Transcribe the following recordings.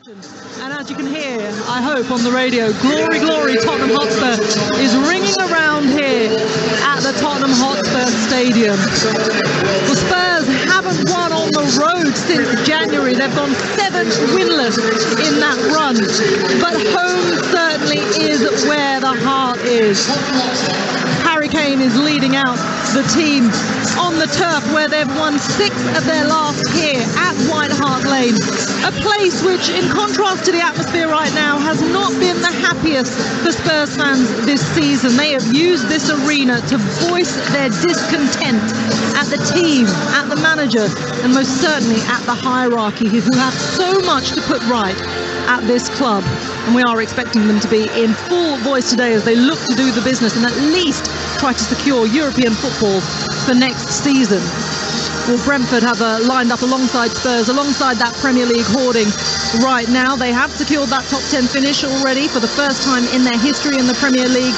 And as you can hear, I hope, on the radio, Glory, Glory, Tottenham Hotspur is ringing around here at the Tottenham Hotspur Stadium. The Spurs haven't won on the road since January. They've gone 7 winless in that run. But home certainly is where the heart is. Harry Kane is leading out the team on the turf where they've won 6 of their last here at White Hart Lane. A place which, in contrast to the atmosphere right now, has not been the happiest for Spurs fans this season. They have used this arena to voice their discontent at the team, at the manager, and most certainly at the hierarchy, who have so much to put right at this club. And we are expecting them to be in full voice today as they look to do the business and at least try to secure European football for next season. Well, Brentford have lined up alongside Spurs, alongside that Premier League hoarding right now. They have secured that top 10 finish already for the first time in their history in the Premier League.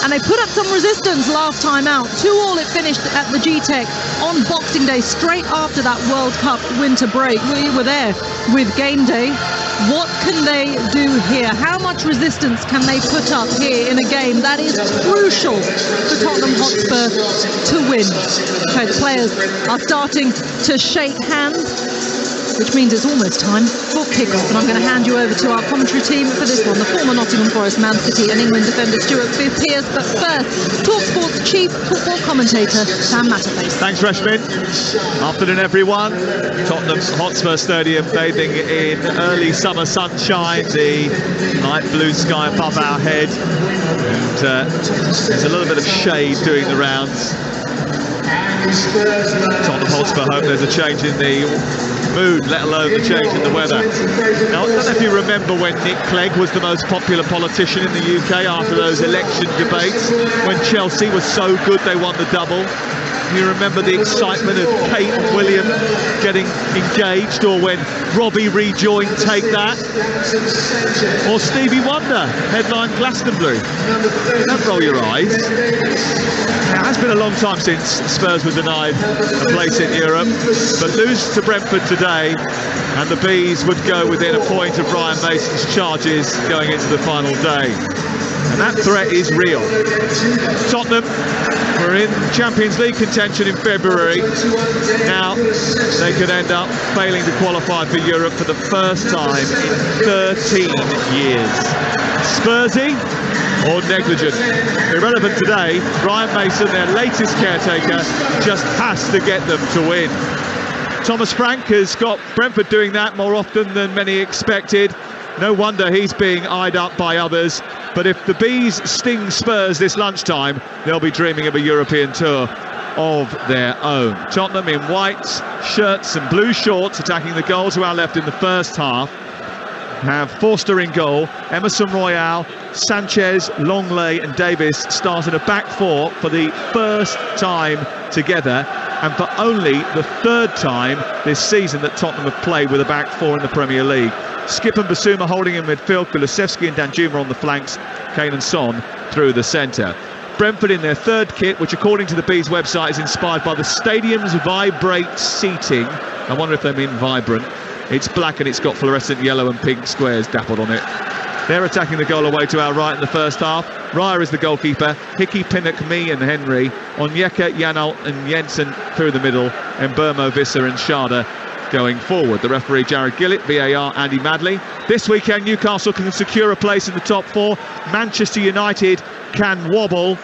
And they put up some resistance last time out. 2-2 it finished at the G-Tech on Boxing Day, straight after that World Cup winter break. We were there with game day. What can they do here? How much resistance can they put up here in a game that is crucial for Tottenham Hotspur to win? Okay, the players are starting to shake hands, which means it's almost time for kickoff. And I'm going to hand you over to our commentary team for this one, the former Nottingham Forest, Man City and England defender Stuart Pearce. But first, Talksport's chief football commentator, Sam Matterface. Thanks, Reshmin. Afternoon, everyone. Tottenham Hotspur Stadium bathing in early summer sunshine, the light blue sky above our head. And there's a little bit of shade doing the rounds. Tottenham Hotspur hope there's a change in the mood, let alone the change in the weather. Now, I don't know if you remember when Nick Clegg was the most popular politician in the UK after those election debates, when Chelsea was so good they won the double. You remember the excitement of Kate and William getting engaged, or when Robbie rejoined Take That, or Stevie Wonder headlined Glastonbury. Don't roll your eyes. It has been a long time since Spurs were denied a place in Europe, but lose to Brentford today and the Bees would go within a point of Ryan Mason's charges going into the final day. And that threat is real. Tottenham were in Champions League contention in February. Now they could end up failing to qualify for Europe for the first time in 13 years. Spursy or negligent? Irrelevant today. Ryan Mason, their latest caretaker, just has to get them to win. Thomas Frank has got Brentford doing that more often than many expected. No wonder he's being eyed up by others. But if the Bees sting Spurs this lunchtime, they'll be dreaming of a European tour of their own. Tottenham in white shirts and blue shorts attacking the goal to our left in the first half. Have Forster in goal, Emerson Royale, Sanchez, Longley and Davis start in a back four for the first time together, and for only the third time this season that Tottenham have played with a back four in the Premier League. Skip and Basuma holding in midfield, Kulusevski and Danjuma on the flanks, Kane and Son through the centre. Brentford in their third kit, which according to the Bees website is inspired by the stadium's Vibrate seating. I wonder if they mean vibrant. It's black and it's got fluorescent yellow and pink squares dappled on it. They're attacking the goal away to our right in the first half. Raya is the goalkeeper, Hickey, Pinnock, me and Henry. Onyeka, Janelt and Jensen through the middle, and Burmo, Visser and Schade going forward. The referee Jared Gillett, VAR Andy Madley. This weekend Newcastle can secure a place in the top four. Manchester United can wobble.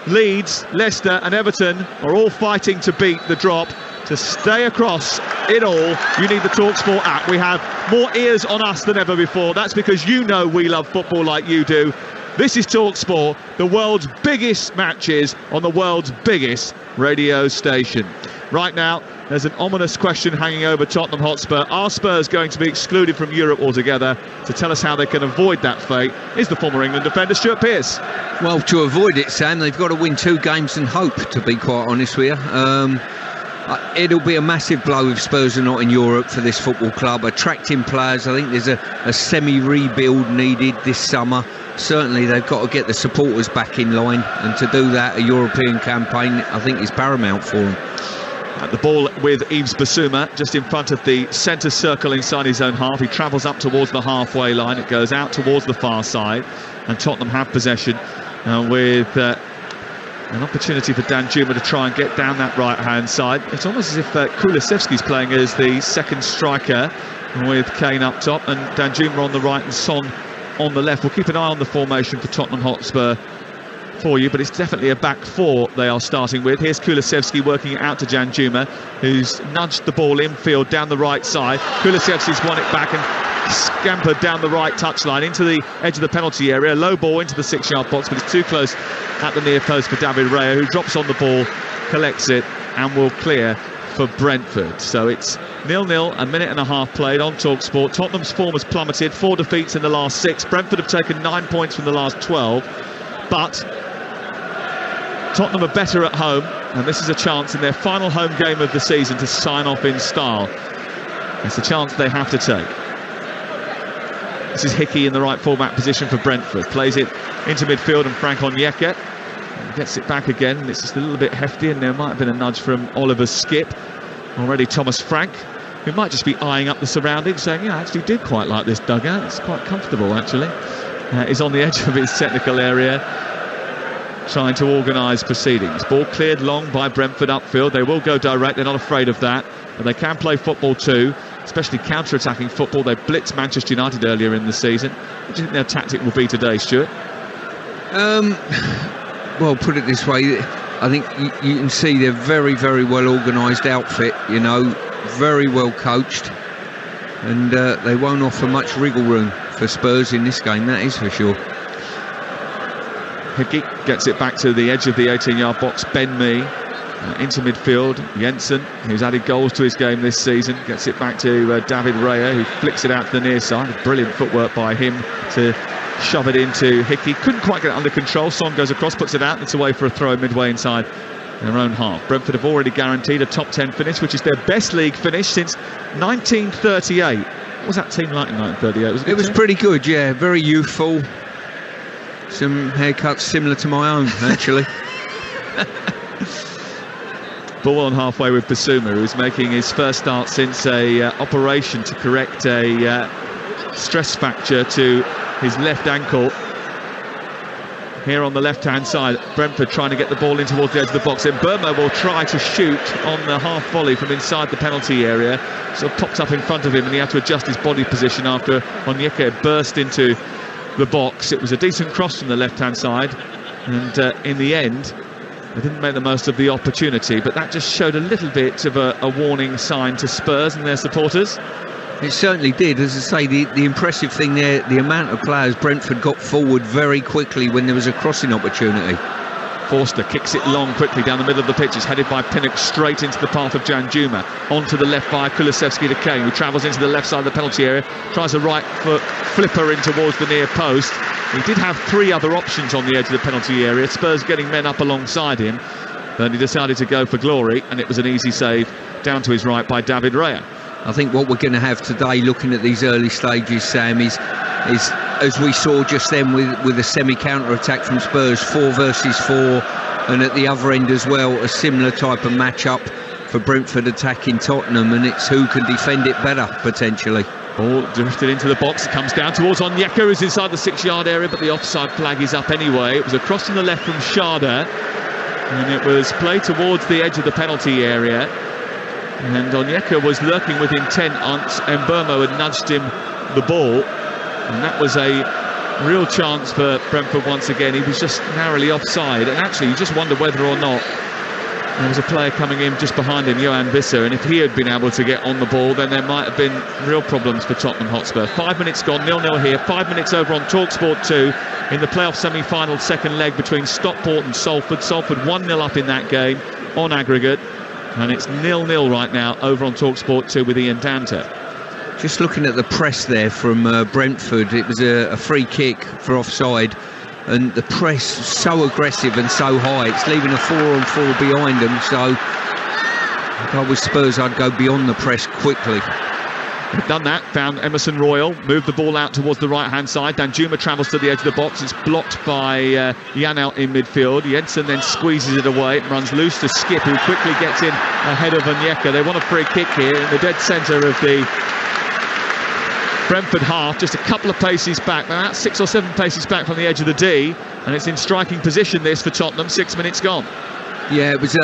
Leeds, Leicester and Everton are all fighting to beat the drop. To stay across it all, you need the Talksport app. We have more ears on us than ever before. That's because you know we love football like you do. This is Talksport, the world's biggest matches on the world's biggest radio station. Right now, there's an ominous question hanging over Tottenham Hotspur. Are Spurs going to be excluded from Europe altogether? To tell us how they can avoid that fate is the former England defender Stuart Pearce. Well, to avoid it, Sam, they've got to win 2 games and hope, to be quite honest with you. It'll be a massive blow if Spurs are not in Europe for this football club. Attracting players, I think there's a semi-rebuild needed this summer. Certainly they've got to get the supporters back in line, and to do that a European campaign I think is paramount for them. The ball with Yves Bissouma just in front of the centre circle inside his own half. He travels up towards the halfway line. It goes out towards the far side, and Tottenham have possession with an opportunity for Danjuma to try and get down that right-hand side. It's almost as if Kulusevski's playing as the second striker with Kane up top and Danjuma on the right and Son on the left. We'll keep an eye on the formation for Tottenham Hotspur for you, but it's definitely a back four they are starting with. Here's Kulusevski working it out to Danjuma, who's nudged the ball infield down the right side. Kulusevski's won it back and scampered down the right touchline into the edge of the penalty area. Low ball into the 6-yard box, but it's too close at the near post for David Raya, who drops on the ball, collects it and will clear for Brentford. So it's 0-0, a minute and a half played on Talksport. Tottenham's form has plummeted, 4 defeats in the last 6. Brentford have taken 9 points from the last 12, but Tottenham are better at home, and this is a chance in their final home game of the season to sign off in style. It's a chance they have to take. This is Hickey in the right fullback position for Brentford. Plays it into midfield, and Frank Onyeka gets it back again, and it's just a little bit hefty, and there might have been a nudge from Oliver Skipp. Already Thomas Frank, who might just be eyeing up the surroundings, saying, yeah, I actually did quite like this dugout. It's quite comfortable, actually. Is on the edge of his technical area, trying to organise proceedings. Ball cleared long by Brentford upfield. They will go direct, they're not afraid of that, but they can play football too, especially counter-attacking football. They blitzed Manchester United earlier in the season. What do you think their tactic will be today, Stuart? Well, put it this way, I think you can see they're very, very well organised outfit, you know, very well coached, and they won't offer much wriggle room for Spurs in this game, that is for sure. Hickey gets it back to the edge of the 18-yard box. Ben Mee into midfield. Jensen, who's added goals to his game this season, gets it back to David Raya, who flicks it out to the near side. Brilliant footwork by him to shove it into Hickey. Couldn't quite get it under control. Son goes across, puts it out, and it's away for a throw midway inside their own half. Brentford have already guaranteed a top 10 finish, which is their best league finish since 1938. What was that team like in 1938? It was pretty good, yeah. Very youthful. Some haircuts similar to my own, actually. Ball on halfway with Bissouma, who's making his first start since a operation to correct a stress fracture to his left ankle. Here on the left-hand side, Brentford trying to get the ball in towards the edge of the box. And Burma will try to shoot on the half volley from inside the penalty area. Sort of popped up in front of him, and he had to adjust his body position after Onyeka burst into the box. It was a decent cross from the left-hand side, and in the end they didn't make the most of the opportunity, but that just showed a little bit of a warning sign to Spurs and their supporters. It certainly did. As I say, the impressive thing there, the amount of players Brentford got forward very quickly when there was a crossing opportunity. Forster kicks it long quickly down the middle of the pitch. It's headed by Pinnock straight into the path of Danjuma. Onto the left by Kulusevski to Kane, who travels into the left side of the penalty area. Tries a right foot flipper in towards the near post. He did have 3 other options on the edge of the penalty area. Spurs getting men up alongside him. But he decided to go for glory, and it was an easy save down to his right by David Raya. I think what we're going to have today, looking at these early stages, Sam, is as we saw just then with a semi-counter attack from Spurs, 4 versus 4, and at the other end as well, a similar type of match-up for Brentford attacking Tottenham, and it's who can defend it better, potentially. Ball drifted into the box, it comes down towards Onyeka, who's inside the 6-yard area, but the offside flag is up anyway. It was a cross from the left from Sharda, and it was played towards the edge of the penalty area. And Onyeka was lurking with intent. And Burmo had nudged him the ball, and that was a real chance for Brentford once again. He was just narrowly offside, and actually you just wonder whether or not there was a player coming in just behind him, Johan Visser, and if he had been able to get on the ball, then there might have been real problems for Tottenham Hotspur. 5 minutes gone, 0-0 here. 5 minutes over on Talksport 2 in the playoff semi-final second leg between Stockport and Salford. Salford 1-0 up in that game on aggregate. And it's 0-0 right now over on Talksport 2 with Ian Dante. Just looking at the press there from Brentford, it was a free kick for offside, and the press so aggressive and so high, it's leaving a 4-on-4 behind them. So if I was Spurs, I'd go beyond the press quickly. They've done that, found Emerson Royal, moved the ball out towards the right-hand side. Danjuma travels to the edge of the box. It's blocked by Janelt in midfield. Jensen then squeezes it away. It runs loose to Skip, who quickly gets in ahead of Onyeka. They want a free kick here in the dead centre of the Brentford half, just a couple of paces back, about 6 or 7 paces back from the edge of the D, and it's in striking position this for Tottenham. 6 minutes gone. Yeah, it was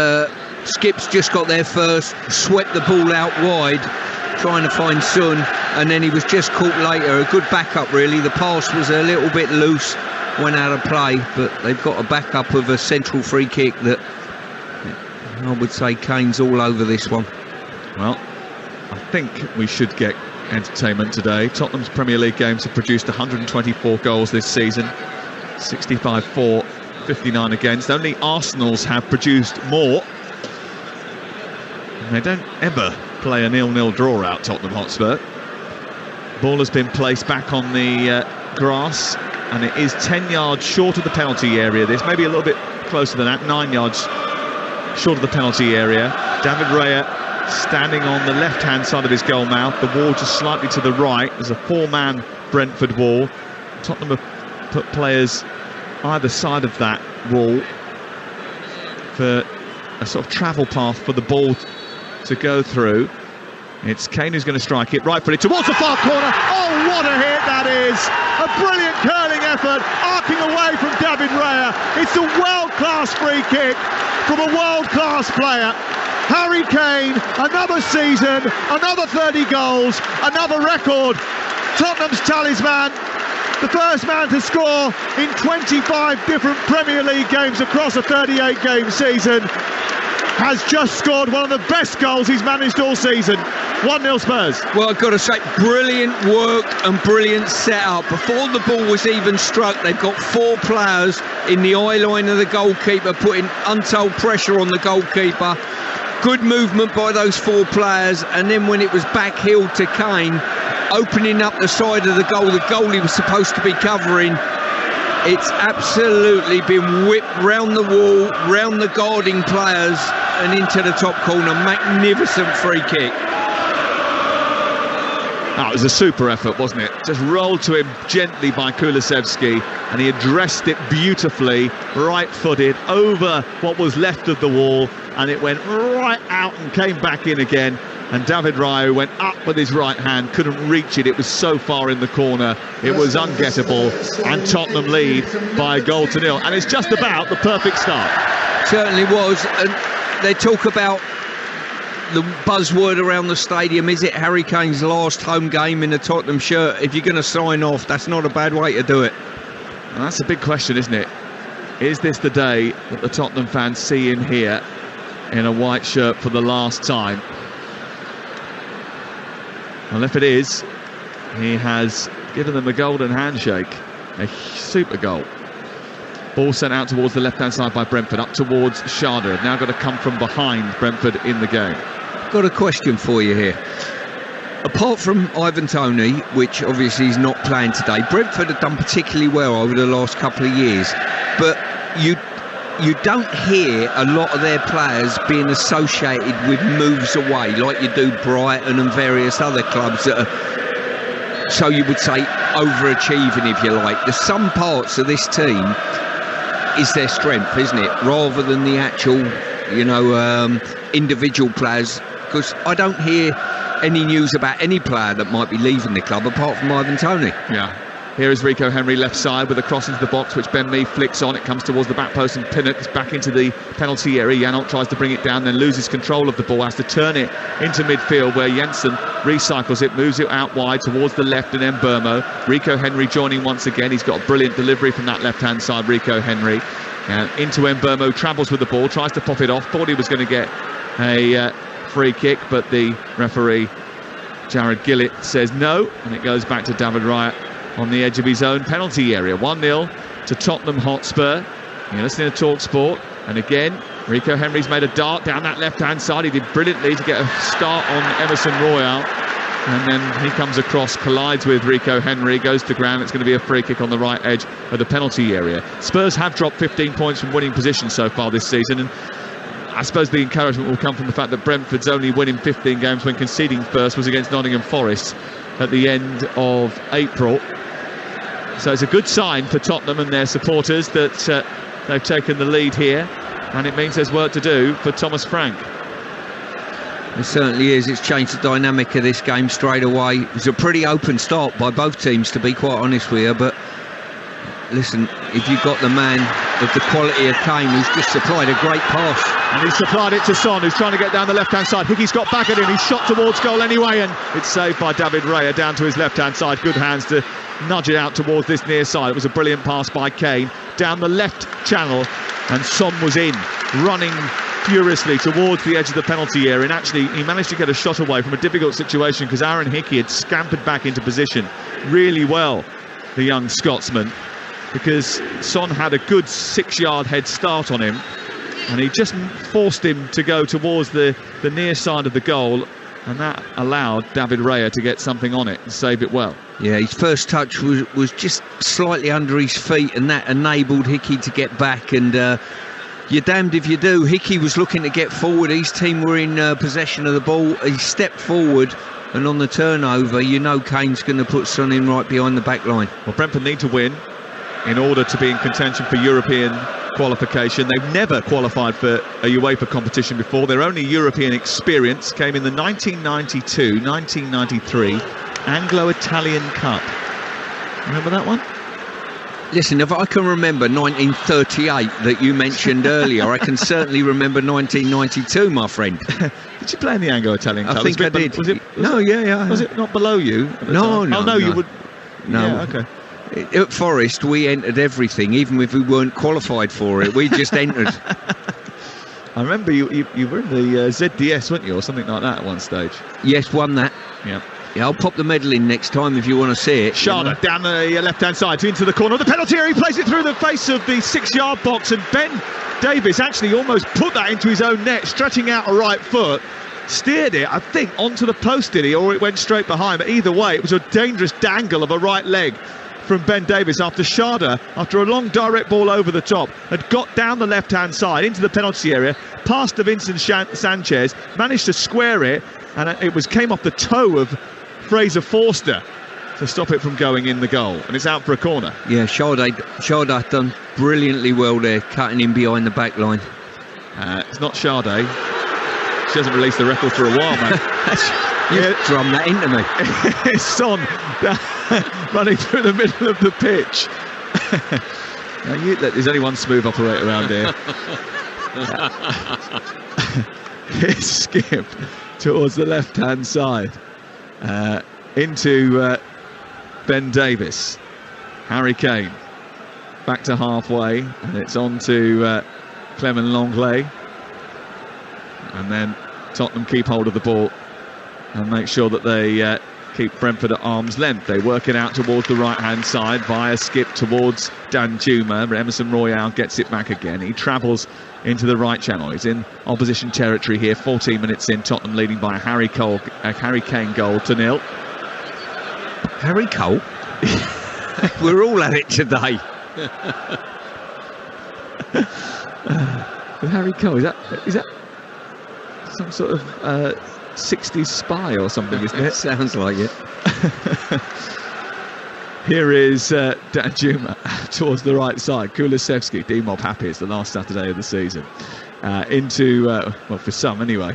Skip's just got there first, swept the ball out wide, trying to find Son, and then he was just caught later. A good backup, really. The pass was a little bit loose, went out of play, but they've got a backup of a central free kick that I would say Kane's all over this one. Well, I think we should get entertainment today. Tottenham's Premier League games have produced 124 goals this season, 65 for, 59 against. Only Arsenal's have produced more. And they don't ever play a 0-0 draw out, Tottenham Hotspur. Ball has been placed back on the grass, and it is 10 yards short of the penalty area. This may be a little bit closer than that, 9 yards short of the penalty area. David Raya standing on the left-hand side of his goal mouth, the wall just slightly to the right. There's a 4-man Brentford wall. Tottenham have put players either side of that wall for a sort of travel path for the ball to go through. It's Kane who's going to strike it, right footed towards the far corner. Oh, what a hit that is! A brilliant curling effort, arcing away from David Raya. It's a world-class free kick from a world-class player. Harry Kane, another season, another 30 goals, another record. Tottenham's talisman, the first man to score in 25 different Premier League games across a 38-game season, has just scored one of the best goals he's managed all season. 1-0 Spurs. Well, I've got to say, brilliant work and brilliant setup. Before the ball was even struck, they've got 4 players in the eye line of the goalkeeper, putting untold pressure on the goalkeeper. Good movement by those 4 players, and then when it was back-heeled to Kane, opening up the side of the goal he was supposed to be covering, it's absolutely been whipped round the wall, round the guarding players, and into the top corner. Magnificent free kick. Oh, it was a super effort, wasn't it? Just rolled to him gently by Kulusevski, and he addressed it beautifully, right-footed, over what was left of the wall, and it went right out and came back in again. And David Raya went up with his right hand, couldn't reach it. It was so far in the corner, it was ungettable, and Tottenham lead by 1-0. And it's just about the perfect start. Certainly was. And they talk about the buzzword around the stadium, is it Harry Kane's last home game in a Tottenham shirt? If you're going to sign off, that's not a bad way to do it. And that's a big question, isn't it? Is this the day that the Tottenham fans see him here in a white shirt for the last time? Well, if it is, he has given them a golden handshake. A super goal. Ball sent out towards the left-hand side by Brentford, up towards Sharda. Now got to come from behind Brentford in the game. Got a question for you here. Apart from Ivan Toney, which obviously is not playing today, Brentford have done particularly well over the last couple of years. But you don't hear a lot of their players being associated with moves away, like you do Brighton and various other clubs that are, so you would say, overachieving, if you like. There's some parts of this team is their strength, isn't it? Rather than the actual, individual players. Because I don't hear any news about any player that might be leaving the club apart from Ivan Toney. Yeah. Here is Rico Henry left side with a cross into the box, which Ben Mee flicks on. It comes towards the back post, and Pinnock is back into the penalty area. Janelt tries to bring it down, then loses control of the ball, has to turn it into midfield, where Jensen recycles it, moves it out wide towards the left, and then Burmo. Rico Henry joining once again. He's got a brilliant delivery from that left-hand side, Rico Henry. Into Mbeumo, travels with the ball, tries to pop it off. Thought he was going to get a free kick, but the referee, Jared Gillett, says no, and it goes back to David Raya on the edge of his own penalty area. 1-0 to Tottenham Hotspur. You're listening to Talksport, and again Rico Henry's made a dart down that left-hand side. He did brilliantly to get a start on Emerson Royal, and then he comes across, collides with Rico Henry, goes to ground. It's going to be a free kick on the right edge of the penalty area. Spurs have dropped 15 points from winning position so far this season, and I suppose the encouragement will come from the fact that Brentford's only win in 15 games when conceding first was against Nottingham Forest at the end of April. So it's a good sign for Tottenham and their supporters that they've taken the lead here, and it means there's work to do for Thomas Frank. It certainly is. It's changed the dynamic of this game straight away. It was a pretty open start by both teams, to be quite honest with you, but listen, if you've got the man of the quality of Kane who's just supplied a great pass. And he's supplied it to Son, who's trying to get down the left-hand side. Hickey's got back at him, he's shot towards goal anyway, and it's saved by David Raya down to his left-hand side. Good hands to nudge it out towards this near side. It was a brilliant pass by Kane down the left channel, and Son was in, running furiously towards the edge of the penalty area, and actually he managed to get a shot away from a difficult situation because Aaron Hickey had scampered back into position really well, the young Scotsman, because Son had a good 6-yard head start on him, and he just forced him to go towards the near side of the goal, and that allowed David Raya to get something on it and save it well. Yeah, his first touch was just slightly under his feet, and that enabled Hickey to get back, and you're damned if you do. Hickey was looking to get forward, his team were in possession of the ball, he stepped forward, and on the turnover, you know Kane's going to put Son in right behind the back line. Well, Brentford need to win in order to be in contention for European qualification. They've never qualified for a UEFA competition before. Their only European experience came in the 1992-1993 Anglo-Italian Cup. Remember that one? Listen, if I can remember 1938 that you mentioned earlier, I can certainly remember 1992, my friend. Did you play in the Anglo-Italian Cup? I think I did. Was it? Yeah. Was it not below you? No. Oh, no, you would. No. Yeah, okay. At Forest, we entered everything, even if we weren't qualified for it. We just entered. I remember you were in the ZDS, weren't you, or something like that at one stage? Yes, won that. Yeah. Yeah, I'll pop the medal in next time if you want to see it. Sharda down the left-hand side into the corner of the penalty area. He plays it through the face of the 6-yard box, and Ben Davies actually almost put that into his own net, stretching out a right foot. Steered it, I think, onto the post, did he, or it went straight behind. But either way, it was a dangerous dangle of a right leg from Ben Davies after Sharda, after a long direct ball over the top, had got down the left-hand side into the penalty area, past Davinson Sanchez, managed to square it, and it came off the toe of Fraser Forster to stop it from going in the goal, and it's out for a corner. Yeah, Sharda done brilliantly well there, cutting in behind the back line. It's not Sharda. She hasn't released the record for a while, mate. You drummed that into me. It's Son running through the middle of the pitch. Now there's only one smooth operator around here. It's skipped towards the left-hand side into Ben Davies. Harry Kane back to halfway, and it's on to Clement Longley. And then Tottenham keep hold of the ball and make sure that they keep Brentford at arm's length. They work it out towards the right-hand side via skip towards Danjuma, but Emerson Royale gets it back again. He travels into the right channel. He's in opposition territory here. 14 minutes in, Tottenham leading by a Harry Kane goal to 0. Harry Cole? We're all at it today. Harry Cole, is that some sort of 60s spy or something, isn't it? Sounds like it. Here is Danjuma towards the right side. Kulusevski, D-Mob happy, it's the last Saturday of the season. Into, well, for some anyway.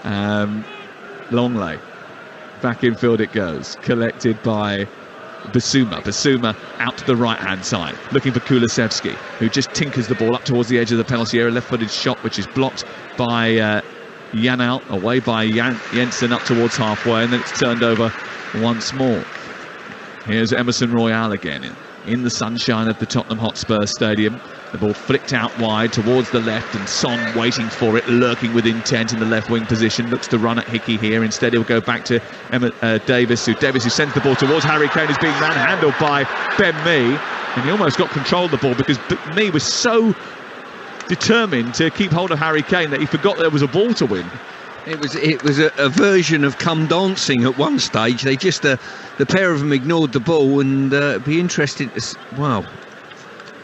Longley. Back in field it goes. Collected by Basuma. Basuma out to the right-hand side, looking for Kulusevski, who just tinkers the ball up towards the edge of the penalty area. Left-footed shot, which is blocked by Janelt, away by Jensen up towards halfway, and then it's turned over once more. Here's Emerson Royale again in the sunshine of the Tottenham Hotspur Stadium. The ball flicked out wide towards the left, and Son waiting for it, lurking with intent in the left wing position. Looks to run at Hickey here. Instead he'll go back to Davies, who sends the ball towards Harry Kane, who's being manhandled by Ben Mee, and he almost got control of the ball because Mee was so determined to keep hold of Harry Kane that he forgot there was a ball to win. It was a version of come dancing at one stage. They just the pair of them ignored the ball, and be interested to wow.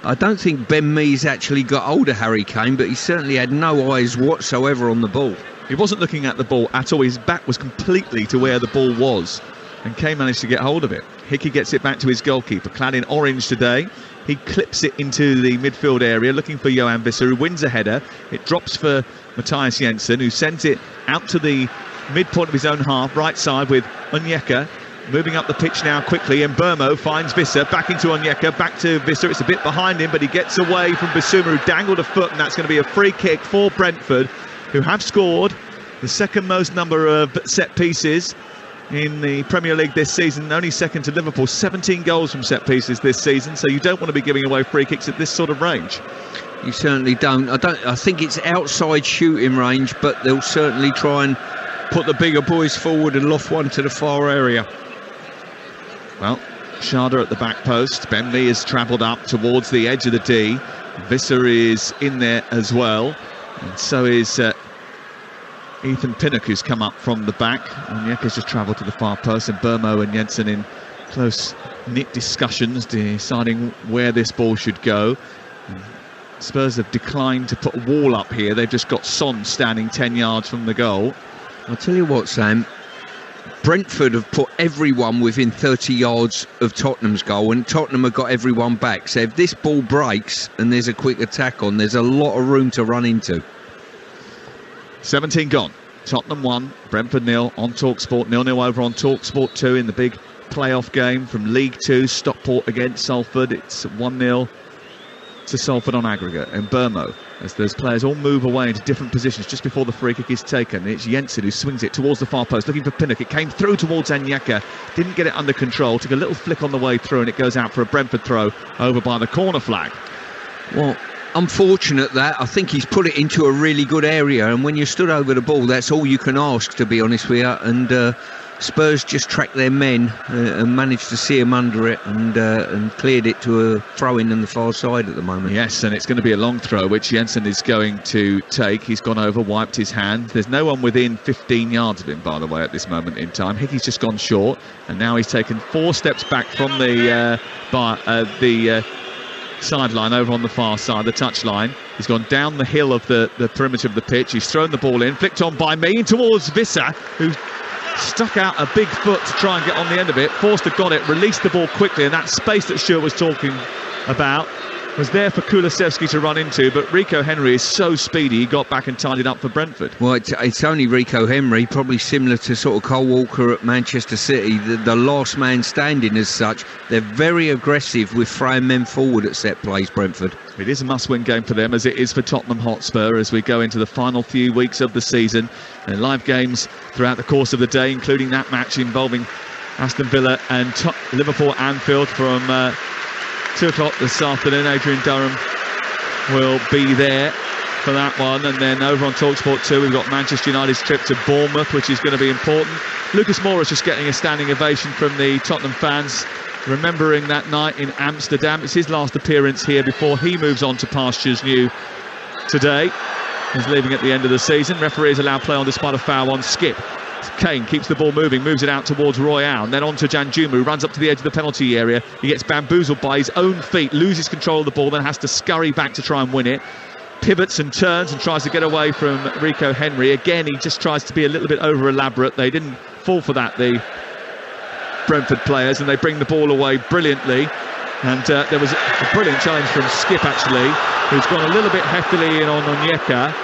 I don't think Ben Mee's actually got hold of Harry Kane, but he certainly had no eyes whatsoever on the ball. He wasn't looking at the ball at all. His back was completely to where the ball was, and Kane managed to get hold of it. Hickey gets it back to his goalkeeper, clad in orange today. He clips it into the midfield area, looking for Johan Visser, who wins a header. It drops for Matthias Jensen, who sends it out to the midpoint of his own half, right side, with Onyeka moving up the pitch now quickly. And Burmo finds Visser, back into Onyeka, back to Visser. It's a bit behind him, but he gets away from Bissouma, who dangled a foot, and that's going to be a free kick for Brentford, who have scored the second most number of set pieces in the Premier League this season, only second to Liverpool. 17 goals from set pieces this season, so you don't want to be giving away free kicks at this sort of range. You certainly don't. I think it's outside shooting range, but they'll certainly try and put the bigger boys forward and loft one to the far area. Well, Schade at the back post. Ben Mee has travelled up towards the edge of the D. Visser is in there as well, and so is Ethan Pinnock, who's come up from the back. Onyeka's just travelled to the far post, and Burmo and Jensen in close-knit discussions deciding where this ball should go. Spurs have declined to put a wall up here. They've just got Son standing 10 yards from the goal. I'll tell you what, Sam, Brentford have put everyone within 30 yards of Tottenham's goal, and Tottenham have got everyone back. So if this ball breaks and there's a quick attack on, there's a lot of room to run into. 17 gone. Tottenham 1, Brentford 0 on Talksport. 0-0 over on Talksport 2 in the big playoff game from League 2. Stockport against Salford. It's 1-0 to Salford on aggregate. And Burmo, as those players all move away into different positions just before the free kick is taken. It's Jensen who swings it towards the far post, looking for Pinnock. It came through towards Onyeka, didn't get it under control, took a little flick on the way through, and it goes out for a Brentford throw over by the corner flag. Well, unfortunate that. I think he's put it into a really good area, and when you're stood over the ball, that's all you can ask, to be honest with you. And Spurs just tracked their men and managed to see him under it, and cleared it to a throw-in on the far side at the moment. Yes, and it's going to be a long throw, which Jensen is going to take. He's gone over, wiped his hand. There's no one within 15 yards of him, by the way, at this moment in time. Hickey's just gone short, and now he's taken 4 steps back from the sideline over on the far side, the touchline. He's gone down the hill of the perimeter of the pitch. He's thrown the ball in, flicked on by Mee towards Visser, who stuck out a big foot to try and get on the end of it. Forster got it, released the ball quickly, and that space that Stuart was talking about was there for Kulusevski to run into, but Rico Henry is so speedy, he got back and tidied up for Brentford. Well, it's only Rico Henry, probably similar to sort of Cole Walker at Manchester City, the last man standing as such. They're very aggressive with throwing men forward at set plays, Brentford. It is a must-win game for them, as it is for Tottenham Hotspur, as we go into the final few weeks of the season. And live games throughout the course of the day, including that match involving Aston Villa and Liverpool Anfield from 2 o'clock this afternoon. Adrian Durham will be there for that one. And then over on Talksport 2, we've got Manchester United's trip to Bournemouth, which is going to be important. Lucas Moura is just getting a standing ovation from the Tottenham fans, remembering that night in Amsterdam. It's his last appearance here before he moves on to pastures new today. He's leaving at the end of the season. Referees allow play on despite a foul on Skip. Kane keeps the ball moving, moves it out towards Royale, and then on to Janjumu, who runs up to the edge of the penalty area. He gets bamboozled by his own feet, loses control of the ball, then has to scurry back to try and win it. Pivots and turns and tries to get away from Rico Henry. Again, he just tries to be a little bit over elaborate. They didn't fall for that, the Brentford players, and they bring the ball away brilliantly. And there was a brilliant challenge from Skip, actually, who's gone a little bit heftily in on Onyeka.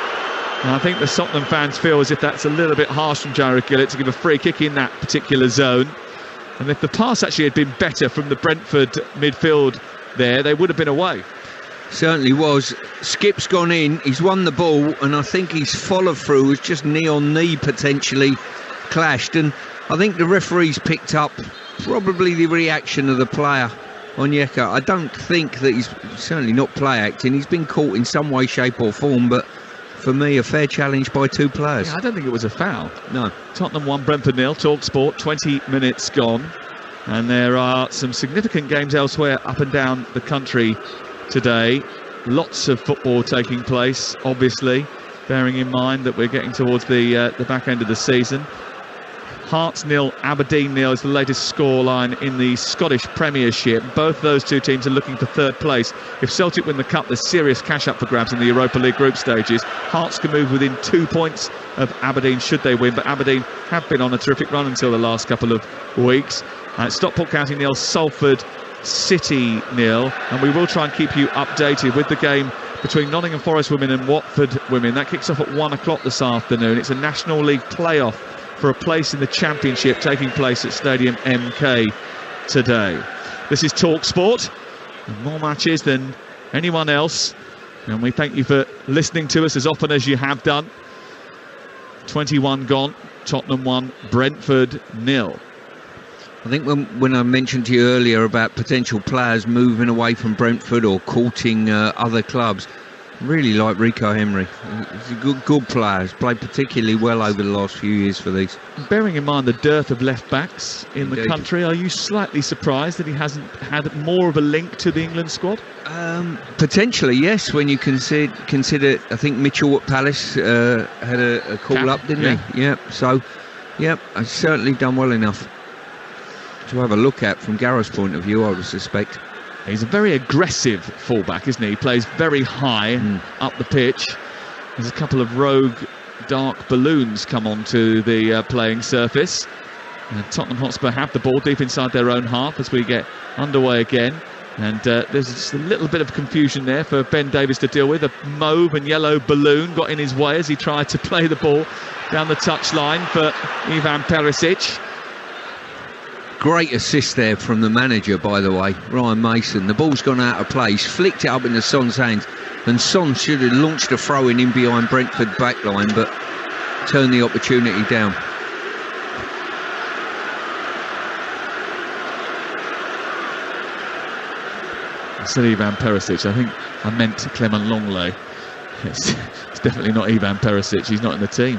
And I think the Tottenham fans feel as if that's a little bit harsh from Jarrod Gillett to give a free kick in that particular zone. And if the pass actually had been better from the Brentford midfield there, they would have been away. Certainly was. Skip's gone in, he's won the ball, and I think his follow-through was just knee-on-knee potentially clashed. And I think the referees picked up probably the reaction of the player, Onyeka. I don't think that he's certainly not play-acting. He's been caught in some way, shape or form, but for me, a fair challenge by 2 players. Yeah, I don't think it was a foul. No. Tottenham 1, Brentford 0. Talksport, 20 minutes gone. And there are some significant games elsewhere up and down the country today. Lots of football taking place, obviously, bearing in mind that we're getting towards the back end of the season. Hearts 0, Aberdeen 0 is the latest scoreline in the Scottish Premiership. Both those two teams are looking for third place. If Celtic win the Cup, there's serious cash up for grabs in the Europa League group stages. Hearts can move within 2 points of Aberdeen should they win, but Aberdeen have been on a terrific run until the last couple of weeks. Stockport County 0, Salford City 0, and we will try and keep you updated with the game between Nottingham Forest women and Watford women. That kicks off at 1 o'clock this afternoon. It's a National League playoff for a place in the Championship taking place at Stadium MK today. This is Talksport, more matches than anyone else, and we thank you for listening to us as often as you have done. 21 gone, Tottenham 1, Brentford 0. I think when I mentioned to you earlier about potential players moving away from Brentford or courting other clubs, really like Rico Henry. He's a good player. He's played particularly well over the last few years for these. Bearing in mind the dearth of left backs in the country, are you slightly surprised that he hasn't had more of a link to the England squad? Potentially, yes. When you consider, I think Mitchell at Palace had a call up, didn't he? Yeah. So, I've certainly done well enough to have a look at from Gareth's point of view, I would suspect. He's a very aggressive fullback, isn't he? He plays very high up the pitch. There's a couple of rogue dark balloons come onto the playing surface. And Tottenham Hotspur have the ball deep inside their own half as we get underway again. And there's just a little bit of confusion there for Ben Davies to deal with. A mauve and yellow balloon got in his way as he tried to play the ball down the touchline for Ivan Perisic. Great assist there from the manager, by the way, Ryan Mason. The ball's gone out of place, flicked it up into Son's hands, and Son should have launched a throw-in in behind Brentford backline, but turned the opportunity down. I said Ivan Perisic. I think I meant Clement Longley. It's definitely not Ivan Perisic. He's not in the team.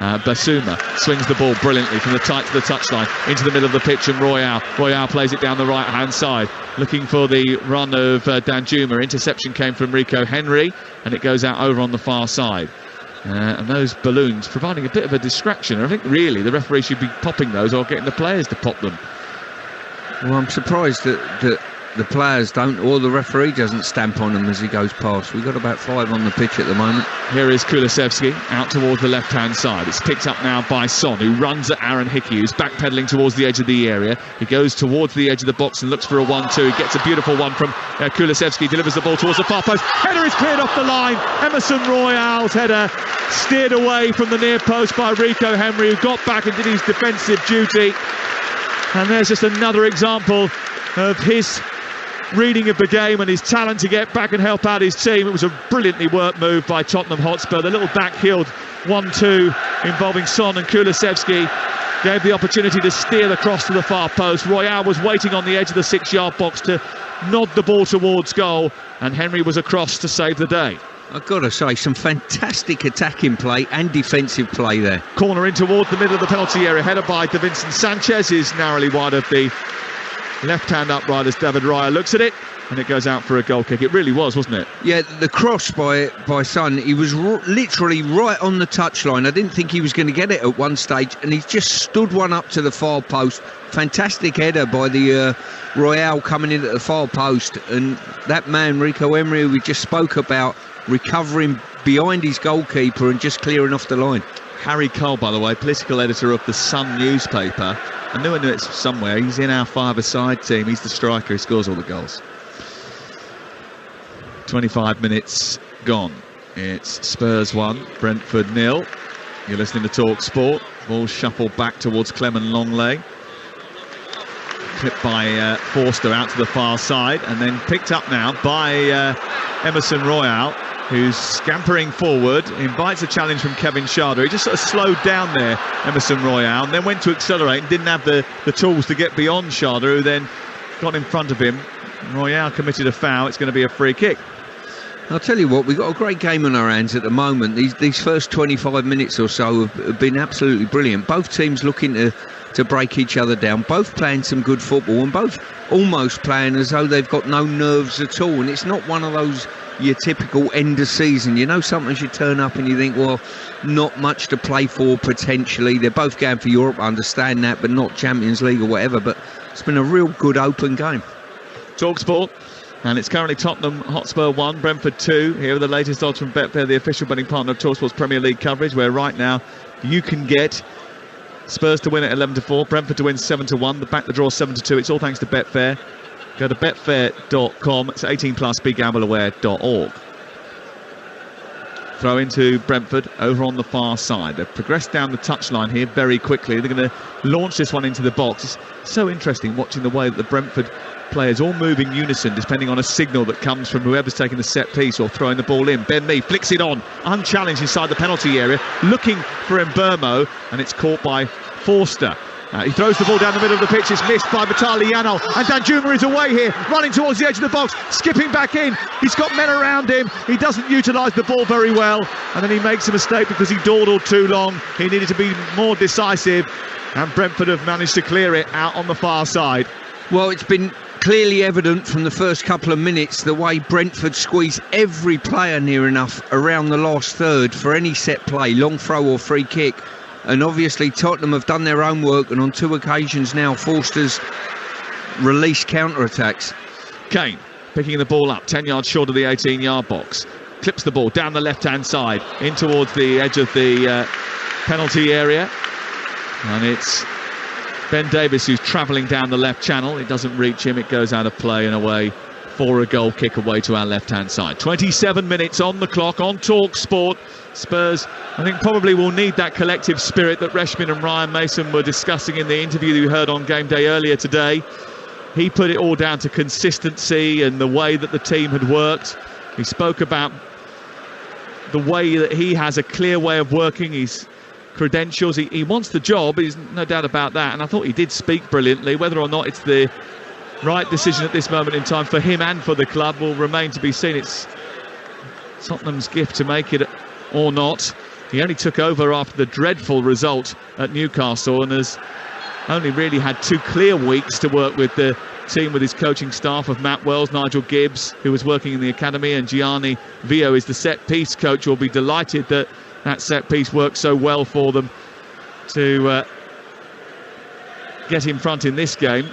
Basuma swings the ball brilliantly from the tight to the touchline into the middle of the pitch, and Royale plays it down the right hand side looking for the run of Danjuma. Interception came from Rico Henry and it goes out over on the far side, and those balloons providing a bit of a distraction. I think really the referee should be popping those or getting the players to pop them. Well, I'm surprised that the players don't, or the referee doesn't stamp on them as he goes past. We've got about 5 on the pitch at the moment. Here is Kulusevski out towards the left-hand side. It's picked up now by Son, who runs at Aaron Hickey, who's backpedaling towards the edge of the area. He goes towards the edge of the box and looks for a 1-2. He gets a beautiful one from Kulusevski, delivers the ball towards the far post. Header is cleared off the line. Emerson Royale's header steered away from the near post by Rico Henry, who got back and did his defensive duty. And there's just another example of his reading of the game and his talent to get back and help out his team. It was a brilliantly worked move by Tottenham Hotspur. The little back-heeled 1-2 involving Son and Kulusevski gave the opportunity to steer the cross to the far post. Royale was waiting on the edge of the 6-yard box to nod the ball towards goal, and Henry was across to save the day. I've got to say, some fantastic attacking play and defensive play there. Corner in towards the middle of the penalty area, headed by Davinson Sanchez, is narrowly wide of the left-hand upright as David Raya looks at it, and it goes out for a goal kick. It really was, wasn't it? Yeah, the cross by Son, he was literally right on the touchline. I didn't think he was going to get it at one stage, and he just stood one up to the far post. Fantastic header by the Royale coming in at the far post, and that man, Rico Henry, who we just spoke about, recovering behind his goalkeeper and just clearing off the line. Harry Cole, by the way, political editor of the Sun newspaper. I knew it somewhere. He's in our five-a-side team. He's the striker. He scores all the goals. 25 minutes gone. It's Spurs 1, Brentford 0. You're listening to Talksport. Ball shuffled back towards Clement Longley. Clipped by Forster out to the far side, and then picked up now by Emerson Royale, who's scampering forward, invites a challenge from Kevin Schade. He just sort of slowed down there, Emerson Royale, and then went to accelerate and didn't have the tools to get beyond Schade, who then got in front of him. Royale committed a foul. It's going to be a free kick. I'll tell you what, we've got a great game on our hands at the moment. These first 25 minutes or so have been absolutely brilliant. Both teams looking to break each other down, both playing some good football, and both almost playing as though they've got no nerves at all. And it's not one of those your typical end of season. You know, sometimes you turn up and you think, well, not much to play for potentially. They're both going for Europe, I understand that, but not Champions League or whatever. But it's been a real good open game. Talksport. And it's currently Tottenham Hotspur 1, Brentford 2. Here are the latest odds from Betfair, the official betting partner of Talksport's Premier League coverage, where right now you can get Spurs to win at 11-4, Brentford to win 7-1, the back the draw 7-2. It's all thanks to Betfair. Go to betfair.com. It's 18+, begambleaware.org. Throw into Brentford over on the far side. They've progressed down the touchline here very quickly. They're going to launch this one into the box. It's so interesting watching the way that the Brentford players all move in unison depending on a signal that comes from whoever's taking the set piece or throwing the ball in. Ben Mee flicks it on, unchallenged inside the penalty area, looking for Mbermo, and it's caught by Forster. He throws the ball down the middle of the pitch. It's missed by Vitaliano, and Danjuma is away here, running towards the edge of the box, skipping back in. He's got men around him. He doesn't utilise the ball very well, and then he makes a mistake because he dawdled too long. He needed to be more decisive, and Brentford have managed to clear it out on the far side. Well, it's been clearly evident from the first couple of minutes the way Brentford squeeze every player near enough around the last third for any set play, long throw or free kick. And obviously Tottenham have done their own work, and on 2 occasions now Forster's released counter-attacks. Kane picking the ball up 10 yards short of the 18-yard box, clips the ball down the left-hand side in towards the edge of the penalty area, and it's Ben Davies who's travelling down the left channel. It doesn't reach him, it goes out of play and away for a goal kick away to our left-hand side. 27 minutes on the clock on Talksport. Spurs, I think, probably will need that collective spirit that Reshman and Ryan Mason were discussing in the interview that you heard on Game Day earlier today. He put it all down to consistency and the way that the team had worked. He spoke about the way that he has a clear way of working, his credentials. He wants the job, there's no doubt about that, and I thought he did speak brilliantly. Whether or not it's the right decision at this moment in time for him and for the club will remain to be seen. It's Tottenham's gift to make it or not. He only took over after the dreadful result at Newcastle and has only really had 2 clear weeks to work with the team, with his coaching staff of Matt Wells, Nigel Gibbs, who was working in the academy, and Gianni Vio is the set piece coach. Will be delighted that that set piece worked so well for them to get in front in this game.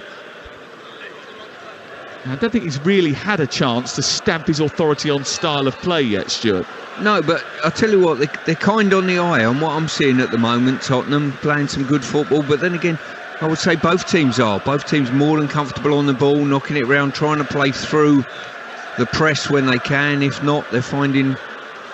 I don't think he's really had a chance to stamp his authority on style of play yet, Stuart. No, but I'll tell you what, they're kind on the eye on what I'm seeing at the moment. Tottenham playing some good football, but then again, I would say both teams are. Both teams more than comfortable on the ball, knocking it around, trying to play through the press when they can. If not, they're finding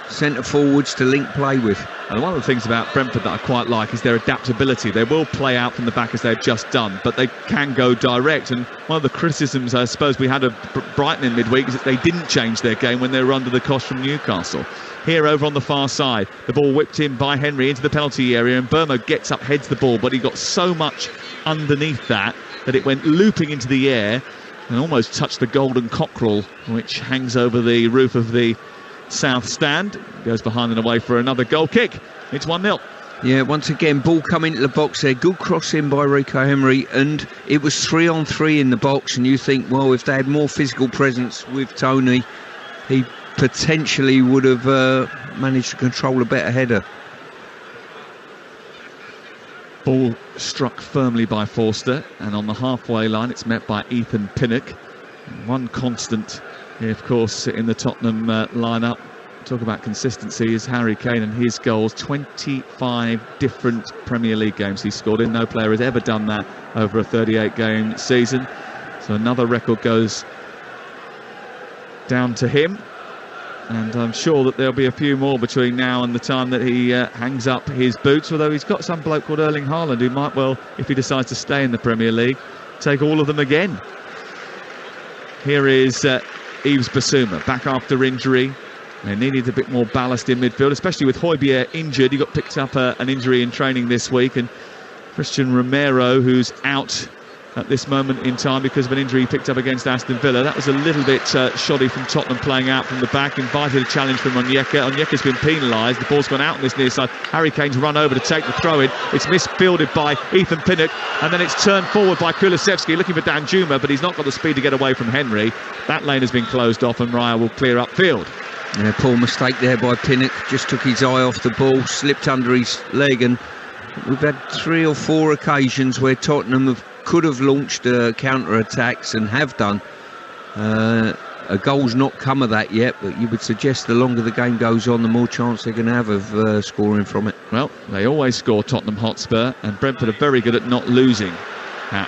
centre forwards to link play with. And one of the things about Brentford that I quite like is their adaptability. They will play out from the back as they've just done, but they can go direct. And one of the criticisms I suppose we had of Brighton in midweek is that they didn't change their game when they were under the cosh from Newcastle. Here over on the far side, the ball whipped in by Henry into the penalty area, and Mbermo gets up, heads the ball, but he got so much underneath that it went looping into the air and almost touched the golden cockerel which hangs over the roof of the south stand. Goes behind and away for another goal kick. It's 1-0. Yeah, once again, ball coming into the box there. Good cross in by Rico Henry, and it was 3-on-3 in the box. And you think, well, if they had more physical presence with Tony, he potentially would have managed to control a better header. Ball struck firmly by Forster, and on the halfway line it's met by Ethan Pinnock. One constant, of course, in the Tottenham lineup, talk about consistency, is Harry Kane and his goals. 25 different Premier League games he scored in. No player has ever done that over a 38-game season. So another record goes down to him. And I'm sure that there'll be a few more between now and the time that he hangs up his boots, although he's got some bloke called Erling Haaland who might well, if he decides to stay in the Premier League, take all of them again. Here is Yves Bissouma, back after injury. They needed a bit more ballast in midfield, especially with Højbjerg injured. He got picked up an injury in training this week, and Christian Romero, who's out at this moment in time because of an injury he picked up against Aston Villa. That was a little bit shoddy from Tottenham, playing out from the back. Invited a challenge from Onyeka. Onyeka's been penalised. The ball's gone out on this near side. Harry Kane's run over to take the throw-in. It's misfielded by Ethan Pinnock, and then it's turned forward by Kulusevski, looking for Danjuma, but he's not got the speed to get away from Henry. That lane has been closed off, and Raya will clear upfield. Yeah, poor mistake there by Pinnock. Just took his eye off the ball, slipped under his leg, and we've had 3 or 4 occasions where Tottenham could have launched counter-attacks and have done. A goal's not come of that yet, but you would suggest the longer the game goes on, the more chance they're going to have of scoring from it. Well, they always score, Tottenham Hotspur, and Brentford are very good at not losing.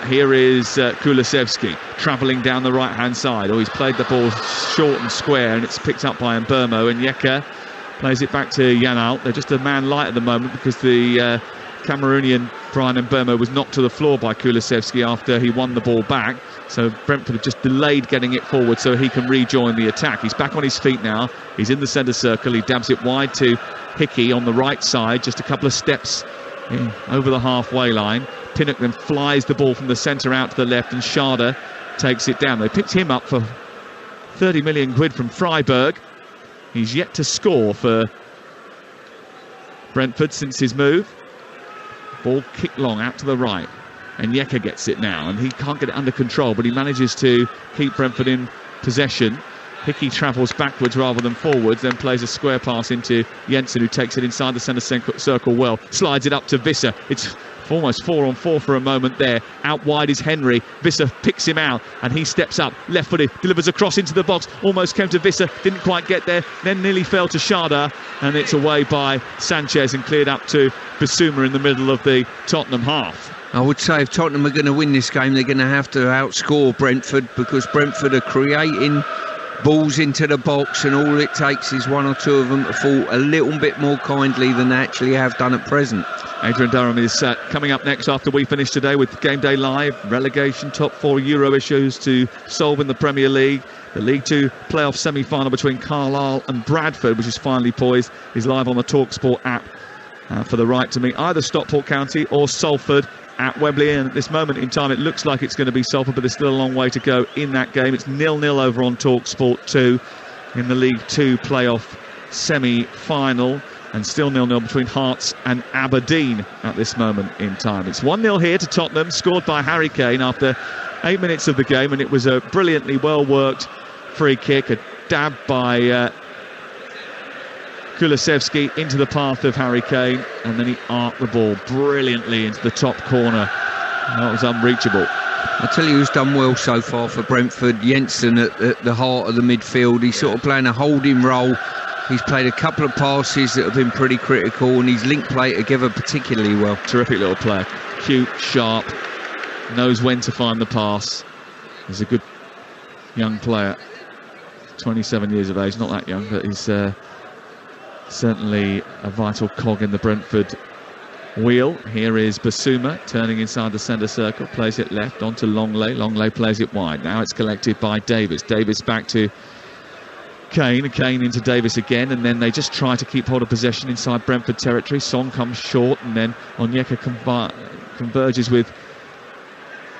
Here is Kulusevski travelling down the right-hand side. Oh, he's played the ball short and square, and it's picked up by Mbeumo, and Yeka plays it back to Yanal. They're just a man light at the moment because the Cameroonian Brian Mbeumo was knocked to the floor by Kulusevski after he won the ball back. So Brentford have just delayed getting it forward so he can rejoin the attack. He's back on his feet now. He's in the centre circle. He dabs it wide to Hickey on the right side, just a couple of steps over the halfway line. Pinnock then flies the ball from the centre out to the left, and Schade takes it down. They picked him up for 30 million quid from Freiburg. He's yet to score for Brentford since his move. Ball kicked long out to the right, and Yeka gets it now, and he can't get it under control, but he manages to keep Brentford in possession. Hickey travels backwards rather than forwards, then plays a square pass into Jensen, who takes it inside the centre circle well, slides it up to Visser. It's almost 4-on-4 for a moment there. Out wide is Henry. Visser picks him out, and he steps up, left-footed, delivers a cross into the box, almost came to Visser, didn't quite get there, then nearly fell to Schade, and it's away by Sanchez and cleared up to Bissouma in the middle of the Tottenham half. I would say if Tottenham are going to win this game, they're going to have to outscore Brentford, because Brentford are creating balls into the box, and all it takes is 1 or 2 of them to fall a little bit more kindly than they actually have done at present. Adrian Durham is coming up next after we finish today with Game Day Live. Relegation, top 4 Euro issues to solve in the Premier League. The League 2 playoff semi-final between Carlisle and Bradford, which is finally poised, is live on the Talksport app for the right to meet either Stockport County or Salford at Wembley. And at this moment in time, it looks like it's going to be Salford, but there's still a long way to go in that game. It's 0-0 over on Talksport 2 in the League 2 playoff semi-final, and still 0-0 between Hearts and Aberdeen at this moment in time. It's 1-0 here to Tottenham, scored by Harry Kane after 8 minutes of the game, and it was a brilliantly well-worked free kick, a dab by Kulusevski into the path of Harry Kane, and then he arced the ball brilliantly into the top corner. That was unreachable. I tell you who's done well so far for Brentford, Jensen at the heart of the midfield. He's sort of playing a holding role. He's played a couple of passes that have been pretty critical, and he's linked play together particularly well. Terrific little player, cute, sharp, knows when to find the pass. He's a good young player, 27 years of age, not that young, but he's certainly a vital cog in the Brentford wheel. Here is Bissouma turning inside the centre circle, plays it left onto Longley. Longley plays it wide. Now it's collected by Davis. Davis back to Kane. Kane into Davis again, and then they just try to keep hold of possession inside Brentford territory. Son comes short, and then Onyeka converges with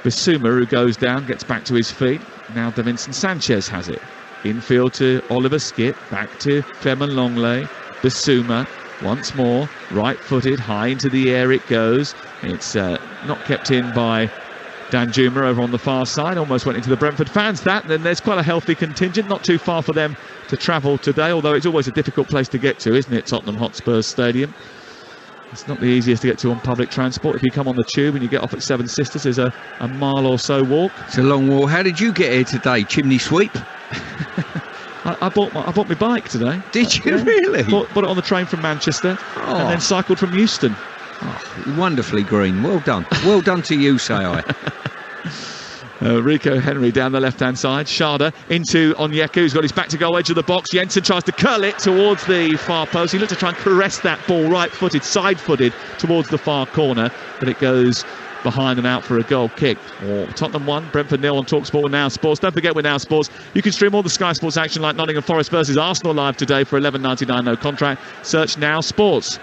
Bissouma, who goes down, gets back to his feet. Now Davinson Sanchez has it. Infield to Oliver Skipp, back to Clement Longley. Bissouma once more, right-footed, high into the air it goes. It's not kept in by Danjuma over on the far side. Almost went into the Brentford fans, that. And then there's quite a healthy contingent, not too far for them to travel today, although it's always a difficult place to get to, isn't it, Tottenham Hotspur Stadium? It's not the easiest to get to on public transport. If you come on the tube and you get off at Seven Sisters, there's a mile or so walk. It's a long walk. How did you get here today? Chimney sweep? I bought my bike today. Did you really? Bought it on the train from Manchester, and then cycled from Euston. Oh, wonderfully green. Well done. Well done to you, say I. Rico Henry down the left-hand side. Schade into Onyeka, who's got his back to goal edge of the box. Jensen tries to curl it towards the far post. He looked to try and caress that ball right-footed, side-footed towards the far corner, but it goes behind and out for a goal kick. Tottenham 1, Brentford 0 on Talksport with Now Sports. Don't forget, with Now Sports, you can stream all the Sky Sports action like Nottingham Forest versus Arsenal live today for $11.99 no contract. Search Now Sports.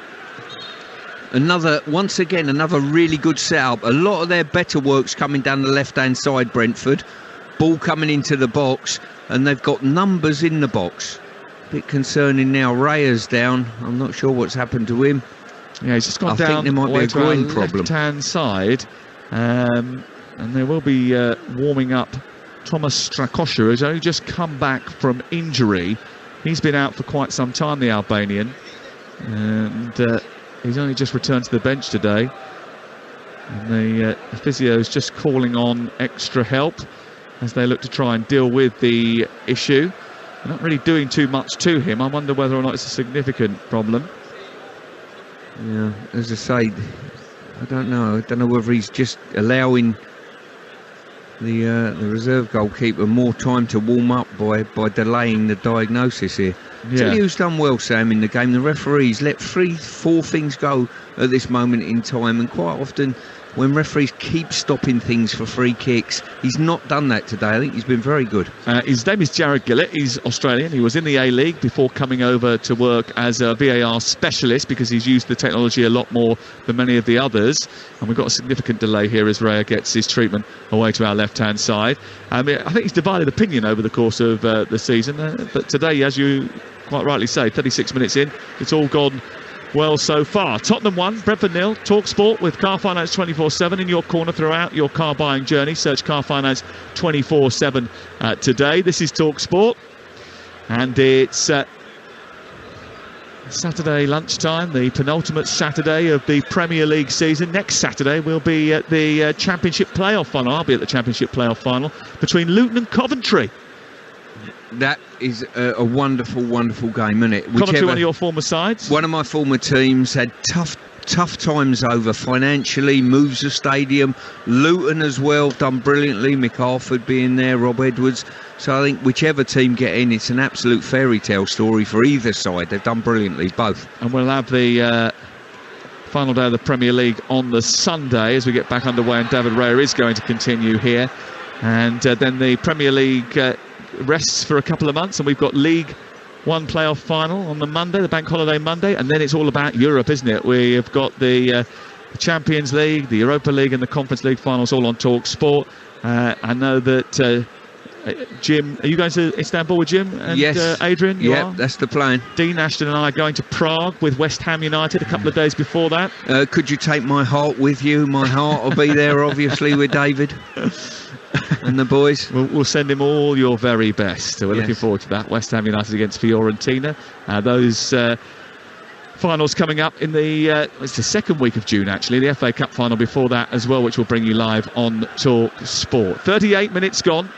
Once again, another really good setup. A lot of their better work's coming down the left-hand side, Brentford. Ball coming into the box, and they've got numbers in the box. Bit concerning now. Raya's down. I'm not sure what's happened to him. Yeah, he's just gone down. I think there might be a groin problem. Left-hand side, and they will be warming up Thomas Strakosha, who's only just come back from injury. He's been out for quite some time, the Albanian, and he's only just returned to the bench today. And the physio's just calling on extra help as they look to try and deal with the issue. They're not really doing too much to him. I wonder whether or not it's a significant problem. Yeah, as I say, I don't know. I don't know whether he's just allowing the reserve goalkeeper more time to warm up by delaying the diagnosis here. Yeah. Tell you who's done well, Sam, in the game. The referees let 3-4 things go at this moment in time, and quite often when referees keep stopping things for free kicks, he's not done that today. I think he's been very good. His name is Jared Gillett. He's Australian. He was in the A-League before coming over to work as a VAR specialist, because he's used the technology a lot more than many of the others. And we've got a significant delay here as Raya gets his treatment away to our left-hand side. I think he's divided opinion over the course of the season. But today, as you quite rightly say, 36 minutes in, it's all gone well so far. Tottenham 1, Brentford 0. Talksport with Car Finance 24/7 in your corner throughout your car buying journey. Search Car Finance 24/7 today. This is Talksport, and it's Saturday lunchtime, the penultimate Saturday of the Premier League season. Next Saturday we'll be at the Championship playoff final. I'll be at the Championship playoff final between Luton and Coventry. That is a wonderful, wonderful game, isn't it? Coventry, one of your former sides? One of my former teams, had tough times over financially, moves the stadium. Luton as well, done brilliantly. Mick Harford being there, Rob Edwards. So I think whichever team get in, it's an absolute fairy tale story for either side. They've done brilliantly, both. And we'll have the final day of the Premier League on the Sunday as we get back underway, and David Raya is going to continue here. And then the Premier League rests for a couple of months, and we've got League One playoff final on the Monday, the bank holiday Monday, and then it's all about Europe, isn't it? We have got the Champions League, the Europa League and the Conference League finals all on Talksport. I know that Jim, are you going to Istanbul with Jim and yes. Adrian? Yeah, that's the plan. Dean Ashton and I are going to Prague with West Ham United a couple of days before that. Could you take my heart with you? My heart will be there, obviously, with David and the boys. We'll send him all your very best. So we're looking forward to that. West Ham United against Fiorentina. Those finals coming up in it's the second week of June, actually. The FA Cup final before that as well, which will bring you live on Talksport. 38 minutes gone,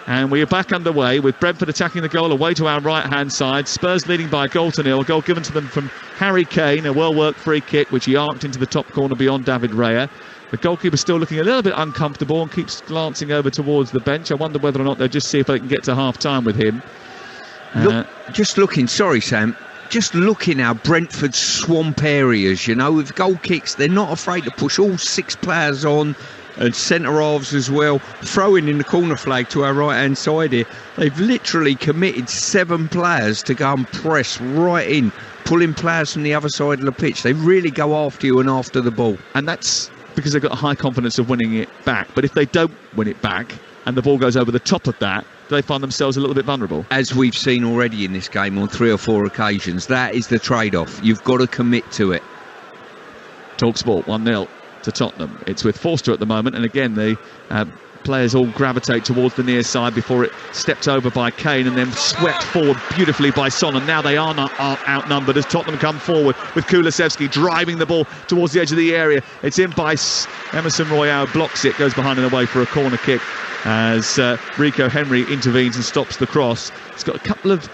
and we are back underway with Brentford attacking the goal away to our right-hand side. Spurs leading by a goal to nil. A goal given to them from Harry Kane, a well-worked free kick, which he arced into the top corner beyond David Raya. The goalkeeper still looking a little bit uncomfortable and keeps glancing over towards the bench. I wonder whether or not they'll just see if they can get to half-time with him. Sorry, Sam. Just looking how Brentford swamp areas, you know, with goal kicks, they're not afraid to push all 6 players on, and centre halves as well, throwing in the corner flag to our right hand side here. They've literally committed 7 players to go and press right in, pulling players from the other side of the pitch. They really go after you and after the ball. And that's because they've got a high confidence of winning it back. But if they don't win it back and the ball goes over the top of that, do they find themselves a little bit vulnerable? As we've seen already in this game on 3 or 4 occasions, that is the trade-off. You've got to commit to it. Talksport 1-0 to Tottenham. It's with Forster at the moment, and again the players all gravitate towards the near side before it stepped over by Kane and then swept forward beautifully by Son. And now they are outnumbered as Tottenham come forward with Kulusevski driving the ball towards the edge of the area. It's in by Emerson Royale, blocks it, goes behind and away for a corner kick as Rico Henry intervenes and stops the cross. It's got a couple of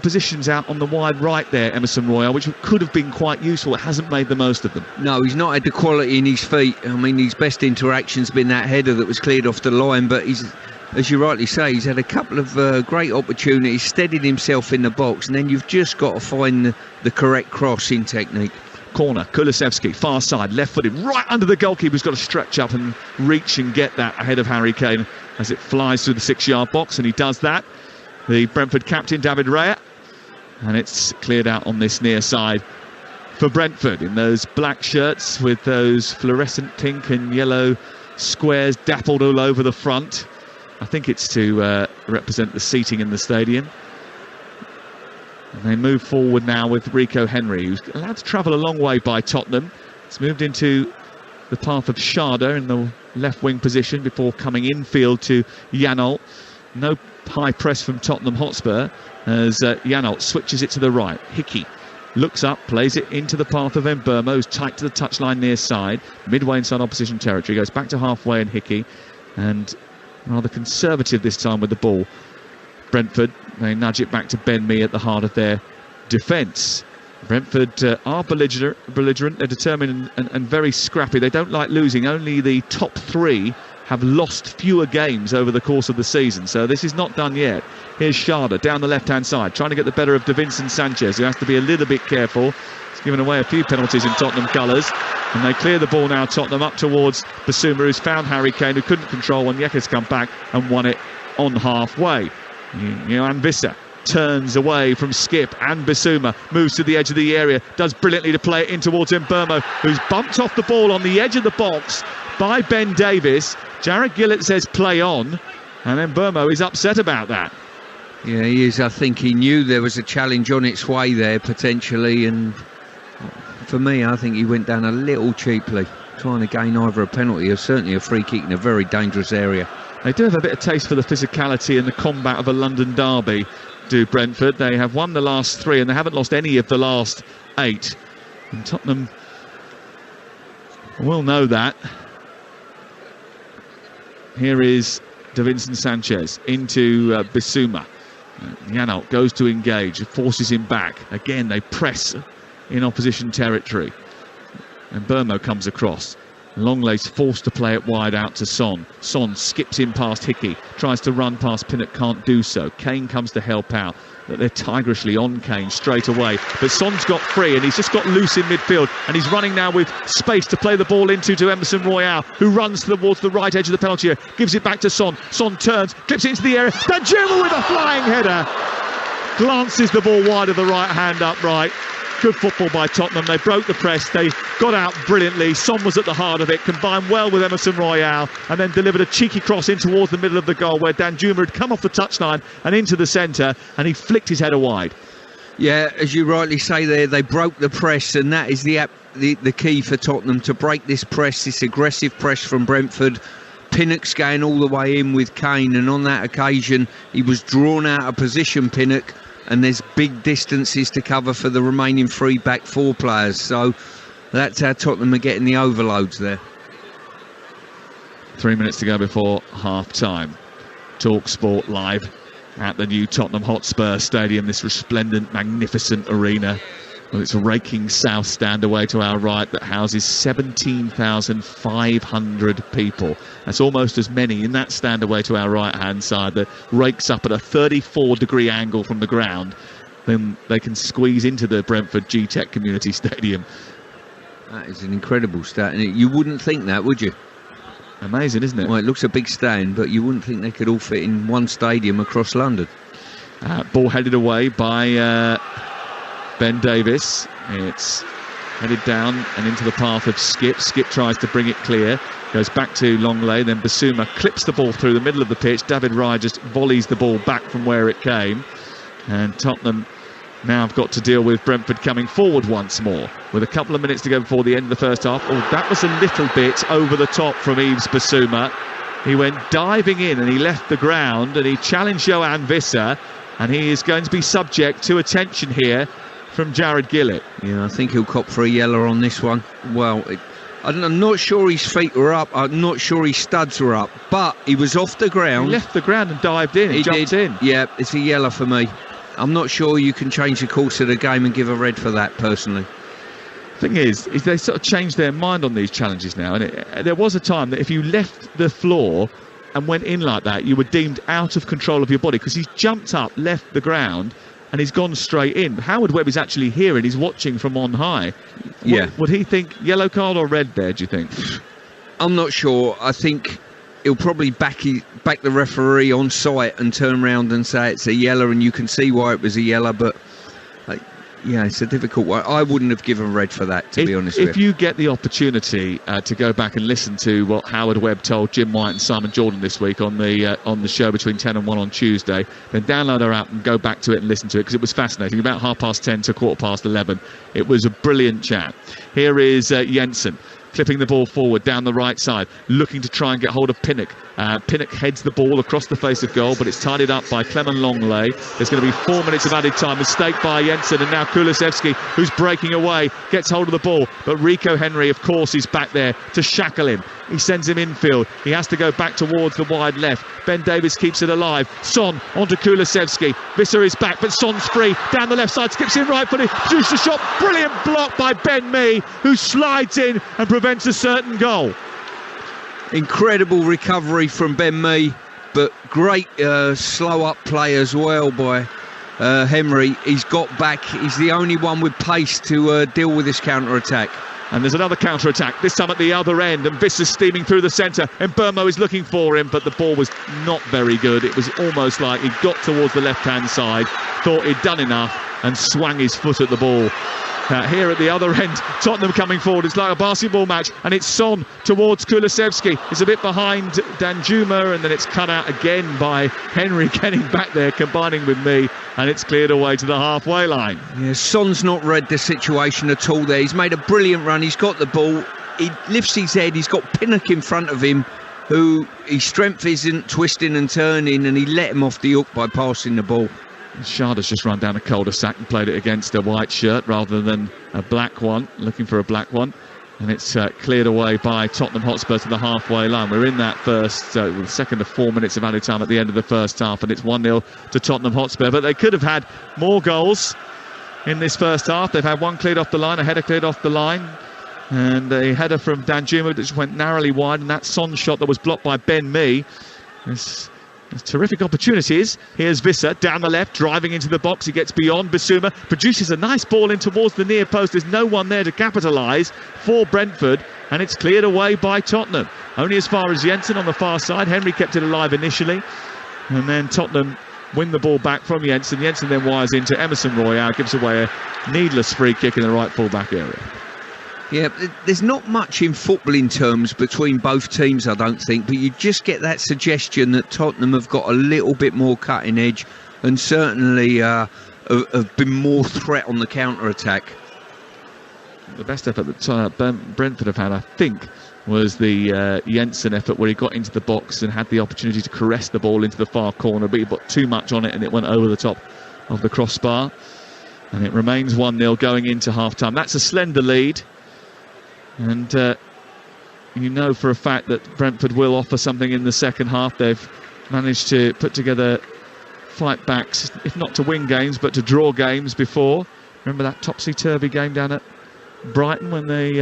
positions out on the wide right there, Emerson Royale, which could have been quite useful. It hasn't made the most of them. No, he's not had the quality in his feet. I mean, his best interaction's been that header that was cleared off the line, but he's, as you rightly say, he's had a couple of great opportunities, steadied himself in the box, and then you've just got to find the correct crossing technique. Corner, Kulusevski, far side, left-footed, right under the goalkeeper, who's got to stretch up and reach and get that ahead of Harry Kane as it flies through the 6-yard box, and he does that. The Brentford captain, David Raya, and it's cleared out on this near side for Brentford in those black shirts with those fluorescent pink and yellow squares dappled all over the front. I think it's to represent the seating in the stadium. And they move forward now with Rico Henry, who's allowed to travel a long way by Tottenham. It's moved into the path of Sharda in the left wing position before coming infield to Janol. No high press from Tottenham Hotspur as Janelt switches it to the right. Hickey looks up, plays it into the path of Mbeumo, who's tight to the touchline near side, midway inside opposition territory, goes back to halfway, and Hickey, and rather conservative this time with the ball. Brentford, they nudge it back to Ben Mee at the heart of their defence. Brentford are belligerent, they're determined and very scrappy. They don't like losing. Only the top three have lost fewer games over the course of the season, so this is not done yet. Here's Schade down the left-hand side, trying to get the better of Davinson Sanchez, who has to be a little bit careful. He's given away a few penalties in Tottenham colours, and they clear the ball now, Tottenham, up towards Bissouma, who's found Harry Kane, who couldn't control when Yeka's come back and won it on halfway. Johan Visser turns away from Skip, and Bissouma moves to the edge of the area, does brilliantly to play it in towards Mbeumo, who's bumped off the ball on the edge of the box by Ben Davies. Jared Gillett says play on, and Mbeumo is upset about that. Yeah, he is. I think he knew there was a challenge on its way there potentially, and for me, I think he went down a little cheaply, trying to gain either a penalty or certainly a free kick in a very dangerous area. They do have a bit of taste for the physicality and the combat of a London derby, do Brentford. They have won the last 3 and they haven't lost any of the last 8. And Tottenham will know that. Here is Davinson Sanchez into Bissouma. Janelt goes to engage, forces him back. Again, they press in opposition territory. And Mbeumo comes across. Longlay's forced to play it wide out to Son. Son skips in past Hickey, tries to run past Pinnock, can't do so. Kane comes to help out. They're tigerishly on Kane straight away, but Son's got free and he's just got loose in midfield, and he's running now with space to play the ball into to Emerson Royale, who runs towards the right edge of the penalty area, gives it back to Son. Son turns, clips it into the area. Danjuma with a flying header, glances the ball wide of the right hand upright. Good football by Tottenham. They broke the press, they got out brilliantly. Son was at the heart of it, combined well with Emerson Royale, and then delivered a cheeky cross in towards the middle of the goal, where Danjuma had come off the touchline and into the centre, and he flicked his header wide. Yeah, as you rightly say there, they broke the press, and that is the key for Tottenham, to break this press, this aggressive press from Brentford. Pinnock's going all the way in with Kane, and on that occasion he was drawn out of position, Pinnock, and there's big distances to cover for the remaining 3 back 4 players, so that's how Tottenham are getting the overloads there. 3 minutes to go before half-time. Talksport live at the new Tottenham Hotspur Stadium, this resplendent, magnificent arena with its raking south stand away to our right that houses 17,500 people. That's almost as many in that stand away to our right-hand side that rakes up at a 34-degree angle from the ground. Then they can squeeze into the Brentford G-Tech Community Stadium. That is an incredible stat, and you wouldn't think that, would you? Amazing, isn't it? Well, it looks a big stand, but you wouldn't think they could all fit in one stadium across London. Ball headed away by Ben Davies. It's headed down and into the path of Skip. Skip tries to bring it clear, goes back to Longley, then Bissouma clips the ball through the middle of the pitch. David Raya just volleys the ball back from where it came, and Tottenham now have got to deal with Brentford coming forward once more with a couple of minutes to go before the end of the first half. Oh, that was a little bit over the top from Yves Bissouma. He went diving in and he left the ground, and he challenged Johan Visser, and he is going to be subject to attention here from Jared Gillett. Yeah, I think he'll cop for a yellow on this one. Well, I'm not sure his feet were up. I'm not sure his studs were up, but he was off the ground. He left the ground and dived in. He jumped in. Yeah, it's a yellow for me. I'm not sure you can change the course of the game and give a red for that, personally. Thing is they sort of changed their mind on these challenges now, and there was a time that if you left the floor and went in like that, you were deemed out of control of your body, because he's jumped up, left the ground, and he's gone straight in. Howard Webb is actually here and he's watching from on high. Yeah. Would he think yellow card or red there, do you think? I'm not sure. I think he'll probably back the referee on site and turn around and say it's a yellow, and you can see why it was a yellow, but yeah, it's a difficult one. I wouldn't have given red for that, to be honest with you. If you get the opportunity to go back and listen to what Howard Webb told Jim White and Simon Jordan this week on the show between 10 and 1 on Tuesday, then download our app and go back to it and listen to it, because it was fascinating. About 10:30 to 11:15. It was a brilliant chat. Here is Jensen. clipping the ball forward down the right side, looking to try and get hold of Pinnock. Pinnock heads the ball across the face of goal, but it's tidied up by Clement Longley. There's going to be 4 minutes of added time. Mistake by Jensen, and now Kulusevski, who's breaking away, gets hold of the ball, but Rico Henry, of course, is back there to shackle him. He sends him infield. He has to go back towards the wide left. Ben Davies keeps it alive. Son onto Kulusevski. Visser is back, but Son's free. Down the left side, skips in right footed. Shoots the shot. Brilliant block by Ben Mee, who slides in and prevents a certain goal. Incredible recovery from Ben Mee, but great slow up play as well by Henry. He's got back. He's the only one with pace to deal with this counter-attack. And there's another counter-attack, this time at the other end, and Visser's steaming through the centre, and Burmo is looking for him, but the ball was not very good. It was almost like he got towards the left-hand side, thought he'd done enough, and swung his foot at the ball. Here at the other end, Tottenham coming forward. It's like a basketball match, and it's Son towards Kulusevski. It's a bit behind Danjuma, and then it's cut out again by Henry getting back there, combining with Mee, and it's cleared away to the halfway line. Yeah, Son's not read the situation at all there. He's made a brilliant run. He's got the ball. He lifts his head. He's got Pinnock in front of him, who his strength isn't twisting and turning, and he let him off the hook by passing the ball. Sharda's just run down a cul-de-sac and played it against a white shirt rather than a black one, looking for a black one. And it's cleared away by Tottenham Hotspur to the halfway line. We're in that the second of 4 minutes of added time at the end of the first half, and it's 1-0 to Tottenham Hotspur. But they could have had more goals in this first half. They've had one cleared off the line, a header cleared off the line, and a header from Danjuma that just went narrowly wide, and that Son shot that was blocked by Ben Mee. Terrific opportunities. Here's Visser down the left, driving into the box. He gets beyond Bissouma, produces a nice ball in towards the near post. There's no one there to capitalise for Brentford, and it's cleared away by Tottenham. Only as far as Jensen on the far side. Henry kept it alive initially, and then Tottenham win the ball back from Jensen. Jensen then wires into Emerson Royale, gives away a needless free kick in the right full-back area. Yeah, there's not much in footballing terms between both teams, I don't think, but you just get that suggestion that Tottenham have got a little bit more cutting edge and certainly have been more threat on the counter-attack. The best effort that Brentford have had, I think, was the Jensen effort, where he got into the box and had the opportunity to caress the ball into the far corner, but he put too much on it and it went over the top of the crossbar. And it remains 1-0 going into half-time. That's a slender lead. And you know for a fact that Brentford will offer something in the second half. They've managed to put together fight backs, if not to win games, but to draw games before. Remember that topsy-turvy game down at Brighton when they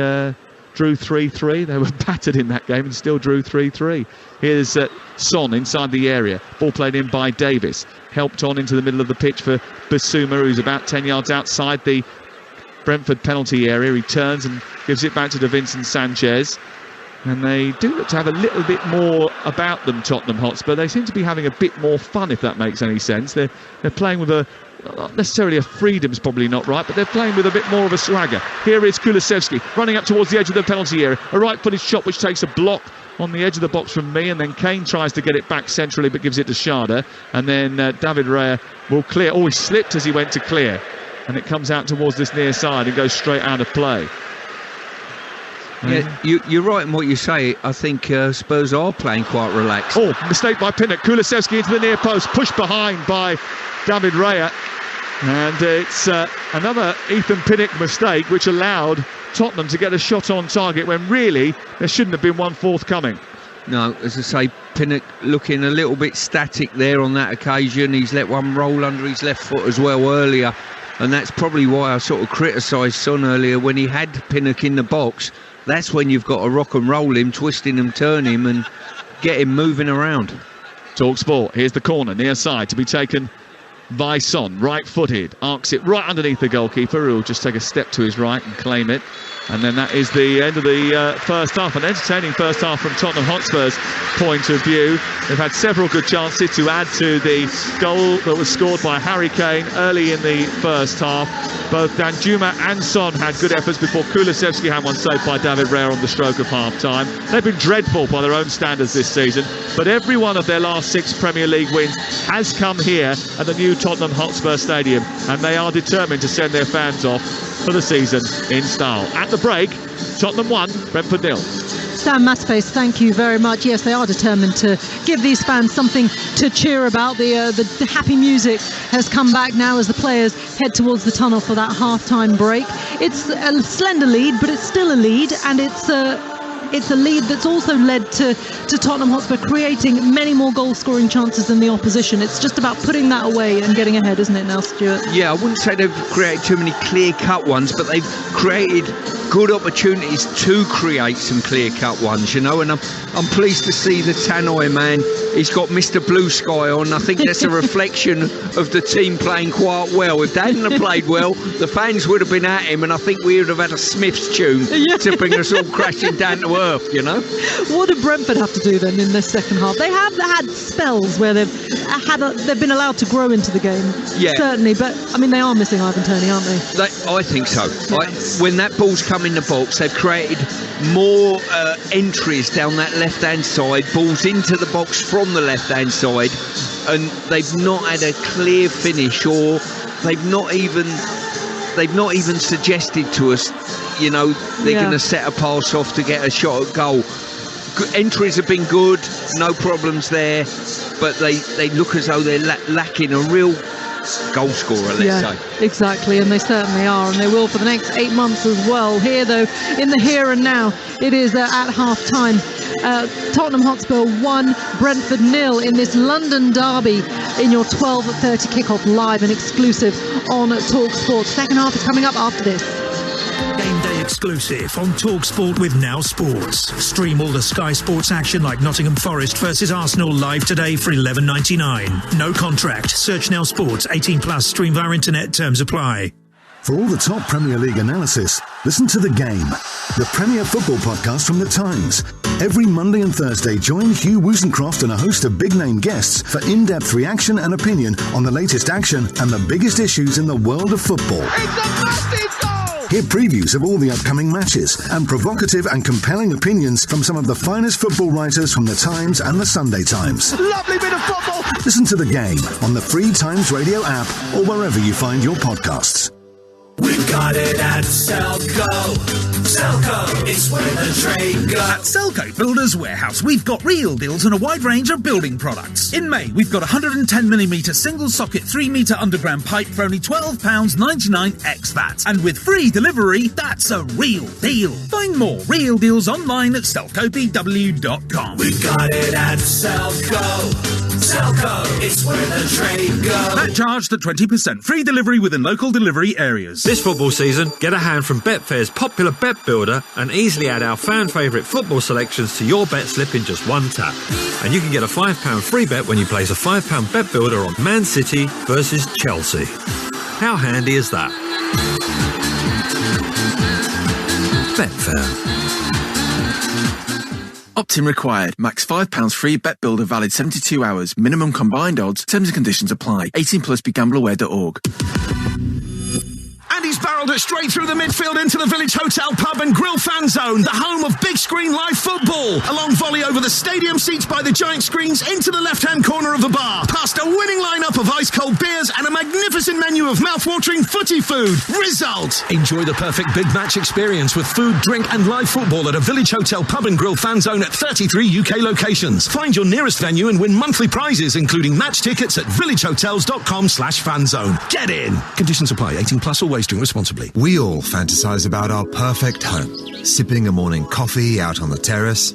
drew 3-3? They were battered in that game and still drew 3-3. Here's Son inside the area. Ball played in by Davis. Helped on into the middle of the pitch for Bissouma, who's about 10 yards outside the Brentford penalty area. He turns and gives it back to Davinson Sanchez, and they do look to have a little bit more about them, Tottenham Hotspur. They seem to be having a bit more fun, if that makes any sense. They're playing with not necessarily a freedom's probably not right, but they're playing with a bit more of a swagger. Here is Kulusevski running up towards the edge of the penalty area, a right-footed shot which takes a block on the edge of the box from Mee, and then Kane tries to get it back centrally but gives it to Sharda, and then David Raya will clear. Oh, he slipped as he went to clear, and it comes out towards this near side and goes straight out of play. Yeah, you're right in what you say. I think Spurs are playing quite relaxed. Oh, mistake by Pinnock. Kulusevski into the near post, pushed behind by David Raya, and it's another Ethan Pinnock mistake which allowed Tottenham to get a shot on target when really there shouldn't have been one forthcoming. No, as I say, Pinnock looking a little bit static there on that occasion. He's let one roll under his left foot as well earlier, and that's probably why I sort of criticised Son earlier when he had Pinnock in the box. That's when you've got to rock and roll him, twist him and turn him and get him moving around. Talksport, here's the corner near side to be taken by Son, right-footed, arcs it right underneath the goalkeeper, who will just take a step to his right and claim it. And then that is the end of the first half. An entertaining first half from Tottenham Hotspur's point of view. They've had several good chances to add to the goal that was scored by Harry Kane early in the first half. Both Danjuma and Son had good efforts before Kulusevski had one saved by David Raya on the stroke of half-time. They've been dreadful by their own standards this season, but every one of their last 6 Premier League wins has come here at the new Tottenham Hotspur Stadium, and they are determined to send their fans off for the season in style. At the break, Tottenham 1, Brentford 0. Stan Masface, thank you very much. Yes, they are determined to give these fans something to cheer about. The happy music has come back now as the players head towards the tunnel for that half-time break. It's a slender lead, but it's still a lead, and it's a lead that's also led to Tottenham Hotspur creating many more goal-scoring chances than the opposition. It's just about putting that away and getting ahead, isn't it now, Stuart? Yeah, I wouldn't say they've created too many clear-cut ones, but they've created good opportunities to create some clear-cut ones, and I'm pleased to see the Tannoy man. He's got Mr. Blue Sky on. I think that's a reflection of the team playing quite well. If they hadn't have played well, the fans would have been at him, and I think we would have had a Smiths tune to bring us all crashing down to earth. What did Brentford have to do then in this second half? They have had spells where they've been allowed to grow into the game, certainly, but I mean they are missing Ivan Toney, aren't they? I think so. When that ball's come in the box, they've created more entries down that left-hand side, balls into the box from the left-hand side, and they've not had a clear finish, or they've not even suggested to us, they're going to set a pass off to get a shot at goal. Entries have been good, no problems there, but they look as though they're lacking a real goal scorer, let's say. Exactly, and they certainly are, and they will for the next 8 months as well. Here, though, in the here and now, it is at half-time. Tottenham Hotspur 1, Brentford 0 in this London derby in your 12:30 kickoff, live and exclusive on Talksport. Second half is coming up after this. Game day exclusive on Talksport with Now Sports. Stream all the Sky Sports action like Nottingham Forest versus Arsenal live today for $11.99. No contract. Search Now Sports. 18+. Stream via internet. Terms apply. For all the top Premier League analysis, listen to The Game, the Premier Football podcast from The Times. Every Monday and Thursday, join Hugh Woosencroft and a host of big-name guests for in-depth reaction and opinion on the latest action and the biggest issues in the world of football. It's a massive goal! Hear previews of all the upcoming matches and provocative and compelling opinions from some of the finest football writers from The Times and The Sunday Times. Lovely bit of football! Listen to The Game on the free Times Radio app or wherever you find your podcasts. We've got it at Selco. Selco, it's where the trade goes. At Selco Builders Warehouse, we've got real deals on a wide range of building products. In May, we've got 110mm single socket 3-metre underground pipe for only £12.99 ex VAT. And with free delivery, that's a real deal. Find more real deals online at selcobw.com. We've got it at Selco. Selco, it's where the trade goes. That charged at 20%. Free delivery within local delivery areas. This football season, get a hand from Betfair's popular Bet Builder and easily add our fan favourite football selections to your bet slip in just one tap. And you can get a £5 free bet when you place a £5 Bet Builder on Man City versus Chelsea. How handy is that? Betfair. Opt-in required. Max £5 free bet builder valid 72 hours. Minimum combined odds. Terms and conditions apply. 18+. BeGambleAware.org. And he's barrelled it straight through the midfield into the Village Hotel Pub and Grill fan zone, the home of big screen live football. A long volley over the stadium seats by the giant screens into the left-hand corner of the bar, past a winning lineup of ice-cold beers and a magnificent menu of mouth-watering footy food. Result! Enjoy the perfect big match experience with food, drink and live football at a Village Hotel Pub and Grill fan zone at 33 UK locations. Find your nearest venue and win monthly prizes, including match tickets at villagehotels.com/fanzone. Get in! Conditions apply. 18+. Always drink responsibly. We all fantasize about our perfect home. Sipping a morning coffee out on the terrace.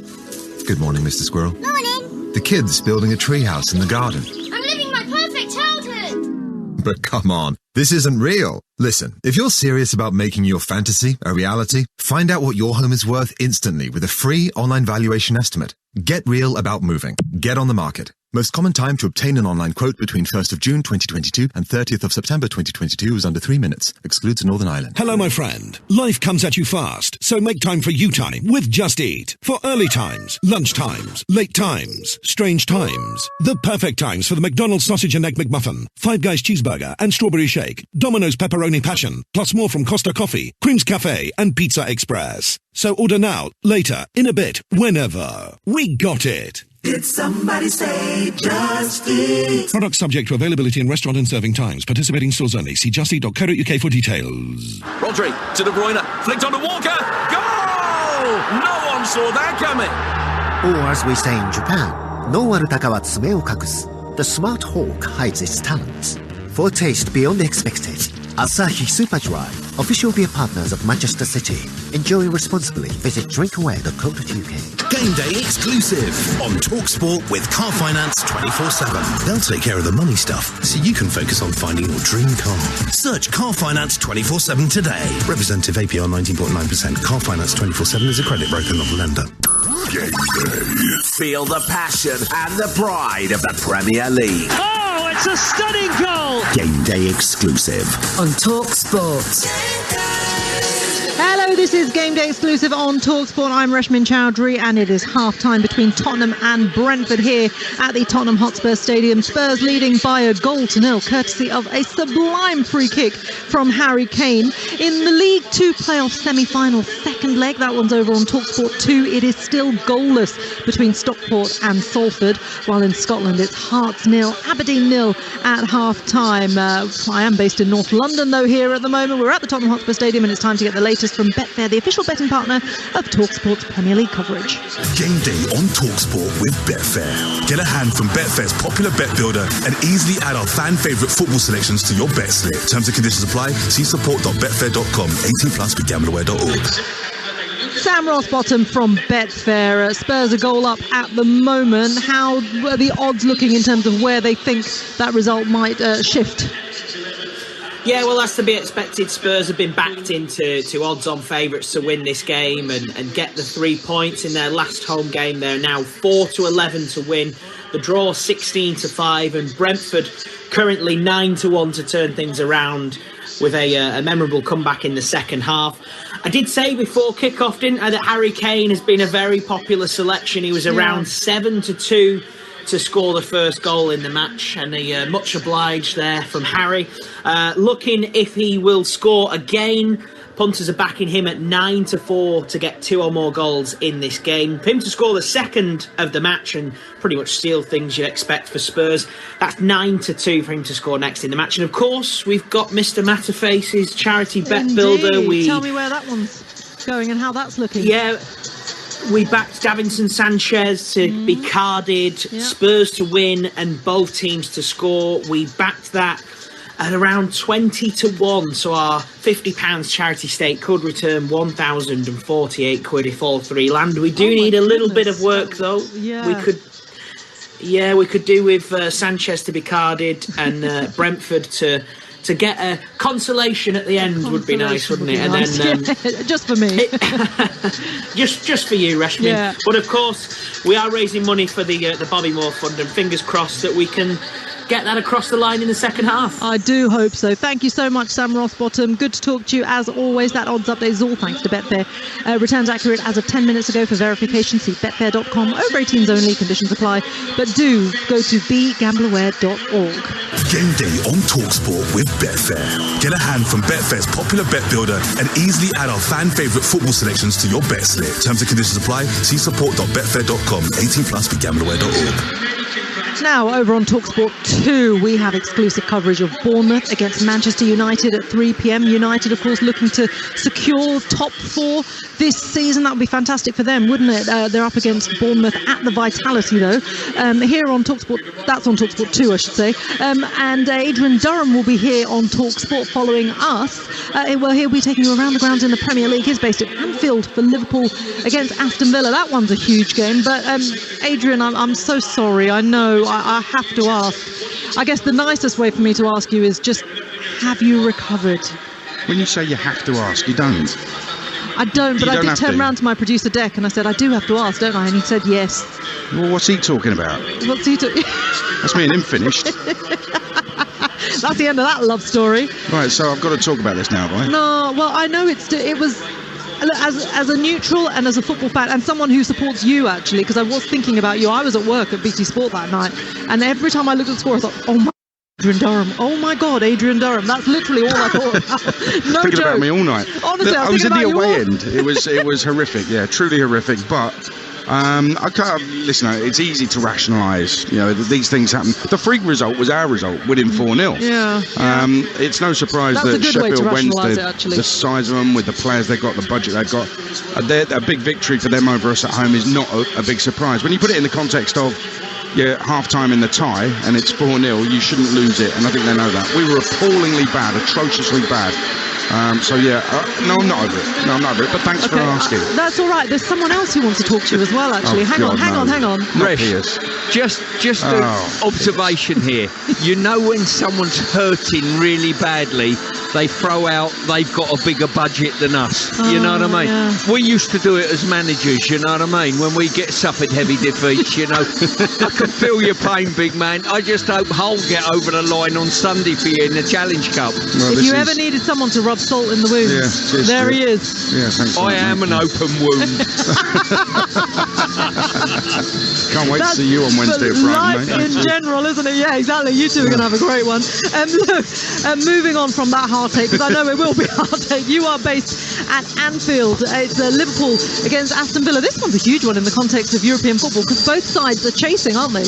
Good morning, Mr. Squirrel. Morning. The kids building a treehouse in the garden. I'm living my perfect childhood. But come on, this isn't real. Listen, if you're serious about making your fantasy a reality, find out what your home is worth instantly with a free online valuation estimate. Get real about moving. Get on the market. Most common time to obtain an online quote between 1st of June 2022 and 30th of September 2022 is under 3 minutes. Excludes Northern Ireland. Hello, my friend. Life comes at you fast, so make time for you time with Just Eat. For early times, lunch times, late times, strange times. The perfect times for the McDonald's Sausage and Egg McMuffin, Five Guys Cheeseburger and Strawberry Shake, Domino's Pepperoni Passion, plus more from Costa Coffee, Creams Cafe and Pizza Express. So order now, later, in a bit, whenever. We got it. Did somebody say Just Eat? Product subject to availability in restaurant and serving times. Participating stores only. See justeat.co.uk for details. Rodri to De Bruyne, flicked onto Walker. Goal! No one saw that coming. Or as we say in Japan, no arutaka wa tsume o kakusu. The smart hawk hides its talents. For a taste beyond the expected, Asahi Super Dry, official beer partners of Manchester City. Enjoy responsibly. Visit drinkaware.co.uk. Game day exclusive on Talksport with Car Finance 24/7. They'll take care of the money stuff, so you can focus on finding your dream car. Search Car Finance 24/7 today. Representative APR 19.9%. Car Finance 24/7 is a credit broker, not a lender. Game day. Feel the passion and the pride of the Premier League. Oh, it's a stunning goal! Game day exclusive on Talksport. Hello, this is Game Day exclusive on Talksport. I'm Reshmin Chowdhury, and it is half-time between Tottenham and Brentford here at the Tottenham Hotspur Stadium. Spurs leading by a 0-0, courtesy of a sublime free kick from Harry Kane. In the League 2 playoff semi-final second leg, that one's over on Talksport 2. It is still goalless between Stockport and Salford, while in Scotland it's Hearts 0, Aberdeen 0 at half-time. I am based in North London, though, here at the moment. We're at the Tottenham Hotspur Stadium, and it's time to get the latest from Betfair, the official betting partner of TalkSport's Premier League coverage. Game day on TalkSport with Betfair. Get a hand from Betfair's popular bet builder and easily add our fan favourite football selections to your bet slip. Terms and conditions apply. See support.betfair.com. 18+ begambleaware.org. Sam Rossbottom from Betfair. Spurs a goal up at the moment. How are the odds looking in terms of where they think that result might shift? Yeah, well, that's to be expected. Spurs have been backed into odds-on favourites to win this game and get the 3 points in their last home game. They're now 4-11 to win. The draw 16-5, and Brentford currently 9-1 to turn things around with a memorable comeback in the second half. I did say before kick-off, didn't I, that Harry Kane has been a very popular selection. He was around 7-2 to score the first goal in the match, and much obliged there from Harry. Looking if he will score again. Punters are backing him at 9-4 to get 2 or more goals in this game. For him to score the second of the match and pretty much steal things you'd expect for Spurs, that's 9-2 for him to score next in the match. And of course, we've got Mr. Matterface's charity bet builder. Tell me where that one's going and how that's looking. Yeah. We backed Davinson Sanchez to be carded, Spurs to win, and both teams to score. We backed that at around 20-1, so our £50 charity stake could return 1,048 quid if all three land. We do need a little bit of work, though. We could do with Sanchez to be carded and Brentford to get a consolation at the end would be nice, wouldn't it? And then just for me, just for you, Reshmin. Yeah. But of course, we are raising money for the Bobby Moore Fund, and fingers crossed that we can get that across the line in the second half. I do hope so. Thank you so much, Sam Rossbottom. Good to talk to you as always. That odds update is all thanks to Betfair. Returns accurate as of 10 minutes ago. For verification, see betfair.com. Over 18s only, conditions apply. But do go to begambleaware.org. Game day on Talksport with Betfair. Get a hand from Betfair's popular bet builder and easily add our fan favourite football selections to your bet slip. Terms and conditions apply. See support.betfair.com. 18+ begambleaware.org. Now, over on Talksport 2, we have exclusive coverage of Bournemouth against Manchester United at 3 p.m. United, of course, looking to secure top 4 this season. That would be fantastic for them, wouldn't it? They're up against Bournemouth at the Vitality, though. Here on Talksport, that's on Talksport 2, I should say. And Adrian Durham will be here on Talksport following us. Well, he'll be taking you around the grounds in the Premier League. He's based at Anfield for Liverpool against Aston Villa. That one's a huge game. But Adrian, I'm so sorry. I know I have to ask. I guess the nicest way for me to ask you is just, have you recovered? When you say you have to ask, you don't. I don't, but I did turn around to my producer, Deck, and I said, I do have to ask, don't I? And he said yes. Well, what's he talking about? What's he talking? That's me and him finished. That's the end of that love story. Right, so I've got to talk about this now, right? No, well, I know it was... As a neutral and as a football fan and someone who supports you, actually, because I was thinking about you. I was at work at BT Sport that night, and every time I looked at the score, I thought, oh my, Adrian Durham. Oh my God, Adrian Durham. That's literally all I thought. No thinking joke. About me all night. Honestly, I was at the away end. It was horrific. Yeah, truly horrific. But Listen, it's easy to rationalise. These things happen. The freak result was our result, winning 4-0. Yeah. It's no surprise That's a that good way to Sheffield rationalise Wednesday, it, actually. the size of them, with the players they've got, the budget they've got, a big victory for them over us at home is not a big surprise. When you put it in the context of half-time in the tie and it's 4-0, you shouldn't lose it, and I think they know that. We were appallingly bad, atrociously bad. No, I'm not over it. But thanks for asking. That's all right. There's someone else who wants to talk to you as well, actually. Hang on. Ref, just an observation here. You know when someone's hurting really badly, they throw out they've got a bigger budget than us. You know what I mean? Yeah. We used to do it as managers, you know what I mean? When we suffered heavy defeats, I can feel your pain, big man. I just hope Hull get over the line on Sunday for you in the Challenge Cup. Well, if you ever needed someone to rub salt in the wound, there he is. Yeah, thanks. I am an open wound. Can't wait to see you on Wednesday at Life Friday, in general, isn't it? Yeah, exactly. You two are going to have a great one. Look, moving on from that heartache, because I know it will be heartache. You are based at Anfield. It's Liverpool against Aston Villa. This one's a huge one in the context of European football, because both sides are chasing, aren't they?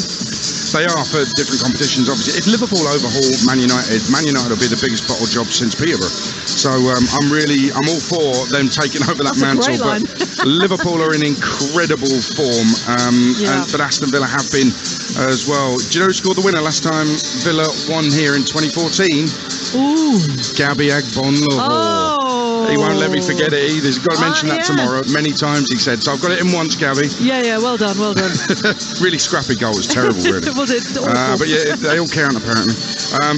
They are for different competitions, obviously. If Liverpool overhaul Man United will be the biggest bottle job since Peterborough. So I'm all for them taking over that mantle. But Liverpool are in incredible form, but Aston Villa have been as well. Do you know who scored the winner last time Villa won here in 2014? Ooh, Gabby Agbonlahor. He won't let me forget it either. He's got to mention that tomorrow. Many times he said. So I've got it in once, Gabby. Yeah, well done. Really scrappy goal. It was terrible, really. Was it awful? But yeah, they all count apparently.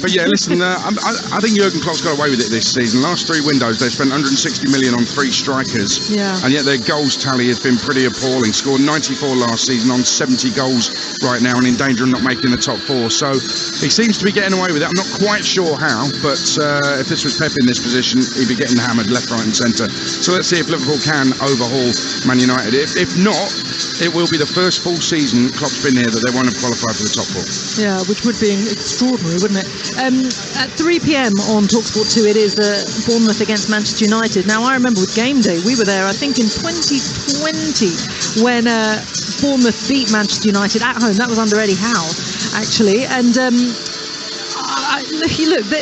But yeah, listen, I think Jurgen Klopp's got away with it this season. Last 3 windows, they spent 160 million on 3 strikers. Yeah. And yet their goals tally has been pretty appalling. Scored 94 last season on 70 goals right now and in danger of not making the top 4. So he seems to be getting away with it. I'm not quite sure how, but if this was Pep in this position, he'd be getting hammered left, right and centre. So let's see if Liverpool can overhaul Man United. If not, it will be the first full season Klopp's been here that they won't have qualified for the top 4. Yeah, which would be extraordinary, wouldn't it? At 3 p.m. on Talksport 2, it is Bournemouth against Manchester United. Now, I remember with Game Day, we were there, I think, in 2020 when Bournemouth beat Manchester United at home. That was under Eddie Howe, actually. And look,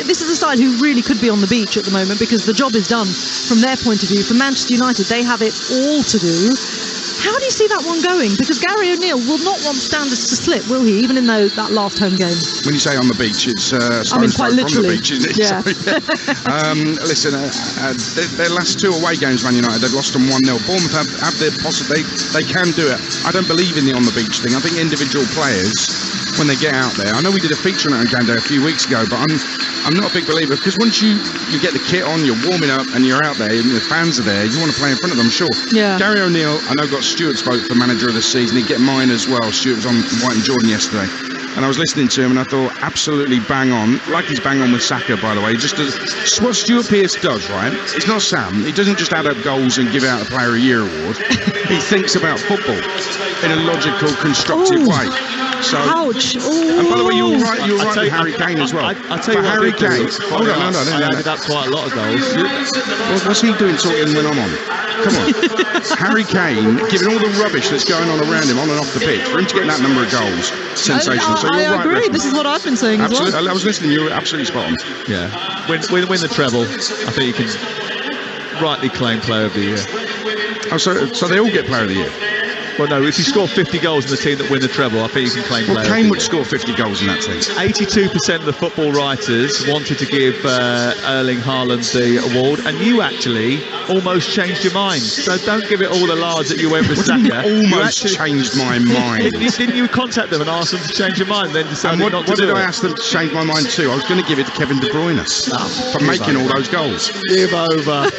this is a side who really could be on the beach at the moment, because the job is done from their point of view. For Manchester United, they have it all to do. How do you see that one going? Because Gary O'Neill will not want standards to slip, will he? Even in that last home game. When you say on the beach, it's quite literally. From the beach, isn't it? Yeah. Listen, their last 2 away games, Man United, they've lost them 1-0. Bournemouth have their possibility. They can do it. I don't believe in the on the beach thing. I think individual players, when they get out there, I know we did a feature on it on Game Day a few weeks ago, but I'm not a big believer, because once you get the kit on, you're warming up and you're out there and the fans are there, you want to play in front of them, sure. Yeah. Gary O'Neill, I know, got Stuart's vote for manager of the season. He'd get mine as well. Stuart was on White and Jordan yesterday, and I was listening to him and I thought, absolutely bang on, like he's bang on with Saka, by the way. Just what Stuart Pearce does, right? It's not Sam. He doesn't just add up goals and give out a Player of the Year award. He thinks about football in a logical, constructive way. So, ouch! And by the way, you're right with Harry Kane as well. I tell you what, Harry Kane. Hold on, no. I added up quite a lot of goals. What's he doing talking when I'm on? Come on. Harry Kane, given all the rubbish that's going on around him on and off the pitch, for him to get that number of goals, sensational. So you're right. I agree. This is what I've been saying as well. I was listening. You were absolutely spot on. Yeah. Win the treble, I think you can rightly claim Player of the Year. Oh, so they all get Player of the Year? Well, no, if you score 50 goals in the team that win the treble, I think you can claim Player of the Year. Kane would score 50 goals in that team. 82% of the football writers wanted to give Erling Haaland the award, and you actually almost changed your mind. So don't give it all the large that you went with Saka. Almost changed my mind. Didn't you contact them and ask them to change your mind, then decided not to do it? What did I ask them to change my mind to? I was going to give it to Kevin De Bruyne for making all those goals. Give over.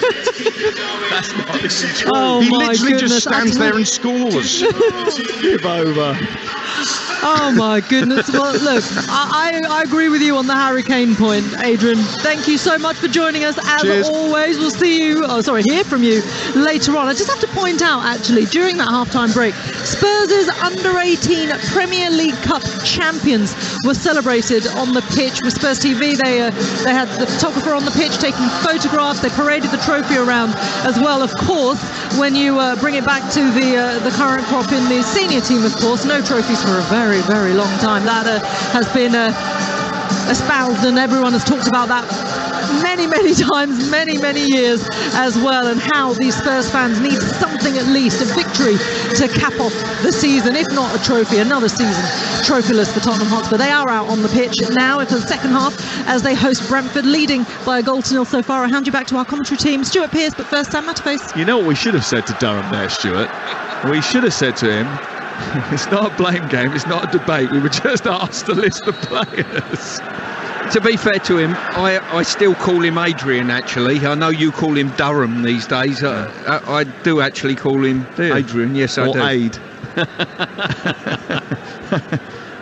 That's not true. Oh, he my literally goodness. just stands there and scores. Give over. Oh my goodness. Well, look, I agree with you on the Harry Kane point, Adrian. Thank you so much for joining us. As always, we'll hear from you later on. I just have to point out, actually, during that halftime break, Spurs' under-18 Premier League Cup champions were celebrated on the pitch with Spurs TV. They had the photographer on the pitch taking photographs. They paraded the trophy around as well. Of course, when you bring it back to the current crop in the senior team, of course, no trophies for a very, very long time. That has been espoused, and everyone has talked about that many, many times, many, many years as well, and how these Spurs fans need something, at least a victory, to cap off the season, if not a trophy, another season trophyless for Tottenham Hotspur. They are out on the pitch now for the second half as they host Brentford, leading by 1-0 so far. I hand you back to our commentary team, Stuart Pearce, but first Sam Matterface. You know what we should have said to Durham there, Stuart? We should have said to him, it's not a blame game, it's not a debate, we were just asked to list the players. To be fair to him, I still call him Adrian, actually. I know you call him Durham these days. I do actually call him Adrian, yes I do. Or Aid.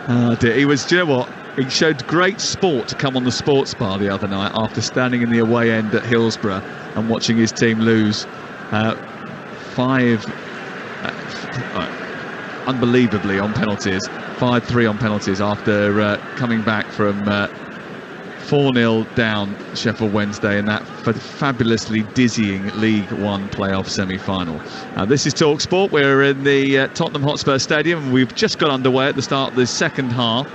Oh dear, do you know what? He showed great sport to come on the sports bar the other night after standing in the away end at Hillsborough and watching his team lose unbelievably on penalties, 5-3 on penalties after coming back from 4-0 down Sheffield Wednesday in that fabulously dizzying League One playoff semi-final. This is Talksport. We're in the Tottenham Hotspur Stadium, and we've just got underway at the start of the second half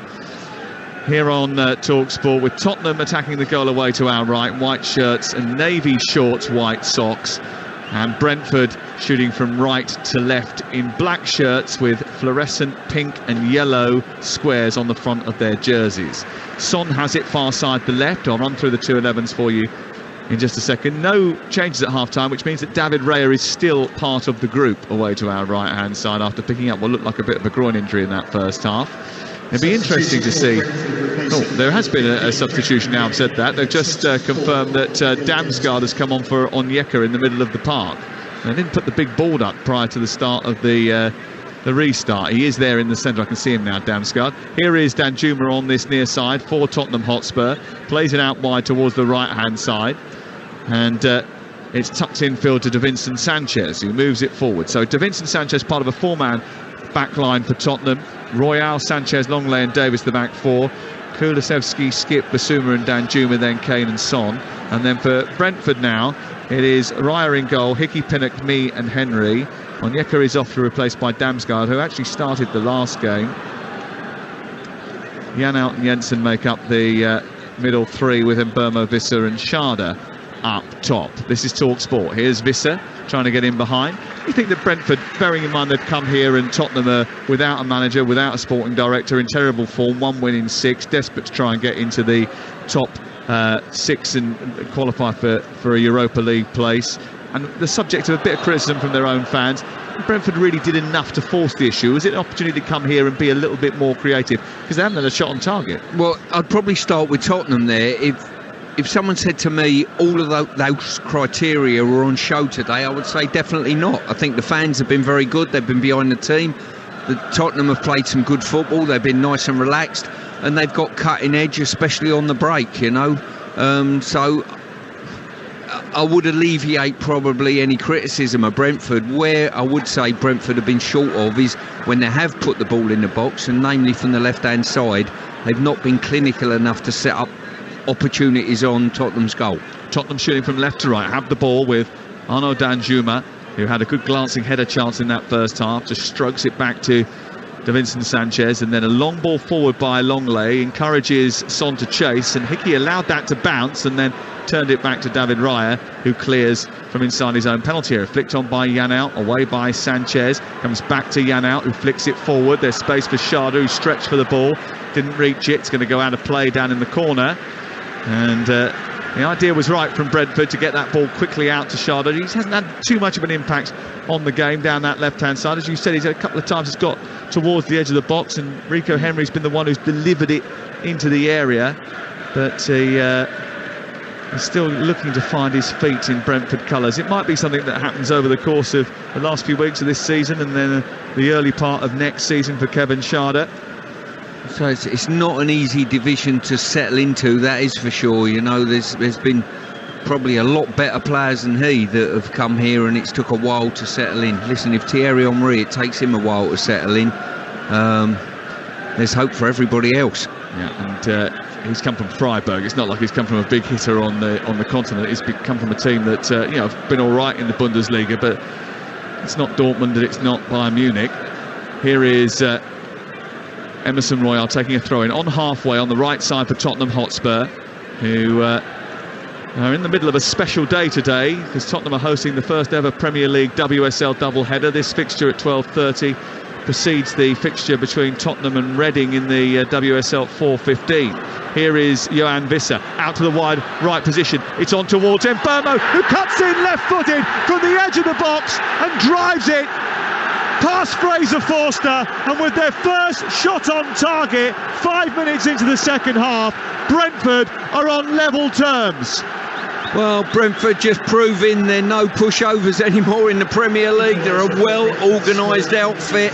here on Talksport, with Tottenham attacking the goal away to our right, white shirts and navy shorts, white socks, and Brentford shooting from right to left in black shirts with fluorescent pink and yellow squares on the front of their jerseys. Son has it far side the left. I'll run through the 2-11s for you in just a second. No changes at half-time, which means that David Raya is still part of the group away to our right-hand side after picking up what looked like a bit of a groin injury in that first half. It'd be interesting to see. Oh, there has been a substitution now, I've said that. They've just confirmed that Damsgaard has come on for Onyeka in the middle of the park. They didn't put the big board up prior to the start of the restart. He is there in the centre. I can see him now, Damsgaard. Here is Danjuma on this near side for Tottenham Hotspur. Plays it out wide towards the right-hand side. And it's tucked infield to Davinson Sanchez, who moves it forward. So Davinson Sanchez, part of a four-man back line for Tottenham. Royale, Sanchez, Longley and Davis, the back four. Kulusevski, Skip, Basuma and Danjuma, then Kane and Son. And then for Brentford now, it is Raya in goal, Hickey, Pinnock, me and Henry. Onyeka is off to replaced by Damsgaard, who actually started the last game. Janelt and Jensen make up the middle three, with Mbeumo, Visser and Schade up top. This is Talksport. Here's Visser trying to get in behind. You think that Brentford, bearing in mind they've come here and Tottenham are without a manager, without a sporting director, in terrible form, 1 win in 6, desperate to try and get into the top 6 and qualify for a Europa League place, and the subject of a bit of criticism from their own fans. Brentford really did enough to force the issue. Was it an opportunity to come here and be a little bit more creative? Because they haven't had a shot on target. Well, I'd probably start with Tottenham there. If someone said to me all of those criteria were on show today, I would say definitely not. I think the fans have been very good. They've been behind the team. The Tottenham have played some good football. They've been nice and relaxed, and they've got cutting edge, especially on the break, you know. So I would alleviate probably any criticism of Brentford. Where I would say Brentford have been short of is when they have put the ball in the box, and namely from the left-hand side, they've not been clinical enough to set up opportunities on Tottenham's goal. Tottenham shooting from left to right, have the ball with Arno Danjuma, who had a good glancing header chance in that first half, just strokes it back to Davinson Sanchez, and then a long ball forward by Longley, encourages Son to chase, and Hickey allowed that to bounce and then turned it back to David Raya, who clears from inside his own penalty area. Flicked on by Janelt, away by Sanchez, comes back to Janelt, who flicks it forward. There's space for Schade, who stretched for the ball, didn't reach it. It's going to go out of play down in the corner. And the idea was right from Brentford to get that ball quickly out to Schade. He hasn't had too much of an impact on the game down that left-hand side. As you said, he's had a couple of times he's got towards the edge of the box, and Rico Henry's been the one who's delivered it into the area. But he's still looking to find his feet in Brentford colours. It might be something that happens over the course of the last few weeks of this season and then the early part of next season for Kevin Schade. So it's not an easy division to settle into, that is for sure. You know, there's been probably a lot better players than he that have come here, and it's took a while to settle in. Listen, if Thierry Henry, it takes him a while to settle in, there's hope for everybody else. Yeah, and he's come from Freiburg. It's not like he's come from a big hitter on the continent. He's come from a team that have been all right in the Bundesliga, but it's not Dortmund and it's not Bayern Munich. Here is Emerson Royal taking a throw in on halfway on the right side for Tottenham Hotspur, who are in the middle of a special day today, because Tottenham are hosting the first ever Premier League WSL doubleheader. This fixture at 12:30 precedes the fixture between Tottenham and Reading in the WSL 4:15. Here is Johan Visser out to the wide right position. It's on towards Mbeumo, who cuts in left-footed from the edge of the box and drives it past Fraser Forster, and with their first shot on target 5 minutes into the second half, Brentford are on level terms. Well, Brentford just proving they're no pushovers anymore in the Premier League. They're a well-organised outfit.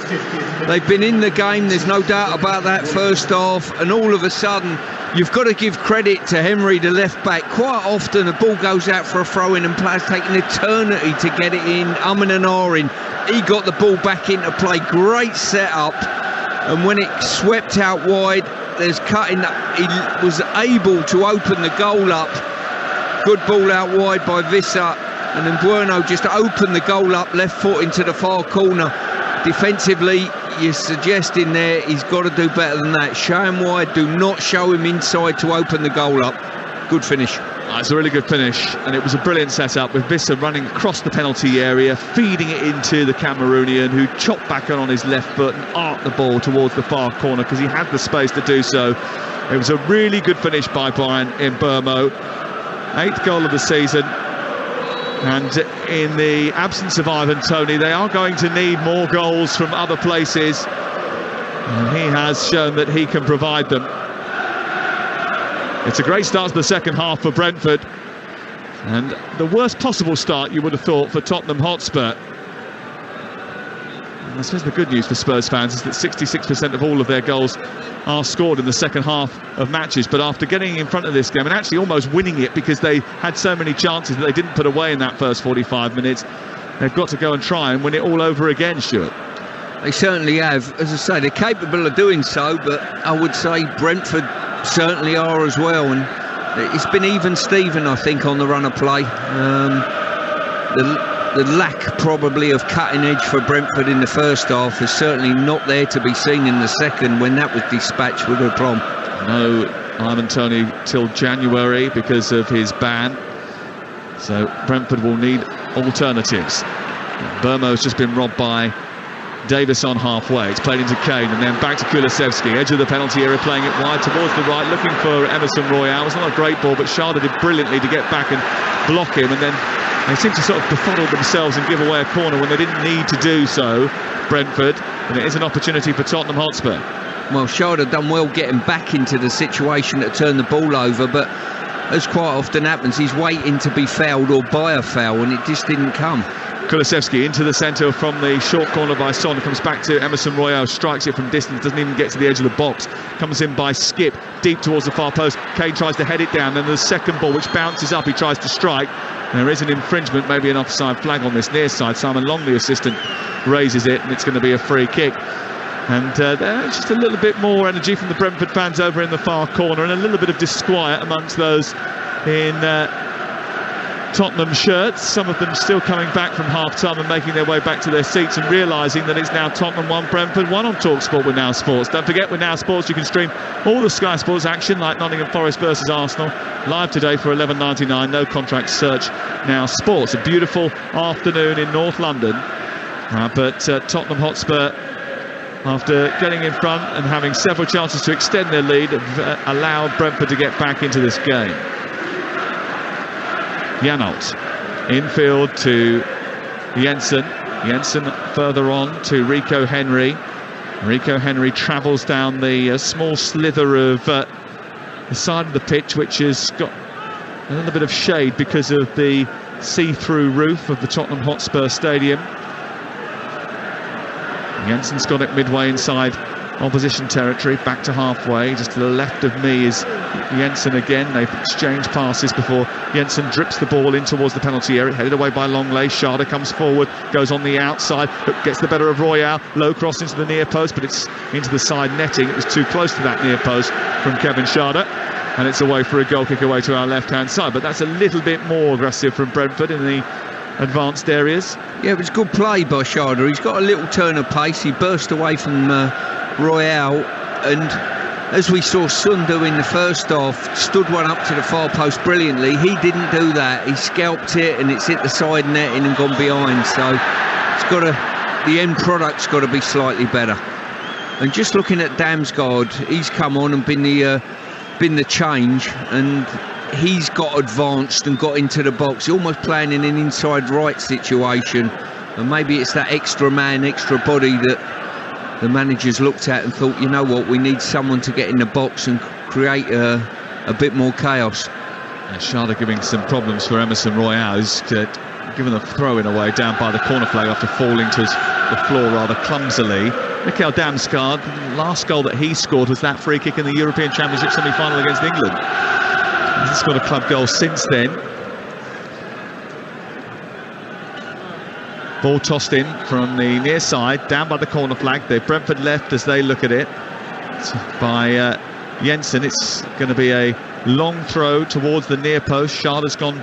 They've been in the game, there's no doubt about that first half, and all of a sudden you've got to give credit to Henry, the left back. Quite often the ball goes out for a throw-in and players take an eternity to get it in, umming and ahhing. He got the ball back into play, great setup, and when it swept out wide, there's cutting. He was able to open the goal up. Good ball out wide by Visser, and then Bueno just opened the goal up, left foot into the far corner. Defensively, you're suggesting there he's got to do better than that. Show him wide, do not show him inside to open the goal up. Good finish. It's a really good finish, and it was a brilliant setup with Visser running across the penalty area, feeding it into the Cameroonian, who chopped back on his left foot and arced the ball towards the far corner because he had the space to do so. It was a really good finish by Brian Mbeumo. 8th goal of the season, and in the absence of Ivan Toney, they are going to need more goals from other places, and he has shown that he can provide them. It's a great start to the second half for Brentford, and the worst possible start you would have thought for Tottenham Hotspur. And I suppose the good news for Spurs fans is that 66% of all of their goals are scored in the second half of matches, but after getting in front of this game and actually almost winning it because they had so many chances that they didn't put away in that first 45 minutes, they've got to go and try and win it all over again, Stuart. They certainly have. As I say, they're capable of doing so, but I would say Brentford certainly are as well, and it's been even Steven, I think, on the run of play. The lack probably of cutting edge for Brentford in the first half is certainly not there to be seen in the second, when that was dispatched with aplomb. No Ivan Toney till January because of his ban, so Brentford will need alternatives. Burmo's just been robbed by Davis on halfway. It's played into Kane and then back to Kulusevski, edge of the penalty area, playing it wide towards the right, looking for Emerson Royal. It's not a great ball, but Schade did brilliantly to get back and block him, and then they seem to sort of befuddle themselves and give away a corner when they didn't need to do so, Brentford, and it is an opportunity for Tottenham Hotspur. Well, Schade done well getting back into the situation to turn the ball over, but as quite often happens, he's waiting to be fouled or by a foul, and it just didn't come. Kulusevski into the centre from the short corner by Son, comes back to Emerson Royal, strikes it from distance, doesn't even get to the edge of the box, comes in by Skip, deep towards the far post. Kane tries to head it down, then the second ball which bounces up, he tries to strike. There is an infringement, maybe an offside flag on this near side. Simon Long, the assistant, raises it, and it's going to be a free kick. And there's just a little bit more energy from the Brentford fans over in the far corner, and a little bit of disquiet amongst those in Tottenham shirts, some of them still coming back from half-time and making their way back to their seats and realising that it's now Tottenham 1, Brentford 1 on Talksport with Now Sports. Don't forget, with Now Sports you can stream all the Sky Sports action, like Nottingham Forest versus Arsenal, live today for £11.99, no contract. Search Now Sports. A beautiful afternoon in North London, but Tottenham Hotspur, after getting in front and having several chances to extend their lead, have allowed Brentford to get back into this game. Janelt infield to Jensen. Jensen further on to Rico Henry. Rico Henry travels down the small slither of the side of the pitch, which has got a little bit of shade because of the see-through roof of the Tottenham Hotspur Stadium. Jensen's got it midway inside opposition territory, back to halfway. Just to the left of me is Jensen again. They've exchanged passes before Jensen drips the ball in towards the penalty area, headed away by Longley. Schade comes forward, goes on the outside, gets the better of Royale. Low cross into the near post, but it's into the side netting. It was too close to that near post from Kevin Schade, and it's away for a goal kick away to our left-hand side. But that's a little bit more aggressive from Brentford in the advanced areas. Yeah, it was good play by Schade. He's got a little turn of pace. He burst away from Royale, and as we saw Sun do in the first half, stood one up to the far post brilliantly. He didn't do that. He scalped it, and it's hit the side netting and gone behind. So the end product's got to be slightly better. And just looking at Damsgaard, he's come on and been the change, and he's got advanced and got into the box. He's almost playing in an inside right situation, and maybe it's that extra man, extra body that the managers looked at and thought, you know what, we need someone to get in the box and create a bit more chaos. And Schade giving some problems for Emerson Royale, who's given a throw in away down by the corner flag after falling to the floor rather clumsily. Mikkel Damsgaard, the last goal that he scored was that free kick in the European Championship semi-final against England. He's scored a club goal since then. Ball tossed in from the near side, down by the corner flag. The Brentford left as they look at it. By Jensen, it's going to be a long throw towards the near post. Schade's gone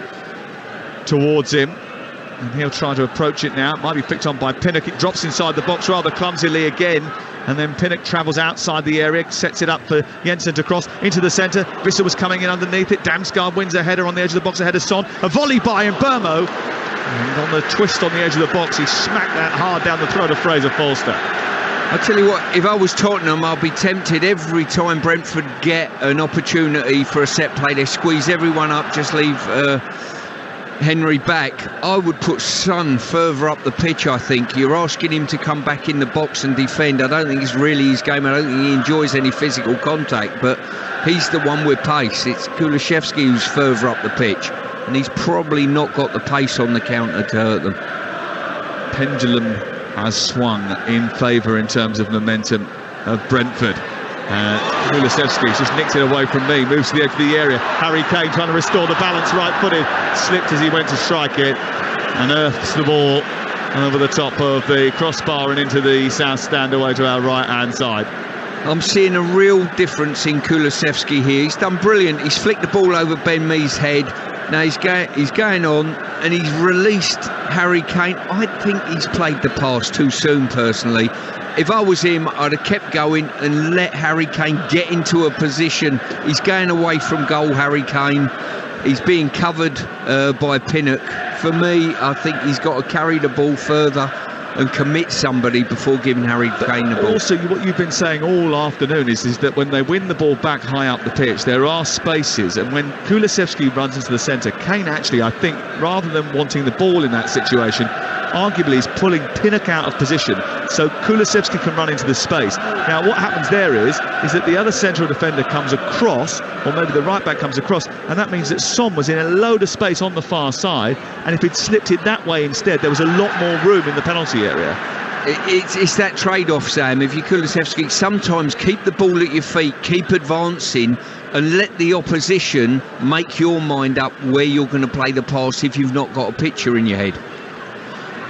towards him, and he'll try to approach it now. It might be picked on by Pinnock. It drops inside the box rather clumsily again, and then Pinnock travels outside the area, sets it up for Jensen to cross into the centre. Visser was coming in underneath it. Damsgaard wins a header on the edge of the box ahead of Son. A volley by Mbeumo, and on the twist on the edge of the box, he smacked that hard down the throat of Fraser Forster. I tell you what, if I was Tottenham, I'll be tempted every time Brentford get an opportunity for a set play. They squeeze everyone up, just leave Henry back. I would put Son further up the pitch. I think you're asking him to come back in the box and defend. I don't think it's really his game. I don't think he enjoys any physical contact, but he's the one with pace. It's Kulusevski who's further up the pitch, and he's probably not got the pace on the counter to hurt them. Pendulum has swung in favour in terms of momentum of Brentford. Kulusevski's just nicked it away from me, moves to the edge of the area. Harry Kane trying to restore the balance, right-footed, slipped as he went to strike it, and earths the ball over the top of the crossbar and into the south stand away to our right-hand side. I'm seeing a real difference in Kulusevski here. He's done brilliant. He's flicked the ball over Ben Mee's head. Now he's going on, and he's released Harry Kane. I think he's played the pass too soon, personally. If I was him, I'd have kept going and let Harry Kane get into a position. He's going away from goal, Harry Kane. He's being covered by Pinnock. For me, I think he's got to carry the ball further and commit somebody before giving Harry Kane the ball. Also, what you've been saying all afternoon is that when they win the ball back high up the pitch, there are spaces, and when Kulusevski runs into the centre, Kane actually, I think, rather than wanting the ball in that situation, arguably is pulling Pinnock out of position so Kulusevski can run into the space. Now what happens there is that the other central defender comes across, or maybe the right back comes across, and that means that Son was in a load of space on the far side, and if he'd slipped it that way instead, there was a lot more room in the penalty area. It's that trade-off, Sam. If you Kulusevski, sometimes keep the ball at your feet, keep advancing, and let the opposition make your mind up where you're going to play the pass if you've not got a picture in your head.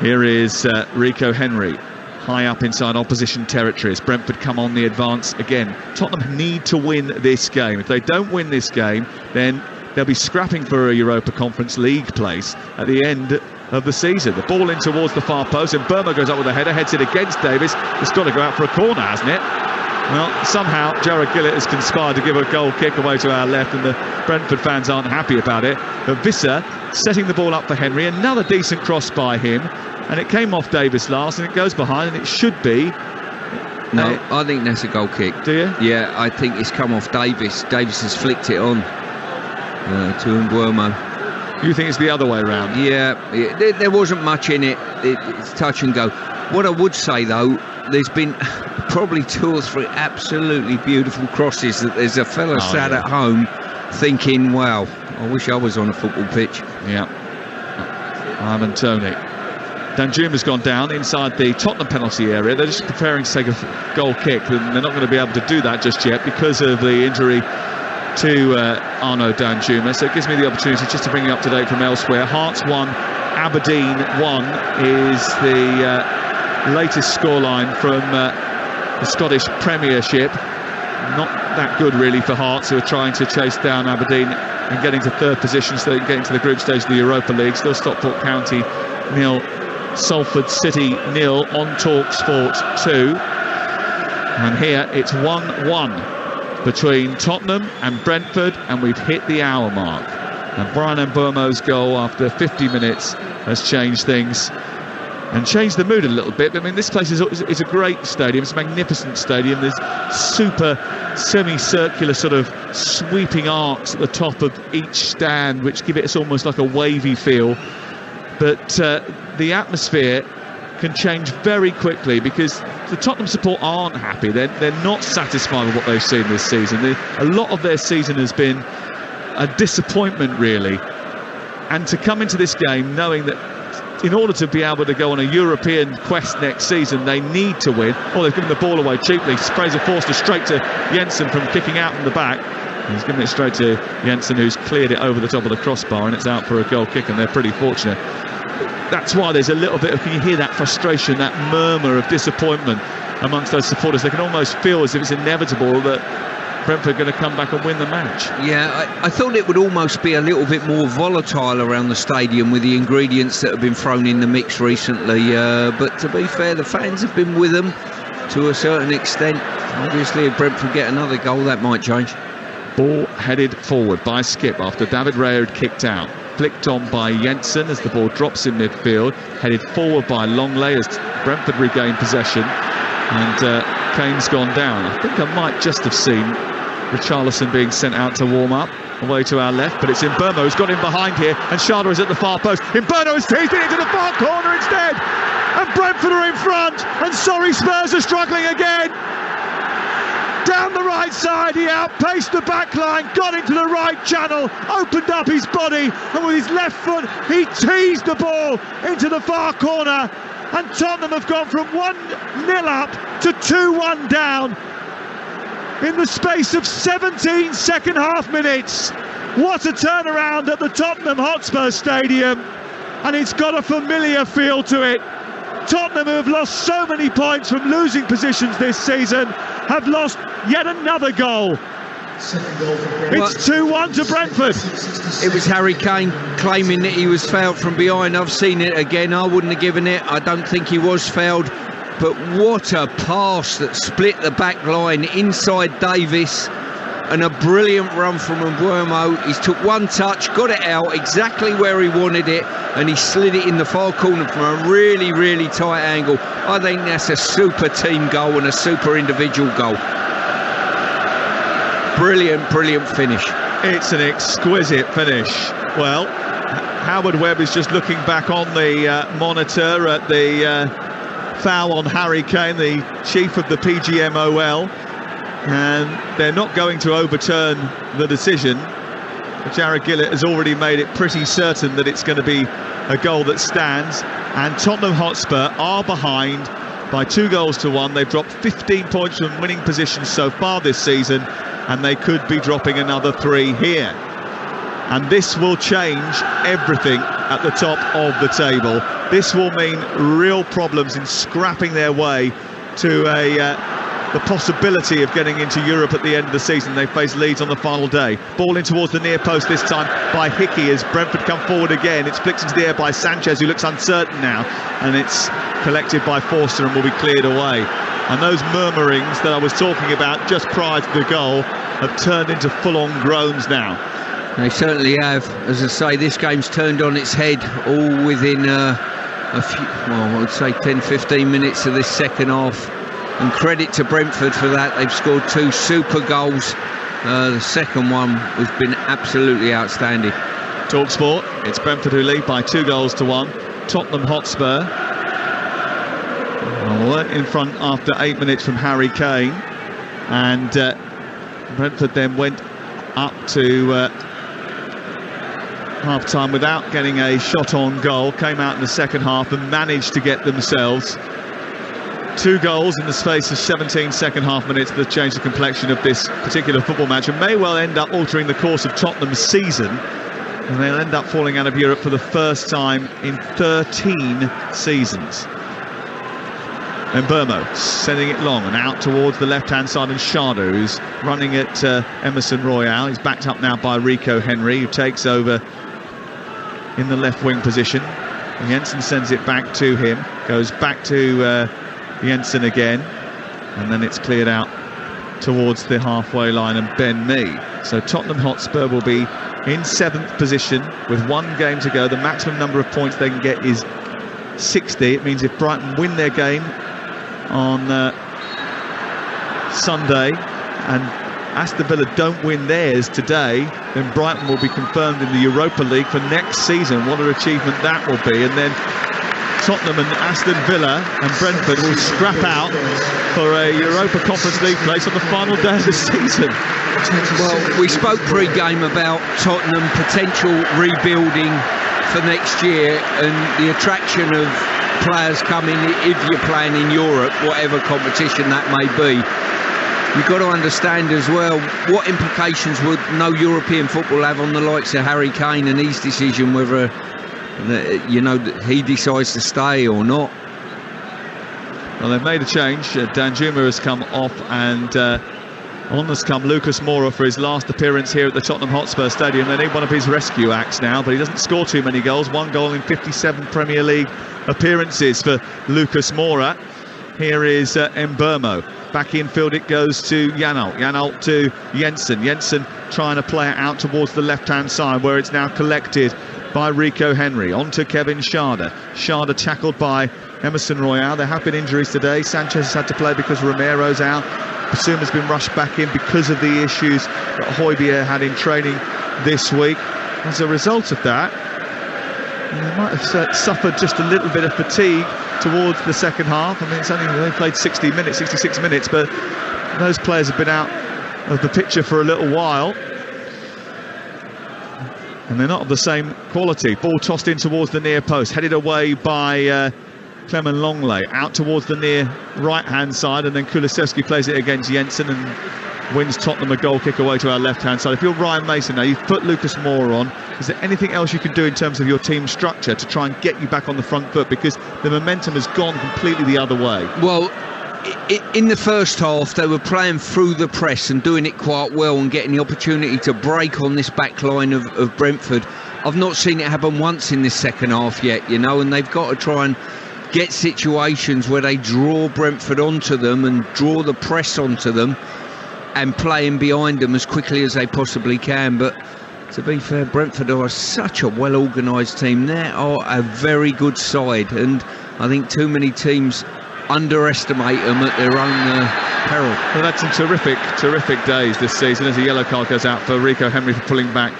Here is Rico Henry, high up inside opposition territory as Brentford come on the advance again. Tottenham need to win this game. If they don't win this game, then they'll be scrapping for a Europa Conference League place at the end of the season. The ball in towards the far post, and Burma goes up with a header, heads it against Davis. It's got to go out for a corner, hasn't it? Well, somehow Jarrod Gillett has conspired to give a goal kick away to our left, and the Brentford fans aren't happy about it. But Visser setting the ball up for Henry, another decent cross by him, and it came off Davis last, and it goes behind, and it should be. No, I think that's a goal kick. Do you? Yeah, I think it's come off Davis. Davis has flicked it on to Mbeumo. You think it's the other way around? Yeah, there wasn't much in it. It's touch and go. What I would say, though, there's been probably 2 or 3 absolutely beautiful crosses that there's a fella sat at home thinking, wow, I wish I was on a football pitch. Yeah. Ivan Toney. Danjuma's gone down inside the Tottenham penalty area. They're just preparing to take a goal kick, and they're not going to be able to do that just yet because of the injury to Arno Danjuma. So it gives me the opportunity just to bring you up to date from elsewhere. Hearts 1, Aberdeen 1 is the latest scoreline from the Scottish Premiership. Not that good really for Hearts, who are trying to chase down Aberdeen and getting to third position so they can get into the group stage of the Europa League. Still Stockport County 0, Salford City 0 on Talksport 2. And here it's 1-1 between Tottenham and Brentford, and we've hit the hour mark. And Brian Mbeumo's goal after 50 minutes has changed things and changed the mood a little bit. I mean, this place is a great stadium. It's a magnificent stadium. There's super semicircular sort of sweeping arcs at the top of each stand, which give it almost like a wavy feel. But the atmosphere can change very quickly because the Tottenham support aren't happy. They're not satisfied with what they've seen this season. A lot of their season has been a disappointment, really. And to come into this game knowing that in order to be able to go on a European quest next season, they need to win. Oh, they've given the ball away cheaply. Fraser Forster straight to Jensen from kicking out from the back. He's given it straight to Jensen, who's cleared it over the top of the crossbar, and it's out for a goal kick, and they're pretty fortunate. That's why there's a little bit of, can you hear that frustration, that murmur of disappointment amongst those supporters? They can almost feel as if it's inevitable that Brentford are going to come back and win the match. Yeah, I thought it would almost be a little bit more volatile around the stadium with the ingredients that have been thrown in the mix recently. But to be fair, the fans have been with them to a certain extent. Obviously, if Brentford get another goal, that might change. Ball headed forward by Skip after David Raya had kicked out. Flicked on by Jensen as the ball drops in midfield. Headed forward by Longley as Brentford regain possession. And Kane's gone down. I think I might just have seen Richarlison being sent out to warm up away to our left, but it's Mbeumo who's got him behind here, and Schade is at the far post. Mbeumo has teased it into the far corner instead, and Brentford are in front, and sorry, Spurs are struggling again. Down the right side, he outpaced the back line, got into the right channel, opened up his body, and with his left foot he teased the ball into the far corner, and Tottenham have gone from 1-0 up to 2-1 down in the space of 17 second half minutes. What a turnaround at the Tottenham Hotspur Stadium, and it's got a familiar feel to it. Tottenham, who have lost so many points from losing positions this season, have lost yet another goal. It's 2-1 to Brentford. It was Harry Kane claiming that he was fouled from behind. I've seen it again. I wouldn't have given it. I don't think he was fouled. But what a pass that split the back line inside Davis, and a brilliant run from Mbeumo. He's took one touch, got it out exactly where he wanted it, and he slid it in the far corner from a really, really tight angle. I think that's a super team goal and a super individual goal. Brilliant, brilliant finish. It's an exquisite finish. Well, Howard Webb is just looking back on the monitor at the foul on Harry Kane, the chief of the PGMOL, and they're not going to overturn the decision. Jared Gillett has already made it pretty certain that it's going to be a goal that stands, and Tottenham Hotspur are behind by 2-1. They've dropped 15 points from winning positions so far this season, and they could be dropping another 3 here. And this will change everything at the top of the table. This will mean real problems in scrapping their way to the possibility of getting into Europe at the end of the season. They face Leeds on the final day. Ball in towards the near post this time by Hickey as Brentford come forward again. It's flicked into the air by Sanchez, who looks uncertain now, and it's collected by Forster and will be cleared away. And those murmurings that I was talking about just prior to the goal have turned into full-on groans now. They certainly have. As I say, this game's turned on its head all within a few, well, I would say 10-15 minutes of this second half. And credit to Brentford for that. They've scored 2 super goals. The second one has been absolutely outstanding. Talksport, it's Brentford who lead by 2-1. Tottenham Hotspur in front after 8 minutes from Harry Kane. And Brentford then went up to half-time without getting a shot on goal, came out in the second half and managed to get themselves 2 goals in the space of 17 second half minutes that changed the complexion of this particular football match and may well end up altering the course of Tottenham's season, and they'll end up falling out of Europe for the first time in 13 seasons. And Burmo sending it long and out towards the left-hand side, and Schade, who's running at Emerson Royale. He's backed up now by Rico Henry, who takes over in the left wing position. Jensen sends it back to him, goes back to Jensen again, and then it's cleared out towards the halfway line and Ben Mee. So Tottenham Hotspur will be in 7th position with 1 game to go. The maximum number of points they can get is 60. It means if Brighton win their game on Sunday and Aston Villa don't win theirs today, then Brighton will be confirmed in the Europa League for next season. What an achievement that will be. And then Tottenham and Aston Villa and Brentford will scrap out for a Europa Conference League place on the final day of the season. Well, we spoke pre-game about Tottenham potential rebuilding for next year and the attraction of players coming if you're playing in Europe, whatever competition that may be. You've got to understand as well what implications would no European football have on the likes of Harry Kane and his decision whether he decides to stay or not. Well, they've made a change. Danjuma has come off and on has come Lucas Moura for his last appearance here at the Tottenham Hotspur Stadium. They need one of his rescue acts now, but he doesn't score too many goals. 1 goal in 57 Premier League appearances for Lucas Moura. Here is Mbeumo. Back infield it goes to Janelt. Janelt to Jensen. Jensen trying to play it out towards the left-hand side where it's now collected by Rico Henry. On to Kevin Schade. Schade tackled by Emerson Royale. There have been injuries today. Sanchez has had to play because Romero's out. Bassoum has been rushed back in because of the issues that Højbjerg had in training this week. As a result of that, they might have suffered just a little bit of fatigue towards the second half. I mean, it's only they played 60 minutes, 66 minutes, but those players have been out of the picture for a little while. And they're not of the same quality. Ball tossed in towards the near post, headed away by Clement Longley, out towards the near right-hand side, and then Kulusevski plays it against Jensen and wins Tottenham a goal kick away to our left-hand side. If you're Ryan Mason now, you've put Lucas Moura on. Is there anything else you can do in terms of your team structure to try and get you back on the front foot? Because the momentum has gone completely the other way. Well, in the first half, they were playing through the press and doing it quite well and getting the opportunity to break on this back line of Brentford. I've not seen it happen once in this second half yet, and they've got to try and get situations where they draw Brentford onto them and draw the press onto them and playing behind them as quickly as they possibly can. But to be fair, Brentford are such a well-organised team. They are a very good side, and I think too many teams underestimate them at their own peril. Well, that's some terrific days this season as a yellow card goes out for Rico Henry for pulling back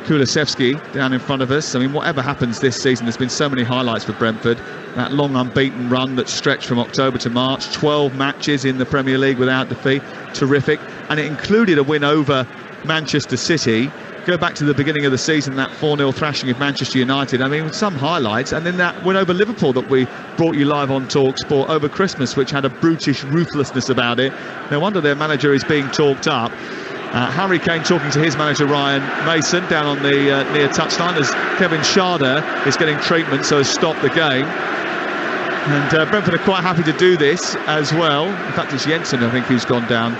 Kulusevski down in front of us. I mean, whatever happens this season, there's been so many highlights for Brentford. That long unbeaten run that stretched from October to March, 12 matches in the Premier League without defeat, terrific. And it included a win over Manchester City. Go back to the beginning of the season, that 4-0 thrashing of Manchester United. I mean, some highlights. And then that win over Liverpool that we brought you live on Talksport over Christmas, which had a brutish ruthlessness about it. No wonder their manager is being talked up. Harry Kane talking to his manager Ryan Mason down on the near touchline as Kevin Schade is getting treatment, so has stopped the game. And Brentford are quite happy to do this as well. In fact, it's Jensen, I think, who's gone down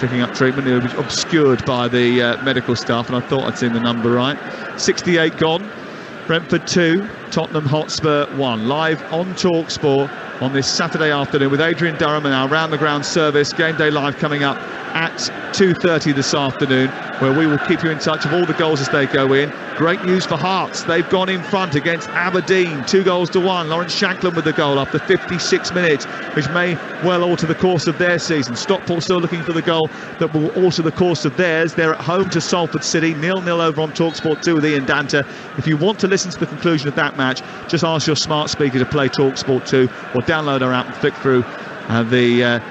picking up treatment. It was obscured by the medical staff, and I thought I'd seen the number right. 68 gone. Brentford 2, Tottenham Hotspur 1. Live on Talksport on this Saturday afternoon with Adrian Durham and our Round the Ground service. Game Day Live coming up at 2:30 this afternoon, where we will keep you in touch of all the goals as they go in. Great news for Hearts. They've gone in front against Aberdeen, 2-1. Lawrence Shanklin with the goal after 56 minutes, which may well alter the course of their season. Stockport still looking for the goal that will alter the course of theirs. They're at home to Salford City, 0-0 over on Talksport 2 with Ian Danter. If you want to listen to the conclusion of that match, just ask your smart speaker to play Talksport 2 or download our app and flick through the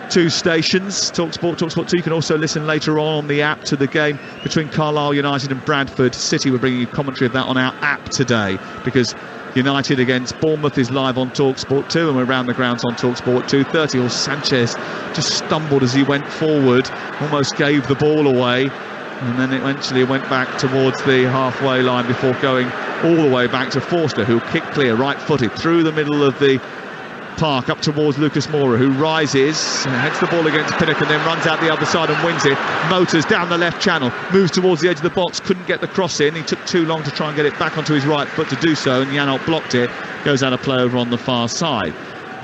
two stations, Talksport, Talksport 2. You can also listen later on the app to the game between Carlisle United and Bradford City. We're bringing you commentary of that on our app today, because United against Bournemouth is live on Talksport 2, and we're around the grounds on Talksport 2:30. Or Sanchez just stumbled as he went forward, almost gave the ball away, and then eventually went back towards the halfway line before going all the way back to Forster, who kicked clear, right-footed, through the middle of the park up towards Lucas Moura, who rises and heads the ball against Pinnock and then runs out the other side and wins it. Motors down the left channel, moves towards the edge of the box, couldn't get the cross in. He took too long to try and get it back onto his right foot to do so, and Janelt blocked it. Goes out of play over on the far side.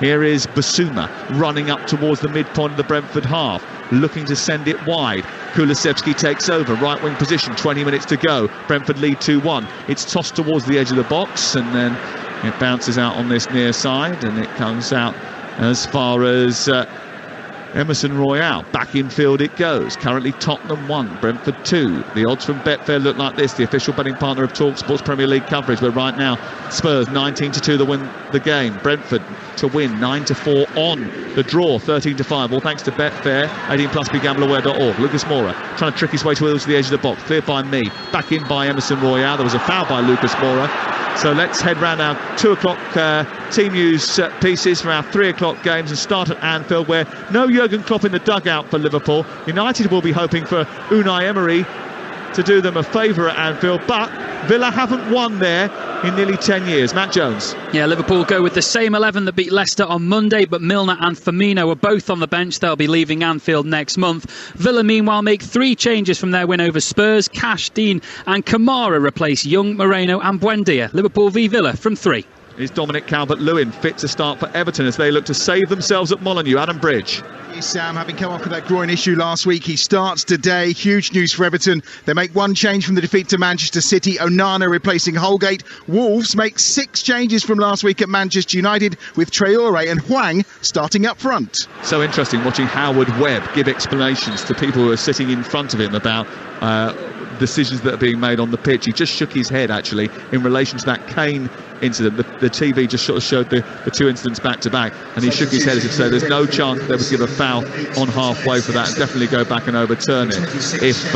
Here is Basuma running up towards the midpoint of the Brentford half, looking to send it wide. Kulusevski takes over, right wing position, 20 minutes to go. Brentford lead 2-1. It's tossed towards the edge of the box, and then it bounces out on this near side, and it comes out as far as Emerson Royale. Back in field it goes. Currently Tottenham 1, Brentford 2. The odds from Betfair look like this, the official betting partner of Talksport's Premier League coverage, where right now Spurs 19-2 to win the game. Brentford to win 9-4 on the draw, 13-5. All thanks to Betfair. 18+ begambleaware.org. Lucas Moura trying to trick his way towards the edge of the box. Cleared by me. Back in by Emerson Royale. There was a foul by Lucas Moura. So let's head round our 2 o'clock team news pieces for our 3 o'clock games and start at Anfield, where no Jurgen Klopp in the dugout for Liverpool. United will be hoping for Unai Emery to do them a favour at Anfield, but Villa haven't won there in nearly 10 years. Matt Jones. Yeah, Liverpool go with the same 11 that beat Leicester on Monday, but Milner and Firmino are both on the bench. They'll be leaving Anfield next month. Villa, meanwhile, make 3 changes from their win over Spurs. Cash, Dean and Kamara replace Young, Moreno and Buendia. Liverpool v Villa from 3. Is Dominic Calvert-Lewin fit to start for Everton as they look to save themselves at Molineux? Adam Bridge. Sam, having come off with that groin issue last week, he starts today. Huge news for Everton. They make 1 change from the defeat to Manchester City. Onana replacing Holgate. Wolves make 6 changes from last week at Manchester United, with Traore and Hwang starting up front. So interesting watching Howard Webb give explanations to people who are sitting in front of him about decisions that are being made on the pitch. He just shook his head actually in relation to that Kane incident. The TV just sort of showed the 2 incidents back to back, and he shook his head as if to say there's no chance they would give a foul on halfway for that and definitely go back and overturn it if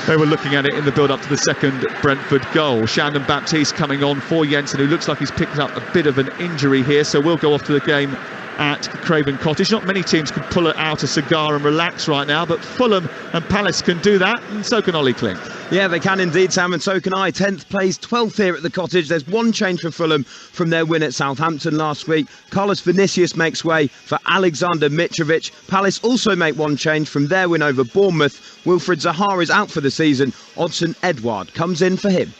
they were looking at it in the build up to the second Brentford goal. Shandon Baptiste coming on for Jensen, who looks like he's picked up a bit of an injury here, so we'll go off to the game at Craven Cottage. Not many teams can pull out a cigar and relax right now, but Fulham and Palace can do that, and so can Ollie Klink. Yeah, they can indeed, Sam, and so can I. 10th plays 12th here at the Cottage. There's 1 change for Fulham from their win at Southampton last week. Carlos Vinicius makes way for Alexander Mitrovic. Palace also make 1 change from their win over Bournemouth. Wilfred Zaha is out for the season. Odson Edouard comes in for him.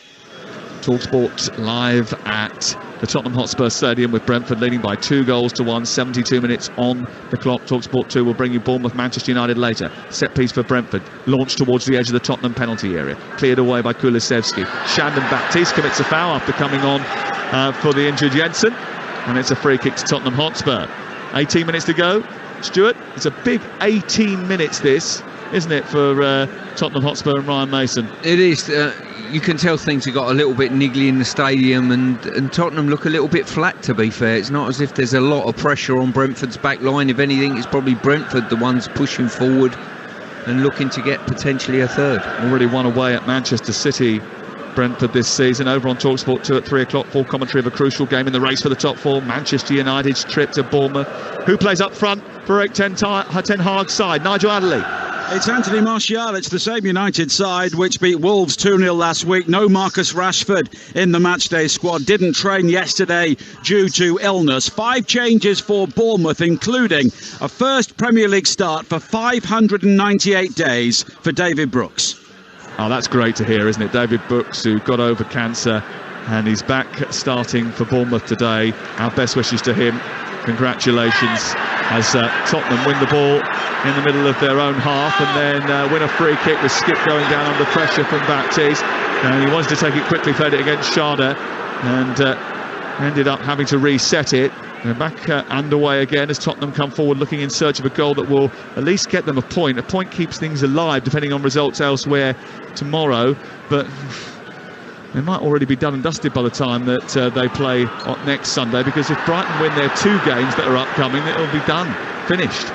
Talksport live at the Tottenham Hotspur Stadium, with Brentford leading by 2-1, 72 minutes on the clock. Talksport 2 will bring you Bournemouth, Manchester United later. Set piece for Brentford, launched towards the edge of the Tottenham penalty area, cleared away by Kulusevski. Shandon Baptiste commits a foul after coming on for the injured Jensen, and it's a free kick to Tottenham Hotspur. 18 minutes to go. Stuart, it's a big 18 minutes this, isn't it, for Tottenham Hotspur and Ryan Mason? It is. You can tell things have got a little bit niggly in the stadium, and Tottenham look a little bit flat, to be fair. It's not as if there's a lot of pressure on Brentford's back line. If anything, it's probably Brentford the ones pushing forward and looking to get potentially a third. Already won away at Manchester City, Brentford, this season. Over on Talksport 2 at 3 o'clock, full commentary of a crucial game in the race for the top 4. Manchester United's trip to Bournemouth. Who plays up front for Erik Ten Hag's side? Nigel Adderley. It's Anthony Martial. It's the same United side which beat Wolves 2-0 last week. No Marcus Rashford in the matchday squad. Didn't train yesterday due to illness. 5 changes for Bournemouth, including a first Premier League start for 598 days for David Brooks. Oh, that's great to hear, isn't it? David Brooks, who got over cancer, and he's back starting for Bournemouth today. Our best wishes to him. Congratulations, as Tottenham win the ball in the middle of their own half and then win a free kick with Skip going down under pressure from Baptiste. And he wanted to take it quickly, played it against Sharda, and ended up having to reset it. They're back underway again as Tottenham come forward looking in search of a goal that will at least get them a point. A point keeps things alive depending on results elsewhere tomorrow, but they might already be done and dusted by the time that they play next Sunday, because if Brighton win their 2 games that are upcoming, it'll be done, finished.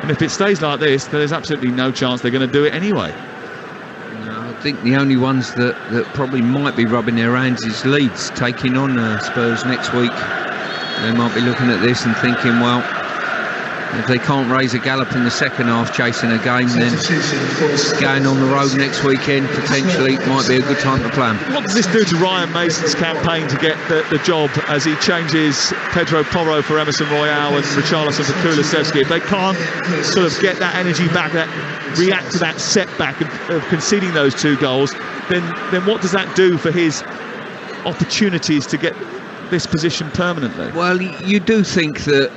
And if it stays like this, there's absolutely no chance they're going to do it anyway. I think the only ones that probably might be rubbing their hands is Leeds taking on Spurs next week. They might be looking at this and thinking, well, if they can't raise a gallop in the second half chasing a game, then going on the road next weekend potentially might be a good time to plan. What does this do to Ryan Mason's campaign to get the job as he changes Pedro Porro for Emerson Royale and Richarlison for Kulusevski? If they can't sort of get that energy back, react to that setback of conceding those 2 goals, then what does that do for his opportunities to get this position permanently? Well, you do think that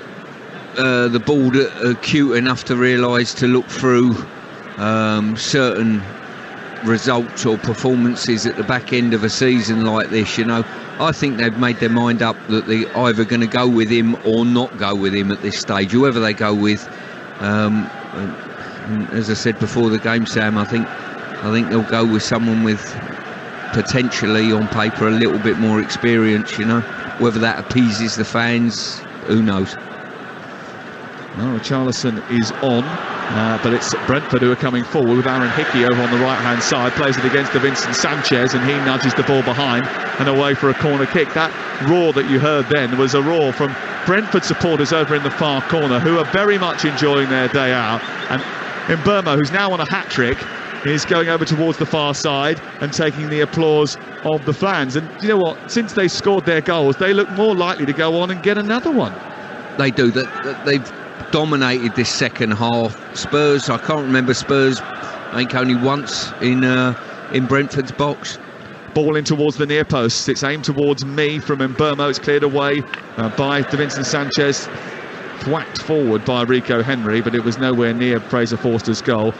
the board are acute enough to realise to look through certain results or performances at the back end of a season like this. I think they've made their mind up that they're either going to go with him or not go with him at this stage, whoever they go with. And as I said before the game, Sam, I think they'll go with someone with potentially on paper a little bit more experience. Whether that appeases the fans, who knows. Well, Richarlison is on, but it's Brentford who are coming forward with Aaron Hickey over on the right-hand side, plays it against Davinson Sanchez, and he nudges the ball behind and away for a corner kick. That roar that you heard then was a roar from Brentford supporters over in the far corner, who are very much enjoying their day out. And Mbeumo, who's now on a hat-trick, is going over towards the far side and taking the applause of the fans. And you know what? Since they scored their goals, they look more likely to go on and get another one. They do. They've dominated this second half. Spurs, I can't remember Spurs, I think only once in Brentford's box. Ball in towards the near post. It's aimed towards me from Mbeumo. It's cleared away by Davinson Sanchez. Whacked forward by Rico Henry, but it was nowhere near Fraser Forster's goal.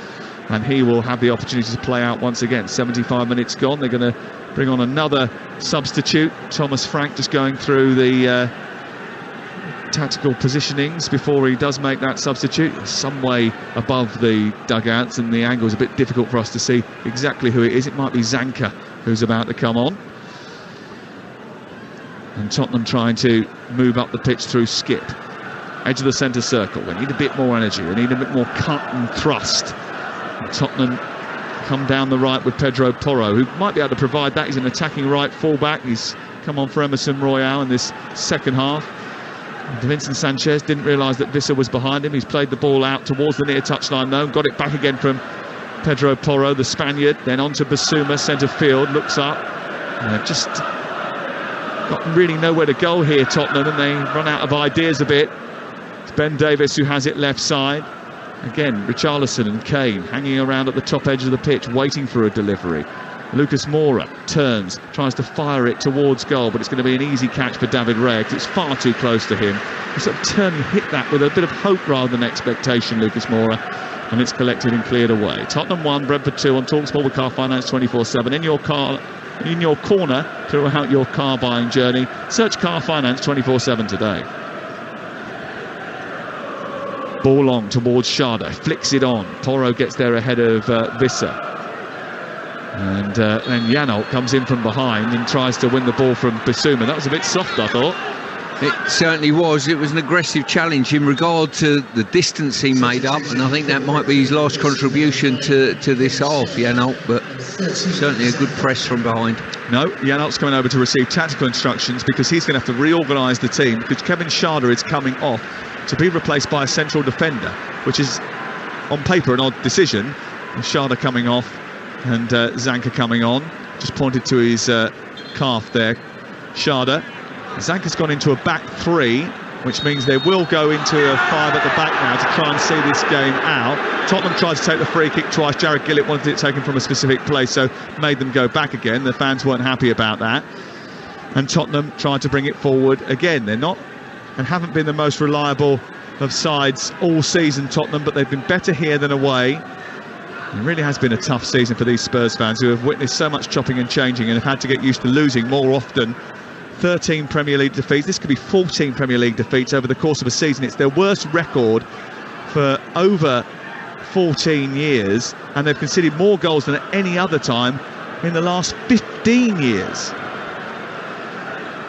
And he will have the opportunity to play out once again. 75 minutes gone. They're going to bring on another substitute. Thomas Frank just going through the tactical positionings before he does make that substitute. Some way above the dugouts, and the angle is a bit difficult for us to see exactly who it is. It might be Zanka who's about to come on. And Tottenham trying to move up the pitch through Skip. Edge of the centre circle. They need a bit more energy. They need a bit more cut and thrust. And Tottenham come down the right with Pedro Porro, who might be able to provide that. He's an attacking right fullback. He's come on for Emerson Royale in this second half. Davinson Sanchez didn't realise that Visser was behind him. He's played the ball out towards the near touchline though, got it back again from Pedro Porro, the Spaniard. Then on to Basuma, centre field, looks up. Just got really nowhere to go here, Tottenham, and they run out of ideas a bit. It's Ben Davies who has it left side. Again, Richarlison and Kane hanging around at the top edge of the pitch, waiting for a delivery. Lucas Moura turns, tries to fire it towards goal, but it's going to be an easy catch for David Raya because it's far too close to him. He sort of turned and hit that with a bit of hope rather than expectation, Lucas Moura, and it's collected and cleared away. Tottenham 1, Brentford 2 on Talksport with Car Finance 24/7. In your corner throughout your car buying journey. Search Car Finance 24/7 today. Ball long towards Schade, flicks it on. Porro gets there ahead of Visser. And Janelt comes in from behind and tries to win the ball from Basuma. That was a bit soft, I thought. It certainly was. It was an aggressive challenge in regard to the distance he made up, and I think that might be his last contribution to this half, Janelt, but certainly a good press from behind. No, Janelt's coming over to receive tactical instructions because he's going to have to reorganise the team because Kevin Schade is coming off to be replaced by a central defender, which is on paper an odd decision. Schade coming off and Zanka coming on. Just pointed to his calf there, Schade. Zanka's gone into a back three, which means they will go into a five at the back now to try and see this game out. Tottenham tried to take the free kick twice. Jared Gillett wanted it taken from a specific place, so made them go back again. The fans weren't happy about that. And Tottenham tried to bring it forward again. They're not and haven't been the most reliable of sides all season, Tottenham, but they've been better here than away. It really has been a tough season for these Spurs fans who have witnessed so much chopping and changing and have had to get used to losing more often. 13 Premier League defeats. This could be 14 Premier League defeats over the course of a season. It's their worst record for over 14 years, and they've conceded more goals than at any other time in the last 15 years.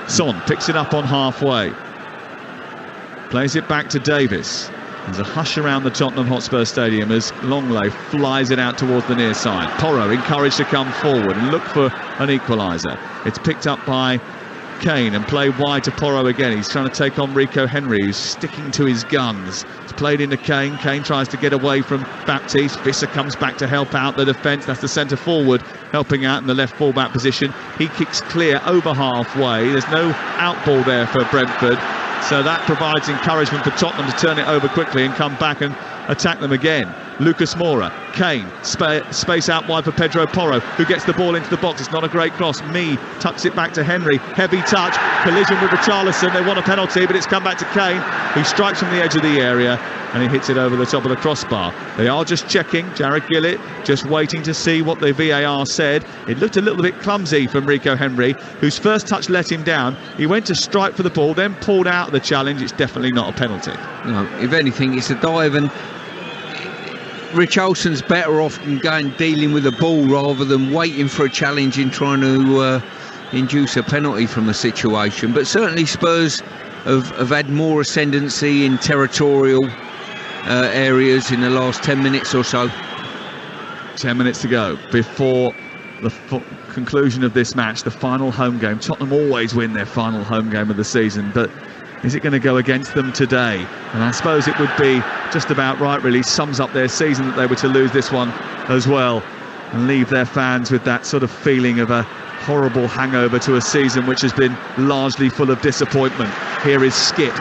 Son picks it up on halfway. Plays it back to Davis. There's a hush around the Tottenham Hotspur Stadium as Longley flies it out towards the near side. Porro encouraged to come forward and look for an equaliser. It's picked up by Kane and played wide to Porro again. He's trying to take on Rico Henry, who's sticking to his guns. It's played into Kane. Kane tries to get away from Baptiste. Visser comes back to help out the defence. That's the centre forward helping out in the left full-back position. He kicks clear over halfway. There's no outball there for Brentford. So that provides encouragement for Tottenham to turn it over quickly and come back and attack them again. Lucas Moura, Kane, space out wide for Pedro Porro, who gets the ball into the box. It's not a great cross. Tucks it back to Henry. Heavy touch, collision with Richarlison. They want a penalty, but it's come back to Kane, who strikes from the edge of the area and he hits it over the top of the crossbar. They are just checking. Jarrod Gillett just waiting to see what the VAR said. It looked a little bit clumsy from Rico Henry, whose first touch let him down. He went to strike for the ball, then pulled out of the challenge. It's definitely not a penalty. No, if anything, it's a dive, and Richarlison's better off than dealing with the ball rather than waiting for a challenge and trying to induce a penalty from a situation. But certainly Spurs have had more ascendancy in territorial areas in the last 10 minutes or so. 10 minutes to go before the conclusion of this match, the final home game. Tottenham always win their final home game of the season, but is it going to go against them today? And I suppose it would be just about right, really. Sums up their season that they were to lose this one as well and leave their fans with that sort of feeling of a horrible hangover to a season which has been largely full of disappointment. Here is Skip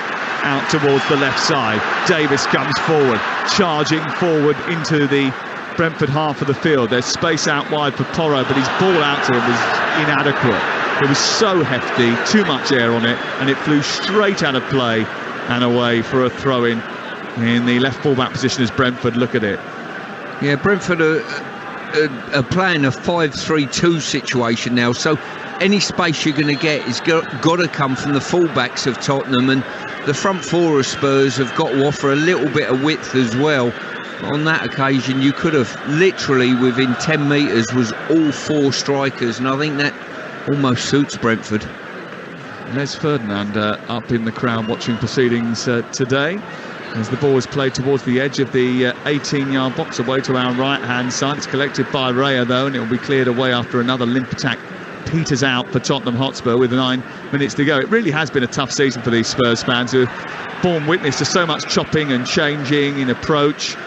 out towards the left side. Davis comes forward, charging forward into the Brentford half of the field. There's space out wide for Porro, but his ball out to him was inadequate. It was so hefty, too much air on it, and it flew straight out of play and away for a throw-in in the left full-back position as Brentford look at it. Yeah, Brentford are playing a 5-3-2 situation now, so any space you're going to get is got to come from the full-backs of Tottenham, and the front four of Spurs have got to offer a little bit of width as well. On that occasion, you could have literally within 10 metres was all four strikers, and I think that almost suits Brentford. Les Ferdinand up in the crowd watching proceedings today as the ball is played towards the edge of the 18-yard box away to our right-hand side. It's collected by Raya though, and it will be cleared away after another limp attack peters out for Tottenham Hotspur with 9 minutes to go. It really has been a tough season for these Spurs fans who have borne witness to so much chopping and changing in approach.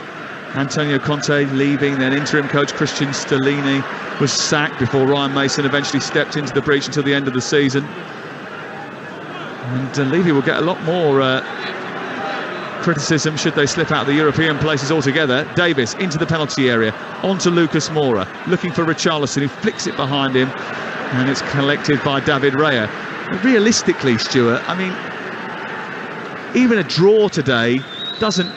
Antonio Conte leaving, then interim coach Christian Stellini was sacked before Ryan Mason eventually stepped into the breach until the end of the season. And Levy will get a lot more criticism should they slip out of the European places altogether. Davis into the penalty area, onto Lucas Moura, looking for Richarlison, who flicks it behind him, and it's collected by David Raya. Realistically, Stuart, I mean, even a draw today doesn't...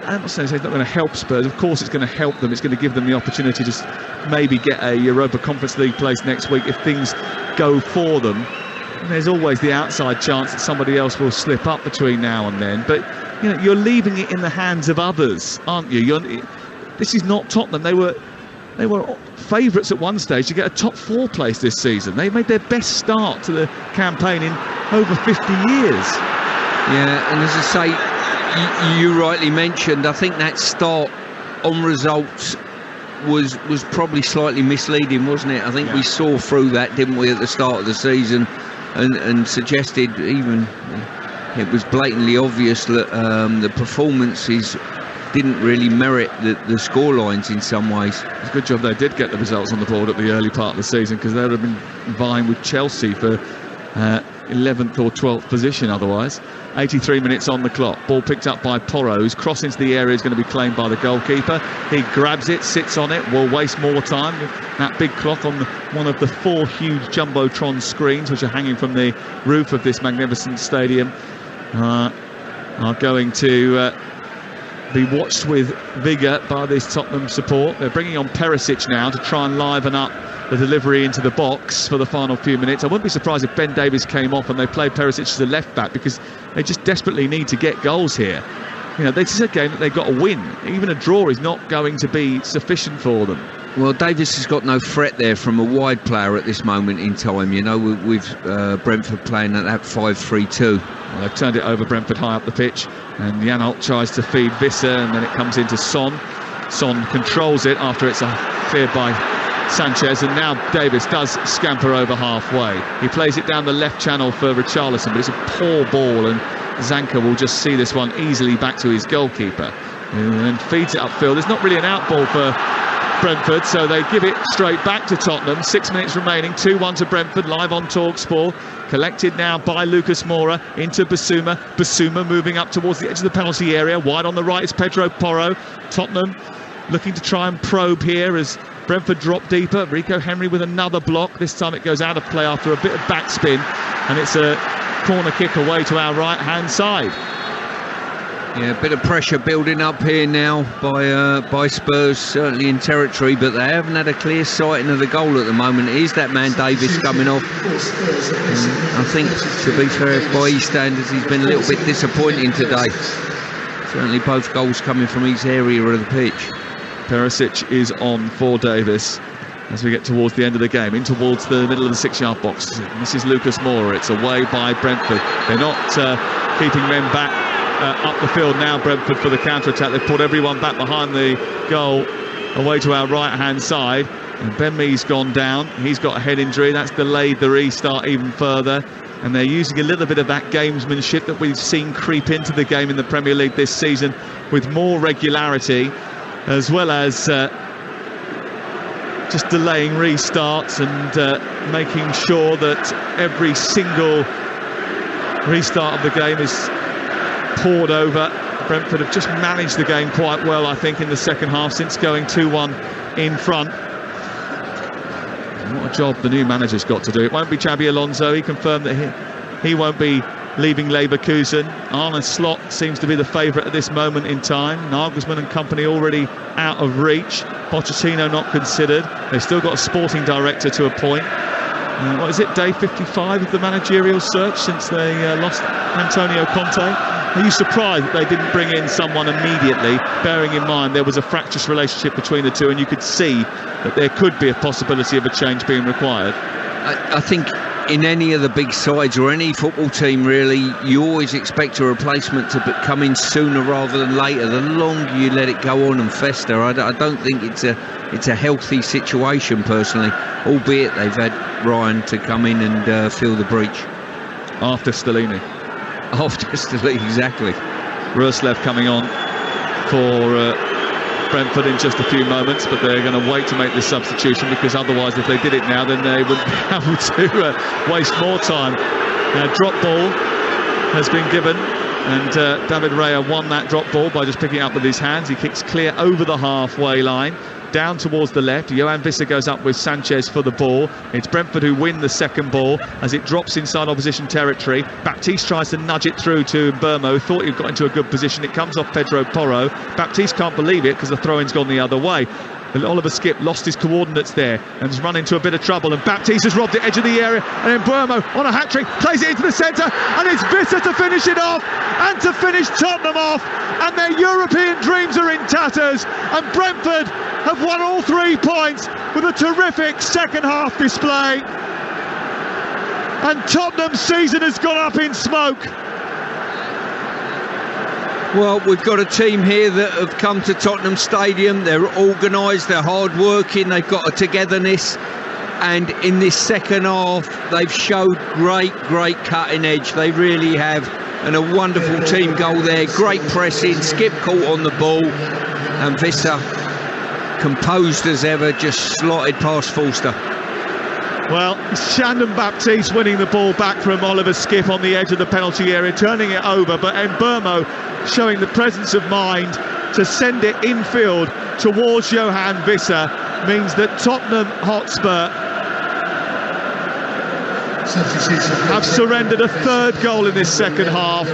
I'm not saying it's not going to help Spurs. Of course it's going to help them. It's going to give them the opportunity to maybe get a Europa Conference League place next week if things go for them. And there's always the outside chance that somebody else will slip up between now and then. But you know, you're leaving it in the hands of others, aren't you? This is not Tottenham. They were favourites at one stage to get a top 4 place this season. They made their best start to the campaign in over 50 years. Yeah, and as I say, you rightly mentioned, I think that start on results was probably slightly misleading, wasn't it? I think we saw through that, didn't we, at the start of the season, and suggested even it was blatantly obvious that the performances didn't really merit the scorelines in some ways. It's a good job they did get the results on the board at the early part of the season, because they would have been vying with Chelsea for 11th or 12th position otherwise. 83 minutes on the clock. Ball picked up by Porro, whose cross into the area is going to be claimed by the goalkeeper. He grabs it, sits on it, will waste more time. That big clock on one of the 4 huge Jumbotron screens which are hanging from the roof of this magnificent stadium are going to be watched with vigour by this Tottenham support. They're bringing on Perisic now to try and liven up the delivery into the box for the final few minutes. I wouldn't be surprised if Ben Davies came off and they played Perisic as a left back, because they just desperately need to get goals here. You know, this is a game that they've got to win. Even a draw is not going to be sufficient for them. Well, Davis has got no threat there from a wide player at this moment in time. You know, with Brentford playing at that 5-3-2. Well, they've turned it over, Brentford high up the pitch, and Janelt tries to feed Visser, and then it comes into Son. Son controls it after it's cleared by Sanchez, and now Davis does scamper over halfway. He plays it down the left channel for Richarlison, but it's a poor ball, and Zanka will just see this one easily back to his goalkeeper, and then feeds it upfield. There's not really an out ball for Brentford, so they give it straight back to Tottenham. 6 minutes remaining, 2-1 to Brentford, live on Talksport. Collected now by Lucas Moura into Basuma. Basuma moving up towards the edge of the penalty area. Wide on the right is Pedro Porro. Tottenham looking to try and probe here as Brentford drop deeper. Rico Henry with another block. This time it goes out of play after a bit of backspin, and it's a corner kick away to our right-hand side. Yeah, a bit of pressure building up here now by Spurs, certainly in territory, but they haven't had a clear sighting of the goal at the moment. It is that man Davis coming off. I think, to be fair, by his standards, he's been a little bit disappointing today. Certainly both goals coming from his area of the pitch. Perisic is on for Davis as we get towards the end of the game, in towards the middle of the 6-yard box. This is Lucas Moura. It's away by Brentford. They're not keeping men back up the field now, Brentford, for the counter-attack. They've put everyone back behind the goal, away to our right-hand side. And Ben Mee's gone down. He's got a head injury. That's delayed the restart even further. And they're using a little bit of that gamesmanship that we've seen creep into the game in the Premier League this season with more regularity, as well as just delaying restarts and making sure that every single restart of the game is poured over. Brentford have just managed the game quite well, I think, in the second half since going 2-1 in front. What a job the new manager's got to do. It won't be Xabi Alonso. He confirmed that he won't be leaving Leverkusen. Arne Slot seems to be the favourite at this moment in time. Nagelsmann and company already out of reach. Pochettino not considered. They've still got a sporting director to appoint. What is it, day 55 of the managerial search since they lost Antonio Conte? Are you surprised that they didn't bring in someone immediately, bearing in mind there was a fractious relationship between the two, and you could see that there could be a possibility of a change being required? I think in any of the big sides or any football team, really, you always expect a replacement to come in sooner rather than later. The longer you let it go on and fester, I don't think it's a healthy situation, personally, albeit they've had Ryan to come in and fill the breach. After Stellini. Exactly. Ruslev coming on for Brentford in just a few moments, but they're going to wait to make this substitution, because otherwise, if they did it now, then they wouldn't be able to waste more time. Drop ball has been given, and David Raya won that drop ball by just picking it up with his hands. He kicks clear over the halfway line, down towards the left. Johan Visser goes up with Sanchez for the ball. It's Brentford who win the second ball as it drops inside opposition territory. Baptiste tries to nudge it through to Burmo, thought he'd got into a good position. It comes off Pedro Porro. Baptiste can't believe it because the throw-in's gone the other way. Oliver Skipp lost his coordinates there and has run into a bit of trouble, and Baptiste has robbed it edge of the area, and then Burmo on a hat-trick plays it into the centre, and it's Visser to finish it off and to finish Tottenham off, and their European dreams are in tatters, and Brentford have won all 3 points with a terrific second half display, and Tottenham's season has gone up in smoke. Well, we've got a team here that have come to Tottenham Stadium. They're organised, they're hard-working, they've got a togetherness. And in this second half, they've showed great cutting edge. They really have. And a wonderful team goal there. Great pressing, Skipp caught on the ball. And Visser, composed as ever, just slotted past Forster. Well, Shandon Baptiste winning the ball back from Oliver Skipp on the edge of the penalty area, turning it over, but Mburmo showing the presence of mind to send it infield towards Johan Visser means that Tottenham Hotspur have surrendered a third goal in this second half.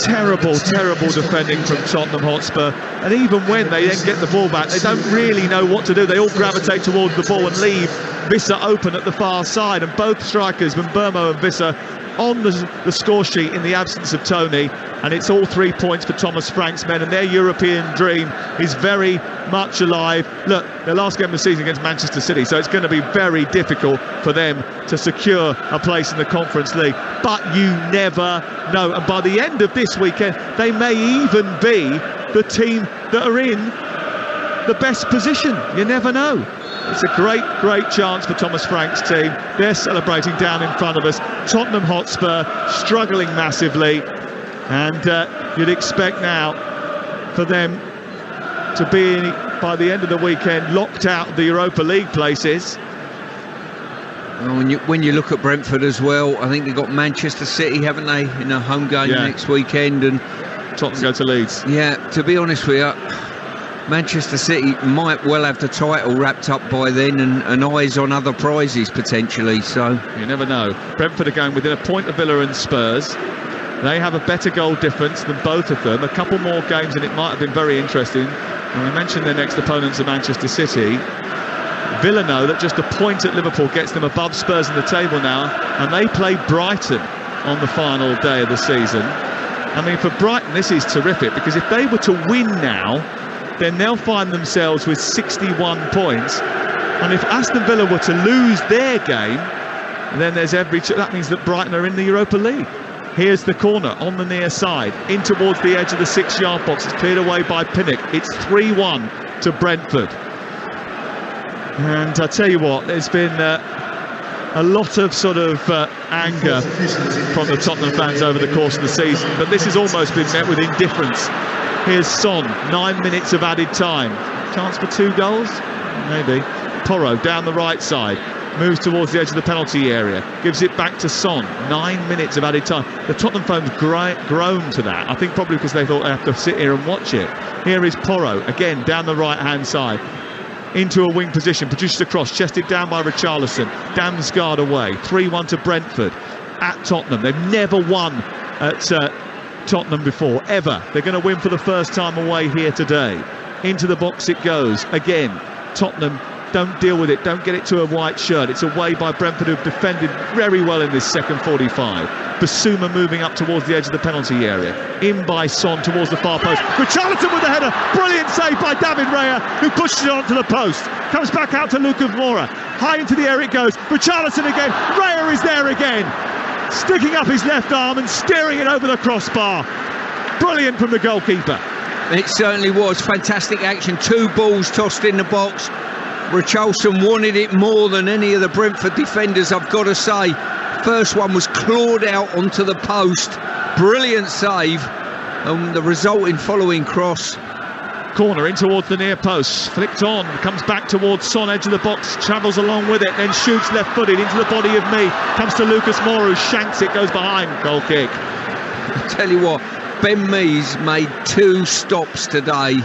Terrible defending from Tottenham Hotspur, and even when they then get the ball back, they don't really know what to do. They all gravitate towards the ball and leave Visser open at the far side, and both strikers, Mburmo and Visser, on the score sheet in the absence of Tony, and it's all 3 points for Thomas Frank's men, and their European dream is very much alive. Look, their last game of the season against Manchester City, so it's going to be very difficult for them to secure a place in the Conference League, but you never know, and by the end of this weekend they may even be the team that are in the best position. You never know. It's a great chance for Thomas Frank's team. They're celebrating down in front of us. Tottenham Hotspur struggling massively, and you'd expect now for them to be, by the end of the weekend, locked out of the Europa League places. When you look at Brentford as well, I think they've got Manchester City, haven't they, in a home game next weekend, and Tottenham go to Leeds. Yeah, to be honest with you, Manchester City might well have the title wrapped up by then, and eyes on other prizes potentially, so you never know. Brentford are going within a point of Villa and Spurs. They have a better goal difference than both of them. A couple more games and it might have been very interesting. And we mentioned their next opponents are Manchester City. Villa know that just a point at Liverpool gets them above Spurs in the table now, and they play Brighton on the final day of the season. I mean, for Brighton this is terrific, because if they were to win now, then they'll find themselves with 61 points, and if Aston Villa were to lose their game, then there's that means that Brighton are in the Europa League. Here's the corner on the near side, in towards the edge of the 6-yard box. It's cleared away by Pinnock. It's 3-1 to Brentford. And I tell you what, there's been a lot of sort of anger from the Tottenham fans over the course of the season, but this has almost been met with indifference. Here's Son, 9 minutes of added time. Chance for 2 goals? Maybe. Porro down the right side, moves towards the edge of the penalty area, gives it back to Son. 9 minutes of added time. The Tottenham fans groaned to that, I think probably because they thought they have to sit here and watch it. Here is Porro, again down the right-hand side, into a wing position, produces a cross, chested down by Richarlison, Damsgaard away. 3-1 to Brentford at Tottenham. They've never won at Tottenham before, ever. They're going to win for the first time away here today. Into the box it goes again. Tottenham don't deal with it, don't get it to a white shirt. It's away by Brentford, who've defended very well in this second 45. Basuma moving up towards the edge of the penalty area. In by Son towards the far post. Richarlison with the header. Brilliant save by David Raya, who pushes it onto the post. Comes back out to Lucas Moura. High into the air it goes. Richarlison again. Raya is there again, sticking up his left arm and steering it over the crossbar. Brilliant from the goalkeeper. It certainly was. Fantastic action. 2 balls tossed in the box. Richarlison wanted it more than any of the Brentford defenders, I've got to say. First one was clawed out onto the post. Brilliant save. And the resulting following cross. Corner in towards the near post. Flicked on. Comes back towards Son, edge of the box. Travels along with it. Then shoots left-footed into the body of me. Comes to Lucas Moura, who shanks it. Goes behind. Goal kick. I tell you what, Ben Mees made 2 stops today.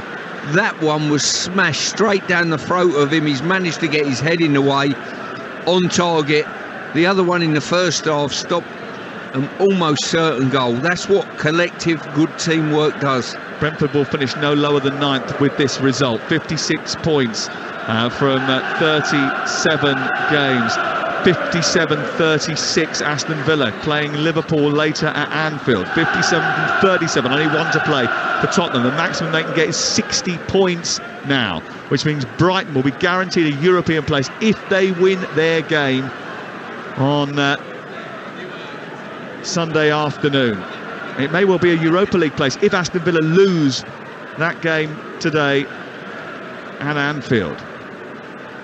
That one was smashed straight down the throat of him. He's managed to get his head in the way, on target. The other one in the first half stopped an almost certain goal. That's what collective good teamwork does. Brentford will finish no lower than 9th with this result. 56 points from 37 games. 57-36 Aston Villa playing Liverpool later at Anfield. 57-37, only 1 to play for Tottenham. The maximum they can get is 60 points now, which means Brighton will be guaranteed a European place if they win their game on Sunday afternoon. It may well be a Europa League place if Aston Villa lose that game today at Anfield.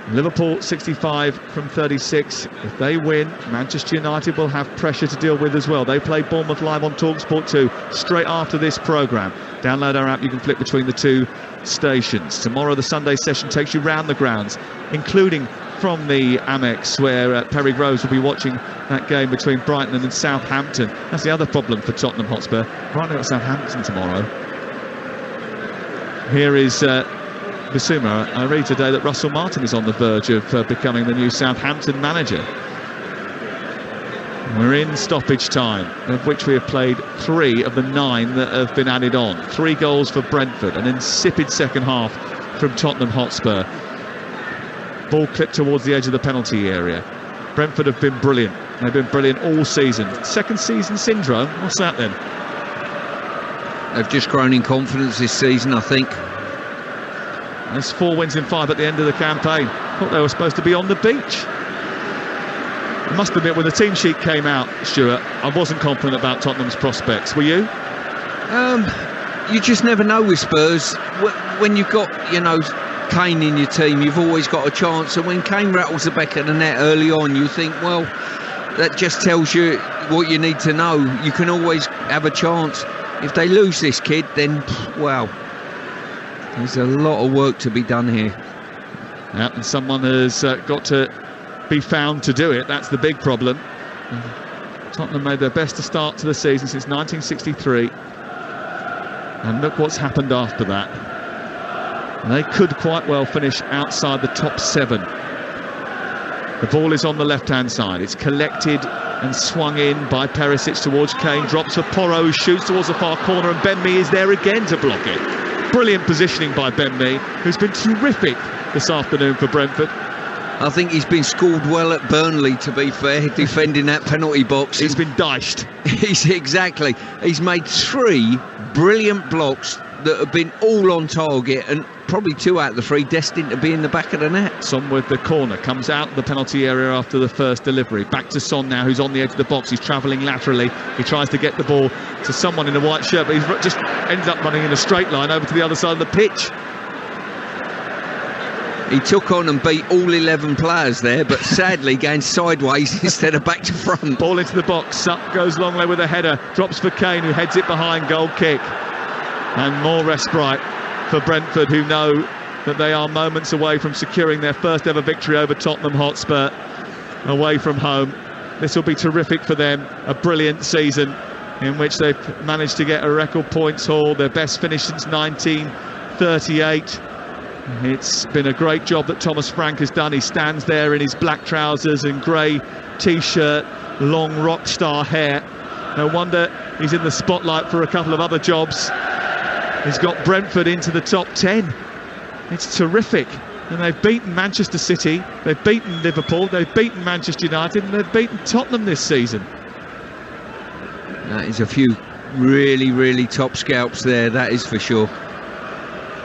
Liverpool 65 from 36. If they win, Manchester United will have pressure to deal with as well. They play Bournemouth live on Talksport 2 straight after this programme. Download our app, you can flip between the 2 stations. Tomorrow the Sunday session takes you round the grounds, including from the Amex, where Perry Groves will be watching that game between Brighton and Southampton. That's the other problem for Tottenham Hotspur. Brighton at Southampton tomorrow. Here is Basuma. I read today that Russell Martin is on the verge of becoming the new Southampton manager. We're in stoppage time, of which we have played 3 of the 9 that have been added on. 3 goals for Brentford, an insipid second half from Tottenham Hotspur. Ball clipped towards the edge of the penalty area. Brentford have been brilliant. They've been brilliant all season. Second season syndrome? What's that then? They've just grown in confidence this season, I think. There's 4 wins in 5 at the end of the campaign. Thought they were supposed to be on the beach. I must admit, when the team sheet came out, Stuart, I wasn't confident about Tottenham's prospects. Were you? You just never know with Spurs. When you've got, Kane in your team, you've always got a chance. And when Kane rattles the back of the net early on, you think, well, that just tells you what you need to know. You can always have a chance. If they lose this kid, then, well, there's a lot of work to be done here. Yeah, and someone has got to be found to do it. That's the big problem. Tottenham made their best start to the season since 1963. And look what's happened after that. They could quite well finish outside the top 7. The ball is on the left-hand side. It's collected and swung in by Perisic towards Kane. Drops for Porro, who shoots towards the far corner, and Ben Mee is there again to block it. Brilliant positioning by Ben Mee, who's been terrific this afternoon for Brentford. I think he's been schooled well at Burnley, to be fair, defending that penalty box. He's been dished. Exactly. He's made 3 brilliant blocks that have been all on target, and probably 2 out of the 3 destined to be in the back of the net. Son with the corner, comes out of the penalty area after the first delivery. Back to Son now, who's on the edge of the box. He's travelling laterally. He tries to get the ball to someone in a white shirt, but he just ends up running in a straight line over to the other side of the pitch. He took on and beat all 11 players there, but sadly going sideways instead of back to front. Ball into the box. Up goes Longley with a header. Drops for Kane, who heads it behind. Goal kick. And more respite for Brentford, who know that they are moments away from securing their first ever victory over Tottenham Hotspur away from home. This will be terrific for them. A brilliant season in which they've managed to get a record points haul, their best finish since 1938. It's been a great job that Thomas Frank has done. He stands there in his black trousers and grey t-shirt, long rock star hair. No wonder he's in the spotlight for a couple of other jobs. He's got Brentford into the top 10. It's terrific. And they've beaten Manchester City, they've beaten Liverpool, they've beaten Manchester United, and they've beaten Tottenham this season. That is a few really, really top scalps there, that is for sure.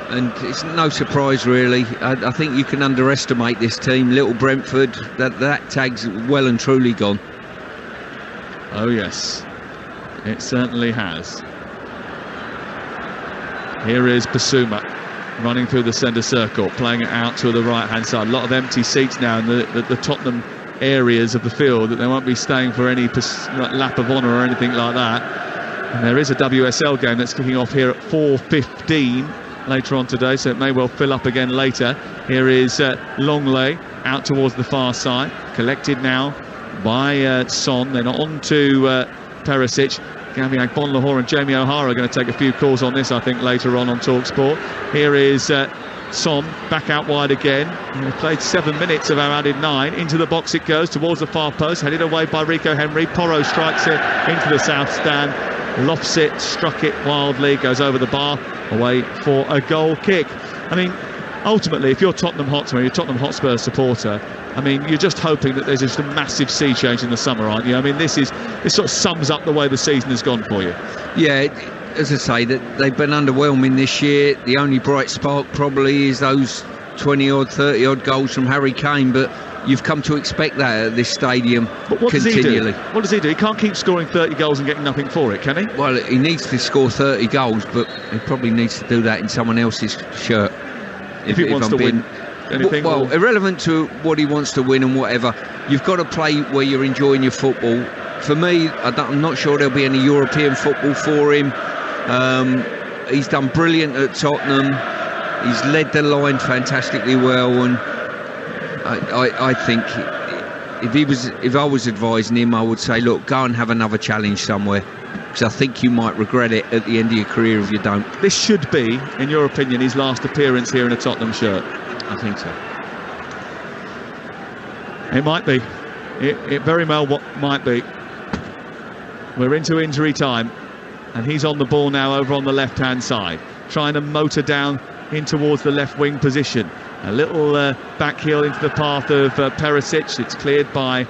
And it's no surprise really. I think you can underestimate this team. Little Brentford, that tag's well and truly gone. Oh yes, it certainly has. Here is Basuma running through the centre circle, playing it out to the right hand side. A lot of empty seats now in the Tottenham areas of the field, that they won't be staying for any lap of honour or anything like that. And there is a WSL game that's kicking off here at 4:15 later on today, so it may well fill up again later. Here is Longley out towards the far side, collected now by Son, then on to Perisic. Gabby Agbonlahor and Jamie O'Hara are going to take a few calls on this, I think, later on Talksport. Here is Son back out wide again. They've played 7 minutes of our added 9. Into the box it goes towards the far post, headed away by Rico Henry. Porro strikes it into the south stand, lofts it, struck it wildly, goes over the bar, away for a goal kick. I mean, ultimately, if you're Tottenham Hotspur, you're a Tottenham Hotspur supporter, I mean, you're just hoping that there's just a massive sea change in the summer, aren't you? I mean, this sort of sums up the way the season has gone for you. Yeah, as I say, that they've been underwhelming this year. The only bright spark probably is those 20-odd, 30-odd goals from Harry Kane, but you've come to expect that at this stadium but what continually. Does he do? What does he do? He can't keep scoring 30 goals and getting nothing for it, can he? Well, he needs to score 30 goals, but he probably needs to do that in someone else's shirt. If he wants to win anything? Well, irrelevant to what he wants to win and whatever, you've got to play where you're enjoying your football. For me, I'm not sure there'll be any European football for him. He's done brilliant at Tottenham. He's led the line fantastically well, and I think if I was advising him, I would say, look, go and have another challenge somewhere, because I think you might regret it at the end of your career if you don't. This should be, in your opinion, his last appearance here in a Tottenham shirt. I think so. It might be. It very well might be. We're into injury time, and he's on the ball now over on the left-hand side, trying to motor down in towards the left wing position. A little back heel into the path of Perisic. It's cleared by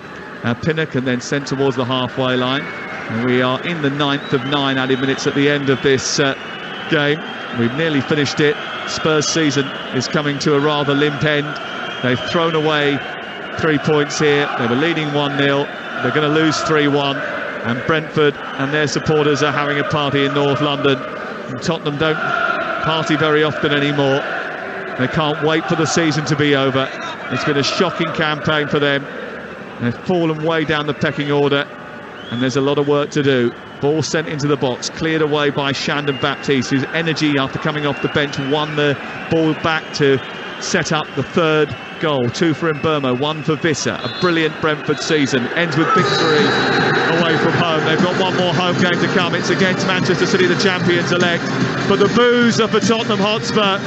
Pinnock and then sent towards the halfway line. And we are in the 9th of 9 added minutes at the end of this game. We've nearly finished it. Spurs' season is coming to a rather limp end. They've thrown away 3 points here. They were leading 1-0. They're going to lose 3-1. And Brentford and their supporters are having a party in North London. And Tottenham don't party very often anymore. They can't wait for the season to be over. It's been a shocking campaign for them. They've fallen way down the pecking order, and there's a lot of work to do. Ball sent into the box, cleared away by Shandon Baptiste, whose energy after coming off the bench won the ball back to set up the third goal. 2 for Mbeumo, 1 for Visser. A brilliant Brentford season. Ends with victory away from home. They've got one more home game to come. It's against Manchester City, the champions-elect. But the boos are for Tottenham Hotspur.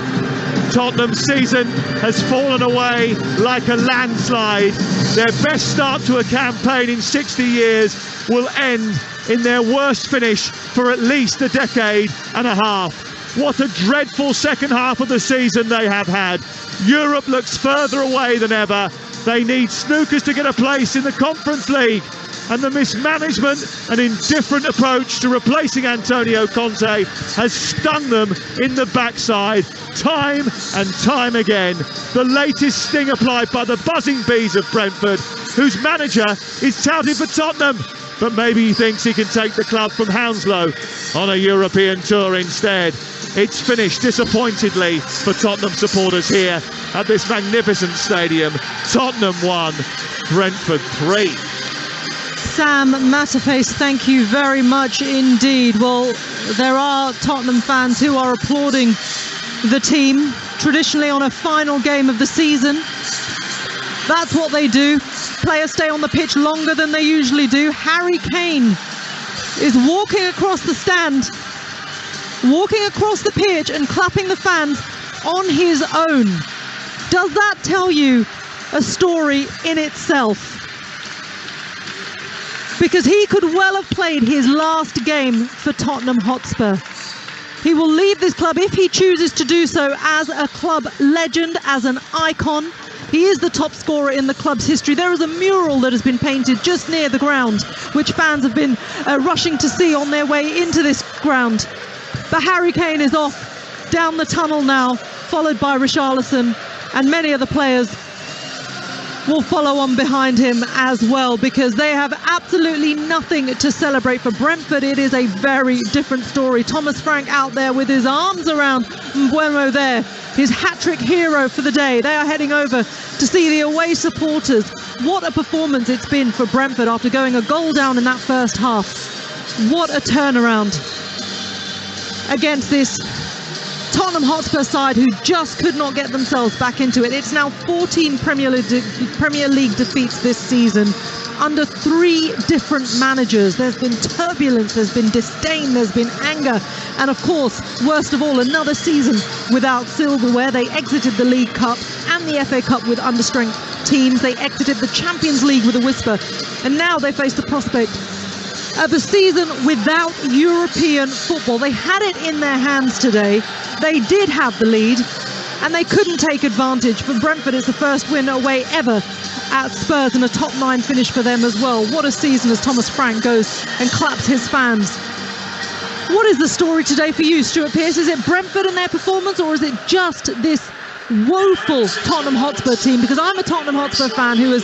Tottenham's season has fallen away like a landslide. Their best start to a campaign in 60 years will end in their worst finish for at least a decade and a half. What a dreadful second half of the season they have had. Europe looks further away than ever. They need snookers to get a place in the Conference League. And the mismanagement and indifferent approach to replacing Antonio Conte has stung them in the backside time and time again. The latest sting applied by the buzzing bees of Brentford, whose manager is touted for Tottenham, but maybe he thinks he can take the club from Hounslow on a European tour instead. It's finished disappointingly for Tottenham supporters here at this magnificent stadium. Tottenham 1, Brentford 3. Sam Matterface, thank you very much indeed. Well, there are Tottenham fans who are applauding the team, traditionally on a final game of the season. That's what they do. Players stay on the pitch longer than they usually do. Harry Kane is walking across the stand, walking across the pitch and clapping the fans on his own. Does that tell you a story in itself? Because he could well have played his last game for Tottenham Hotspur. He will leave this club, if he chooses to do so, as a club legend, as an icon. He is the top scorer in the club's history. There is a mural that has been painted just near the ground, which fans have been rushing to see on their way into this ground. But Harry Kane is off down the tunnel now, followed by Richarlison, and many other players will follow on behind him as well, because they have absolutely nothing to celebrate. For Brentford, it is a very different story. Thomas Frank out there with his arms around Mbeumo there, his hat-trick hero for the day. They are heading over to see the away supporters. What a performance it's been for Brentford after going a goal down in that first half. What a turnaround against this Tottenham Hotspur side who just could not get themselves back into it. It's now 14 Premier League defeats this season under 3 different managers. There's been turbulence, there's been disdain, there's been anger, and of course, worst of all, another season without silverware. They exited the League Cup and the FA Cup with understrength teams. They exited the Champions League with a whisper, and now they face the prospect of a season without European football. They had it in their hands today. They did have the lead, and they couldn't take advantage. For Brentford, it's the first win away ever at Spurs, and a top 9 finish for them as well. What a season as Thomas Frank goes and claps his fans. What is the story today for you, Stuart Pearce? Is it Brentford and their performance, or is it just this woeful Tottenham Hotspur team? Because I'm a Tottenham Hotspur fan who has,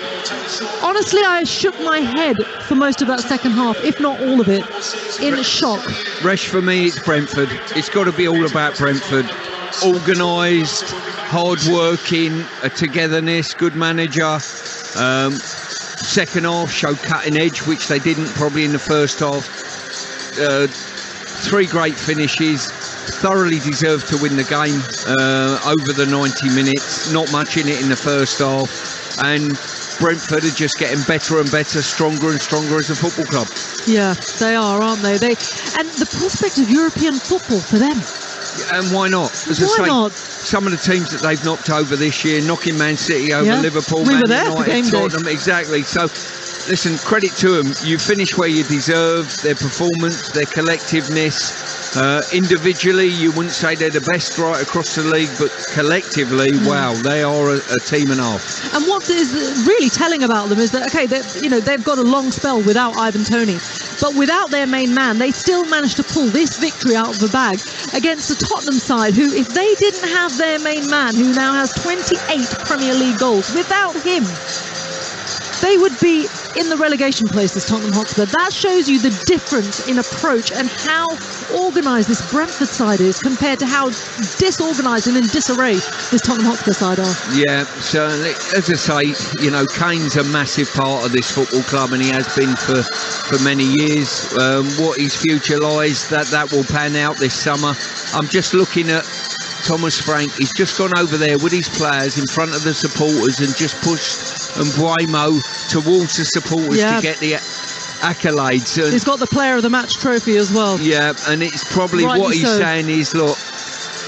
honestly, I shook my head for most of that second half, if not all of it, in shock. Resh, for me, it's Brentford. It's got to be all about Brentford. Organised, hard-working, a togetherness, good manager. Second half showed cutting edge, which they didn't probably in the first half. 3 great finishes. Thoroughly deserved to win the game over the 90 minutes. Not much in it in the first half, and Brentford are just getting better and better, stronger and stronger as a football club. Yeah, they are, aren't they? And the prospect of European football for them. And why not? As I say, not? Some of the teams that they've knocked over this year, knocking Man City over, Liverpool, we Man were there United, for game Tottenham, day. exactly. So listen, credit to them. You finish where you deserve. Their performance, their collectiveness. Individually, you wouldn't say they're the best right across the league, but collectively, wow, they are a team and a half. And what is really telling about them is that, okay, they've got a long spell without Ivan Toney, but without their main man, they still managed to pull this victory out of the bag against the Tottenham side, who, if they didn't have their main man, who now has 28 Premier League goals, without him, they would be in the relegation places, Tottenham Hotspur. That shows you the difference in approach and how organised this Brentford side is compared to how disorganised and in disarray this Tottenham Hotspur side are. Yeah, certainly. As I say, you know, Kane's a massive part of this football club, and he has been for many years. What his future lies, that will pan out this summer. I'm just looking at Thomas Frank. He's just gone over there with his players in front of the supporters and just pushed Mbuemo towards the supporters to get the accolades. And he's got the Player of the Match trophy as well. Yeah, and it's probably Rightly what he's so. saying is, look,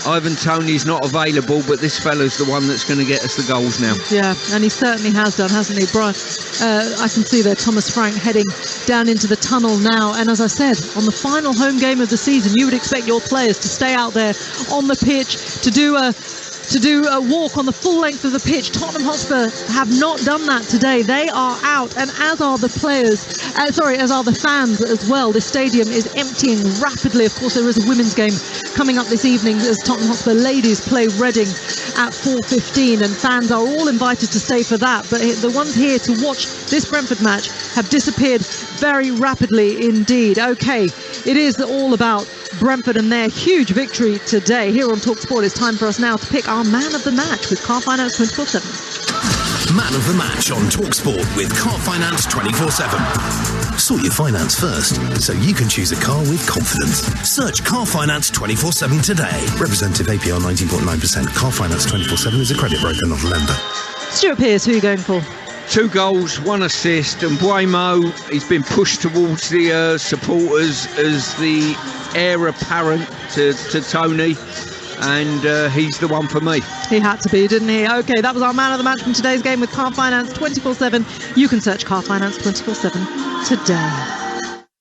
Ivan Toney's not available, but this fella's the one that's going to get us the goals now. Yeah, and he certainly has done, hasn't he, Brian? I can see there Thomas Frank heading down into the tunnel now. And as I said, on the final home game of the season, you would expect your players to stay out there on the pitch, to do a walk on the full length of the pitch. Tottenham Hotspur have not done that today. They are out, and as are the players, as are the fans as well. The stadium is emptying rapidly. Of course, there is a women's game coming up this evening as Tottenham Hotspur ladies play Reading at 4:15, and fans are all invited to stay for that. But the ones here to watch this Brentford match have disappeared very rapidly indeed. Okay, it is all about Brentford and their huge victory today. Here on Talksport, it's time for us now to pick our man of the match with Car Finance 24/7. Man of the match on Talksport with Car Finance 24/7. Sort your finance first, so you can choose a car with confidence. Search Car Finance 24/7 today. Representative APR 19.9%. Car Finance 24/7 is a credit broker, not a lender. Stuart Pearce, who are you going for? 2 goals, 1 assist, and Mbuemo, he's been pushed towards the supporters as the heir apparent to Tony, and he's the one for me. He had to be, didn't he? Okay, that was our man of the match from today's game with Car Finance 24/7. You can search Car Finance 24/7 today.